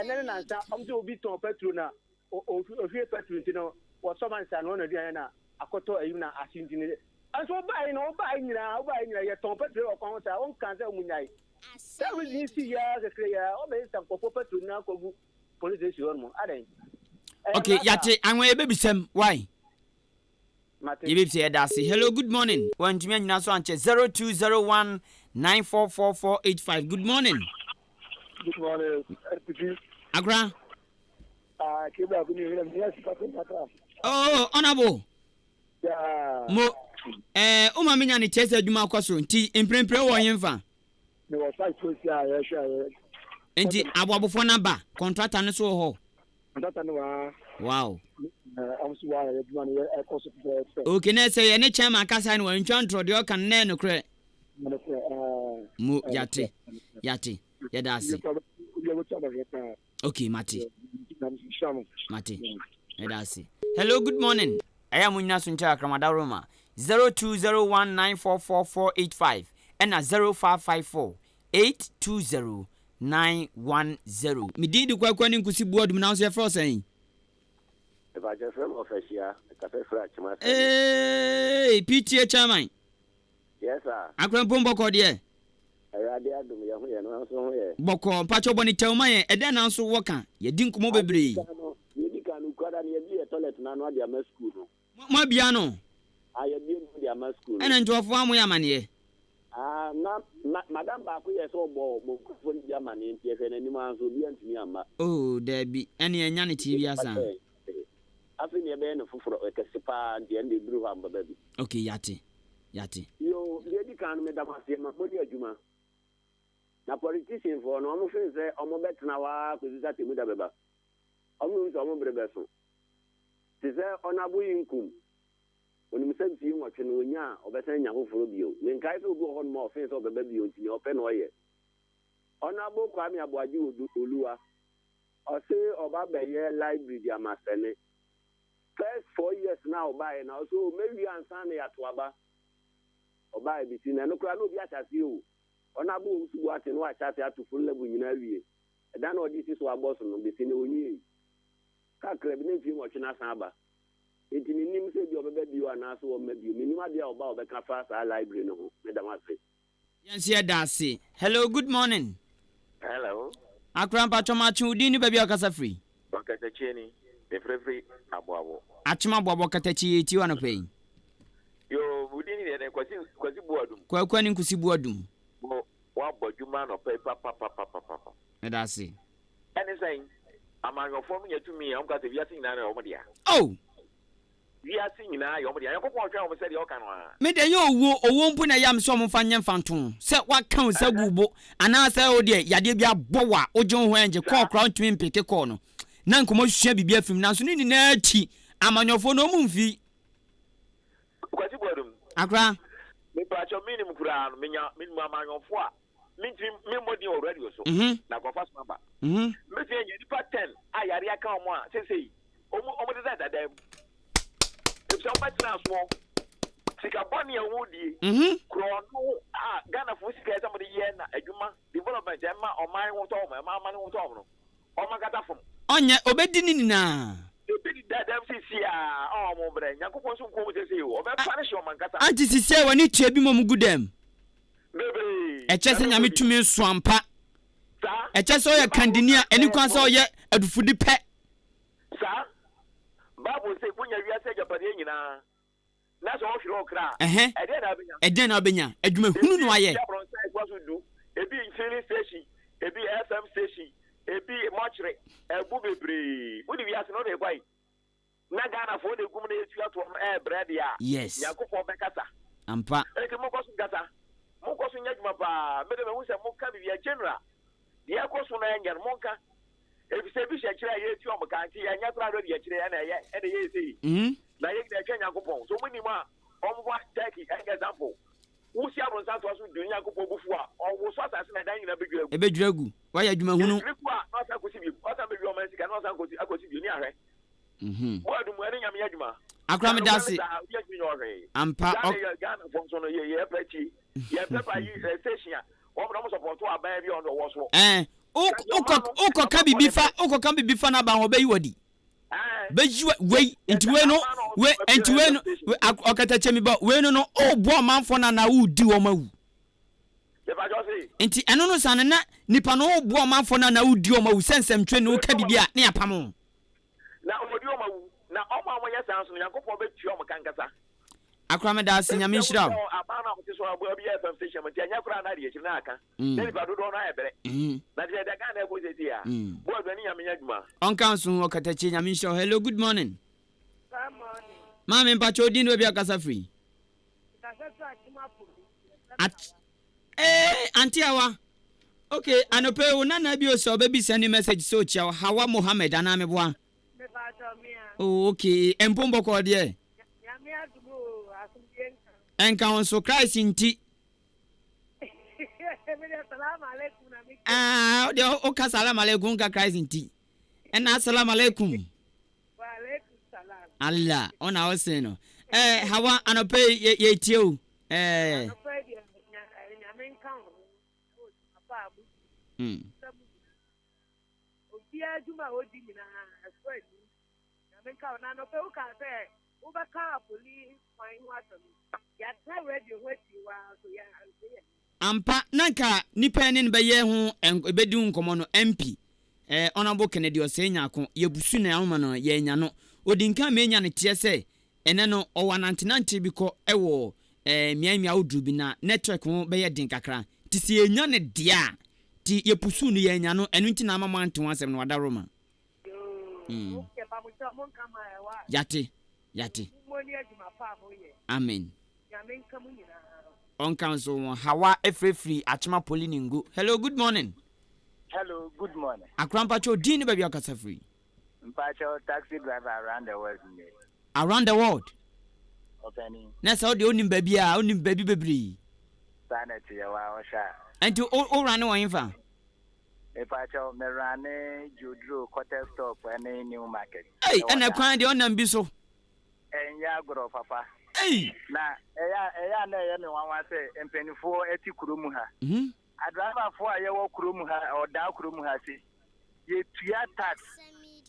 nene na nsa omti obi ton petrol na ofie petrol ti no wo so man sa no na dia na akoto ayi na asinti ni anso obai nyina ye ton petrol okon sa on kan sa munyai that reason si ya sekre ya obey sa ko petrol na kogu police station mo aden. Okay, yate anwe ebebisem why? You say that. Hello, good morning. One Jimmy Naso Anche 0201944485. Good morning. Good morning. Agra. Kiba kuni yes. Oh, honorable. Yeah. Mo uma menya ni chese adwuma akwaso nti emprempre wo yemfa. Me was like to see ya sure. Nti aboabofo na ba contractor ne so ho. Contractor no wa. Wow. Okay, na say any chairman kasa ni wan twantro de o kan na no kre. Mo yate. Yedasi. Okay, Mati. Yedasi. Hello, good morning. I am Munya Suncha Kramada Roma. 0201944485 and 0554820910. Me did kwa ANIN-KUSI board now say for saying. If I just from official, cafe fracture my Hey, PTA chairman. Yes, sir. Akran pombo ko de. I had do me no so here. Boko pacho boni tewma ye e den na so woka ye din komo bebre. Ye di kan kwada na ye bi toilet na no dia ma school no. Mo bia no. Aye bi no dia ma school. Ena ntofo amu ya mane. Na madam ba ko ye so bo mo ko dia mane ntie fe na ni ma so bi antimi amma. Oh, there be ene enya ne TV asa. Afi ne be no foforo e kese pa de ende bru ha mbaba bi. Okay, yate. Yo, ye di kan me da ma se ma bodi adwuma. Na politician for no mo fin say omo betna wa ko zisa temu da beba. Omo so omo brebe so. Ti say onabu inkum. Oni mi say fi nwotwe no onya obesen nya foforo bio. Me nkai so obi ho no mo fin so beba bio nti ne ope no oye. Onabu kwa mi abuaji oluwa. O say oba beye library dia masene. First 4 years now buy now so maybe answer ya to aba. Oba bi ti na no kra no bi achase o. Ona bo usubu ate no achase atu full level nyina wie. E da na odi si so aboso no bi ti na onyi. Ka kra bi na fi mo twena san aba. Enti ni nim se bi obeba bi wa na so o ma bi. Minim ade oba obeka fa sa library no ho. Me da ma se. Yansi adase. Hello, good morning. Hello. Akran patoma chudi ni baby akasa free. Bakata cheni. The free aboabo. Achima bobo katachi ti wano pay. Yo, udini ne kwasi boadum. Kwa ANIN-KUSI boadum. Wa boduma no papa. Edasi. Any saying, am I your form yet to me? I'm got to be asking now. Oh, we are singing now. You're going to say your can. me de yo wo owo mpu na yam so mfanya mfanton. Se wa kan se gubo. Ana se o de yade bia bowa ojon ho enje call crown to impeke call no. Na nkomo hwehwe bibia fim na so ni na achi amanyofo no mu mfi. Kwasi bodum. Akra. Me pacho minimum kura menya minimum amanyofo a. Me modi already so. Na go fast number. Me say ye nipa 10 ayare aka omo a sei. Omo de that dem. If somebody na so sika boni e wodi. Kro no Ghana for sika somebody ye na adwuma development e ma oman wo to omo ma ma wo to omo no. Omo gata fom. Onye obedi ni na. Obedi da FCC omo bre nyankopon so ko mo sei o be punish oman gata. Anti sisi wani tue bi mom gudem. Bebe. Eche nyame tumi swampa. Sa. Eche so ye kandinia eni kwan so ye adufudi pe. Sa. Babu say kunya wi ase japade nyina. Na so hwere okra. Eden na obenya. Adwuma hunu no aye. ebi filling station, ebi FM station, ebi mortuary, ebu bebre. Wodi wi ase no dey kwai. Na Ghana for the gum na etua to bread ya. Yes. Yakofo bekasa. Ampa. Eke mo koso gata. Mo koso nyadwuma pa. Me de me hu se mo ka bibia general. Ye koso na nya mo nka. Ebi se bi hye kire ye etua mo kan ti ya nya kra do ye kire ya na ye e de ye sei. Na ye de twa Yakofo. So mo ni ma omwa take example. Wo si abron sa to so du Yakofo bufu a. Wo so asase na dan nyina bedwegu. Ebedwegu. Wa ya adwuma hunu. Rekwa na sa kosi bi. O sa bedwu o man sika na sa kosi bi ni ahwe. Wadu mu eri nyame adwuma. Akra me dase. Ampa. Ghana from so no ye pechi. Ye pepa yi station. Wo mo support wa ban bi on the wo so. Uko ka bibi fa na ba ho bayi wadi. Beji we entiwe no okata chemi ba we no obo manfo na udi wo mawu. Enti eno no san na nipa no obo manfo na udi wo mawu sensem twe no ka bibi a na yapam. Na omodi o mawu na omo amonya sanso no Yakofo betu o mkankasa. Akrame da se nyame nhira. Abana mo tiso abo bi FM station mo tia nyakura na de echi na aka. Na ba dodo na ebere. Na de daga na ego seti a. Bo adwani nyame nyadwuma. On council okatachi nyame nhira. Hello, good morning. Good morning. Mama mpacho odi no bi akasa free. Auntie awa. Okay, anope unana bi o so baby send message so chia Hawa Mohammed aname boa. Oh, okay. Empombo ko de. Enka on so Christ inti. De o ka salam alaikum ka Christ inti. Ena assalamu alaikum. Wa alaikum salam. Allah, ona o se no. Hawa anope ye tio. Anope de nyame nka ho. Papa abu. Obi aduma odi nyina aso ani. Nyame nka na anope o ka se o ba ka poli kwan ho atom. Ya ta radio hoti wa so ya anse. Ampa nanka nipa ne be ye ho ebedi nkomo no MP honorable Kennedy Osenya ye busu na ahoma no ye nya no odinka me nya ne tie se ene no owanantenante bi ko ewo miamia odru bi na network ho be ye din kakra ti se enya ne dia ti ye pusu no ye nya no enu nti na amama ante ho asem no wada roma okay ba mo cha mon kama wa yate amen on council Hawa free Achima Poliningu. Hello, good morning. Hello, good morning. Akrampacho dini baby akasa free. Mpacho taxi driver around the world. Around the world. Opening. Nessa how the only baby baby. Sanity wa osha. And to all run away fa. Mpacho me rane Judro quarter stop any new market. Hey, and I find the on ambiso. Enya gro papa. Hey. Na eya na ye me wan say empenifo eti kuromu ha. Adrama fo aye wo kuromu ha o da kuromu ha si. Ye tua tax.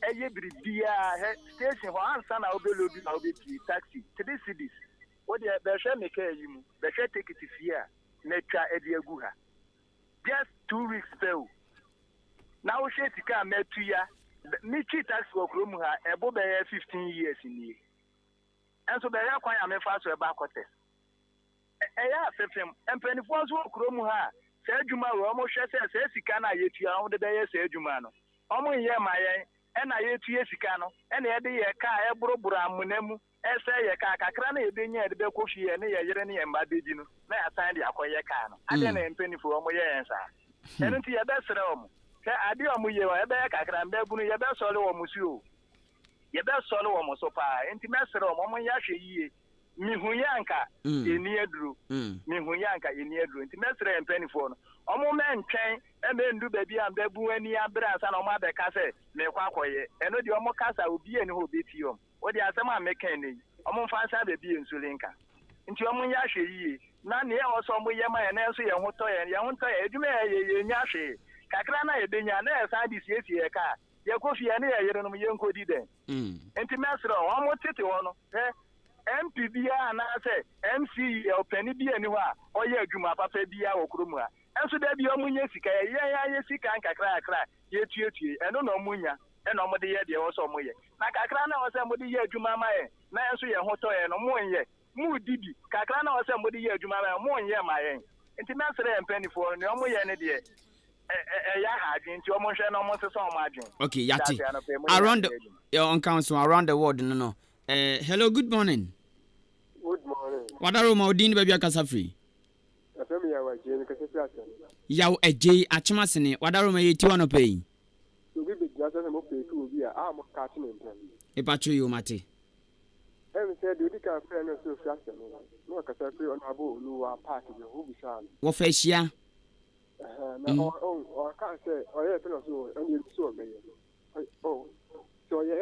Eye bribia station ho ansa na obelobi na obeti taxi 3 cities. Wo de be hwe meka yimu. Be hwe ticket fee a na twa edi agu ha. Just 2 weeks pay. Na wo hwe tika metua. Mi chi tax wo kuromu ha ebo be 15 years ni. And so be ya kwan am fa so e ba kote ya fefem empenifo so okromu ha se adwuma wo mo hwe se sika na yetua wo de be ye se adwuma no omo ye ma ye e na yetua sika no e na ye de ye ka e boroboro amunam e se ye ka kakra na ye de nya de be kofi ye ne ye yere ne ye mba beji no na ya san de akoye ka no ade na empenifo wo mo ye ensa eno ti ye be sere wo mo se ade wo mo ye wo e be kakra mba bunu ye be sole wo mo si o ye be solo wo mo so pa enti mesere wo mo ya hwe yie mihuyanka eni eduru mihuyanka eni eduru enti mesere empenifo no omo mentwen e me ndu ba bi amba bu ani abra asa na omo abeka se me kwa akoye eno de omo kasa obi eni ho beti om wo de asema mekan ni omo mfa asa ba bi ensulinka nti omo ya hwe yie na ne e wo so omo ye ma ye na enso ye ho to ye edwuma ye nya hwe kakra na ye benya na e sa di siesie ka ye kofi ya ne ye yere no ye nkodi den enti mesro wo mo tete wo no MP bia na se MC opani bia ni ho a oye adwuma papa bia wo kromu ha enso da bia omunye sika ye sika nkakra akra ye tuetue eno na omunya eno mo de ye de wo so moye na kakra na wo se mo de ye adwuma ma ye na enso ye ho to ye no mo nye mu didi kakra na wo se mo de ye adwuma ma mo nye ma ye nti na sere empenifo ne omo ye ne de ya ha adwen nti omo hwe na omo sesa omo adwen. Okay, yati. Around on council around the world no. Hello, good morning. Good morning. What are my odin baby akasa free? Asem ya wa je ni kase plata. Yaw eje achemasene. What are my yeti one pay? Obi be gya se mo pay ku obi a mo ka ti mpem. E patcho you mate. Em se de odi ka friend no so fiase no. No kasa free on abo oluwa park je hu bi sha. Wo fa hia. Na o ka se o ye pelo so ani so me. Oh. So ye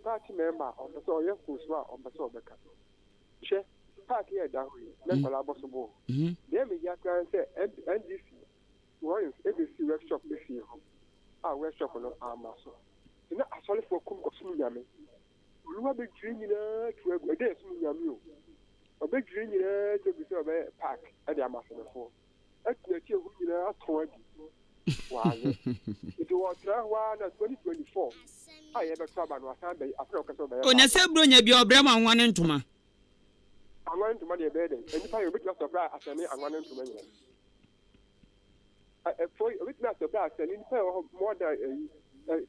party member on the so ye ku so on the so beka. Che park here da hu. Na kola bosobo. Dem ya kan se NDC Royals ABC workshop this year. Workshop no amaso. Na asole for kum ko sunu nyame. Oluwa be dream na to e dey sunu nyame o. Obe dream na to be so be park e dey amaso no for. Atu ati ehu nyina aton adi. Waaye. It was wa na 2024. Ye be taba no asan be afro ka so be. O na se bro nya bi obra ma nwane ntoma. Anwane ntoma dey be dey. Eni pa yo be just surprise asane anwane ntoma nyina. For which not surprise selling more than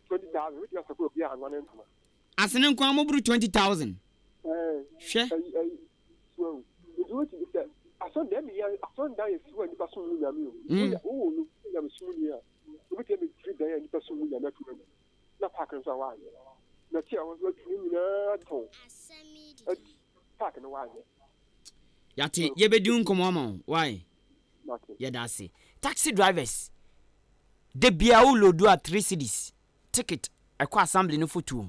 20,000 which not supposed to be on one end. Asene nko amobru 20,000. Hwe. So, you do it I saw them here I saw that is when the person will you. Oh, no, I'm soon here. You will tell me 3 days and the person will not to na park and so on. Na tia was what you know. Park and one. Yati ye be dun komo ma why? Okay. Yeah, that's it. Taxi drivers. De bia ulodu a 3 cedis. Ticket ekwa assembly no fotu.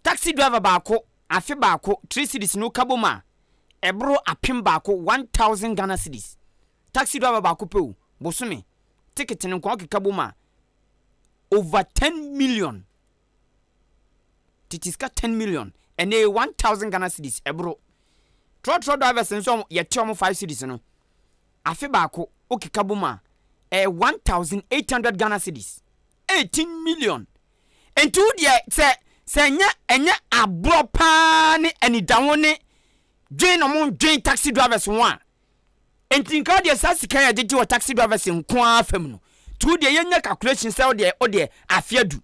Taxi driver baako, afi baako 3 cedis no kaboma. Ebro apim baako 1000 Ghana cedis. Taxi driver baako pe o. Bosome. Ticket no kwa kaboma over 10 million. Titiska 10 million. Ene 1000 Ghana cedis ebro. Tro drivers nso yete omo 5 cedis no. Afi baako okikabuma 1800 Ghana cedis 18 million entu die se enya abro pa ne anidawo ne dwen no mon dwen taxi drivers one entinka die sasika ya jeje wa taxi drivers nko afam no tu die yenya calculation se o de afiadu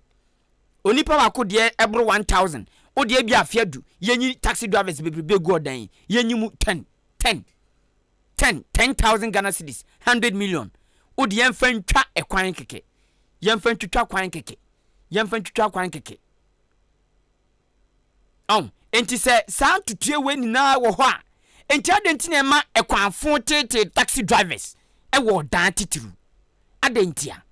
onipa bako die ebro 1000 o de bia afiadu yenyi taxi drivers bebrebe go dan yenyi mu 10,000 Ghana cedis 100 million odi yemfa ntwa ekwan keke yemfa ntwa kwan keke yemfa ntwa kwan keke enti se sa tutue we nina wo ho a enti adenti na ma ekwanfo tete taxi drivers e wo dan titiru adentia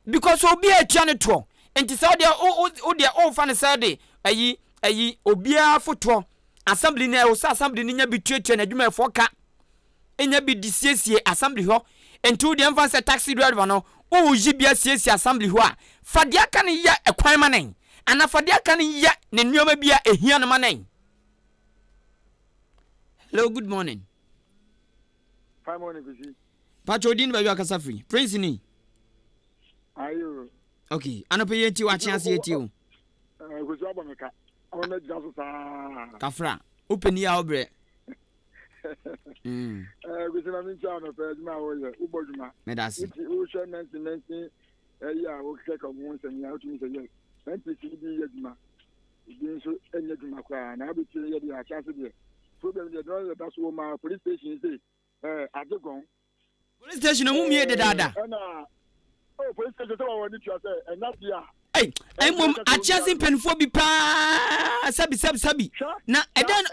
because obi a tia ne to enti se odi o fa ne se de ayi obi a foto assembly na o sa assembly ni nya bitue na adwuma foka enya bi disiesie assembly ho enti odi emfa se taxi driver no o yibia siesie assembly ho a fadia kan ya ekwan manen ana fadia kan ya ne nneoma bia ehia no manen. Hello, good morning. Fine morning, Kusi. Pacho din ba yo akasa free prince ni ayo okay anope yeti wa chance yeti o Kusi abameka ona jaso sa kafra open ya obre Kusi na mincha no pe juma wo ye ubojuma medasi o she nanti ya o keka mo nsem ya o tumi se ye nanti ti di ye juma di so enye juma kwa na abiti ye di a chance de problem de don da so ma police station say adegon police station mu mie de dada police station so won ni tua say ena dia mom a chance penfo bi pa sabi na eden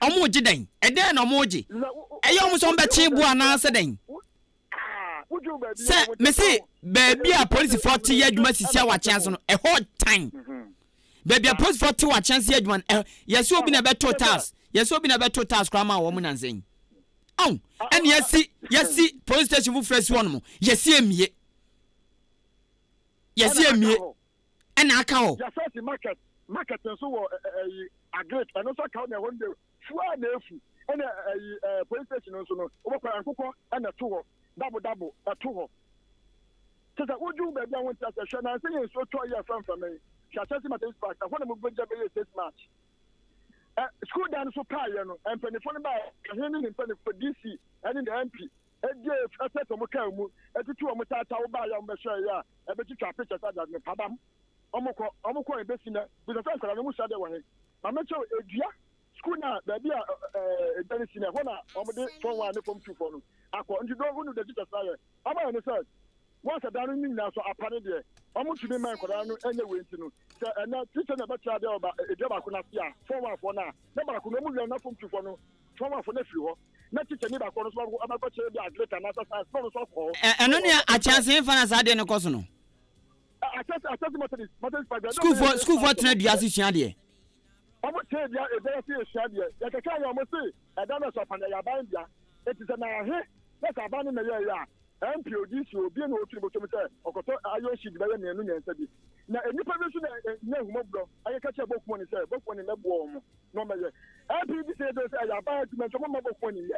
omoji dan eden omoji eyo mo so mbechi bu ana se dan se me say baby a police 40 year adwuma sisi a wa chance no a whole time baby a police 40 wa chance year adwuma yes obi na beto task krama wo mu nanzen and yes police station fu fresh one mo yes emie and aka ho ya say market so wo agret and also account na one day fua na efu and police station so no obokwa ankoko and to ho double to ho tesa oju be bia won ta se na say so to ya from me sha say matter fact I want to move be 6 match school dance so pay no and penifone ba hene ni penifo DC and the MP after to muka mu etutu o mutata wo ba ya mbehwe ya ebetitwa picture sada ne padam omukọ ebesi na because answer na mu sade wo he ma mecho edua school na baby edani na hona omde form 1 ne form 2 for no akọ ndi do hunu the teacher say ama no say once danu ni na so apane de omutu be man kwara no enye wenti no say na teacher na betra de oba edua ko na sia form 1 for na ba ko no mu na form 2 for no form 1 for na free ho na teacher ni ba ko no so abako chere bi agreta na sasa so so ko eno ni a chance in fana sa de no koso no school for tena dia si sia de omo che dia e be si sia de ya kaka ya mo se da na so pana ya ban dia eti se na he na ka ban na ya MPOD si obi na otu bo to se okoto ayo shi di ba ya nenu nyansa bi na enipa bi so na humo bro aye ka che bokumo ni se bokumo ni na bo omo no me ye MPOD se do se ya ban ti me so mo bokumo ni ye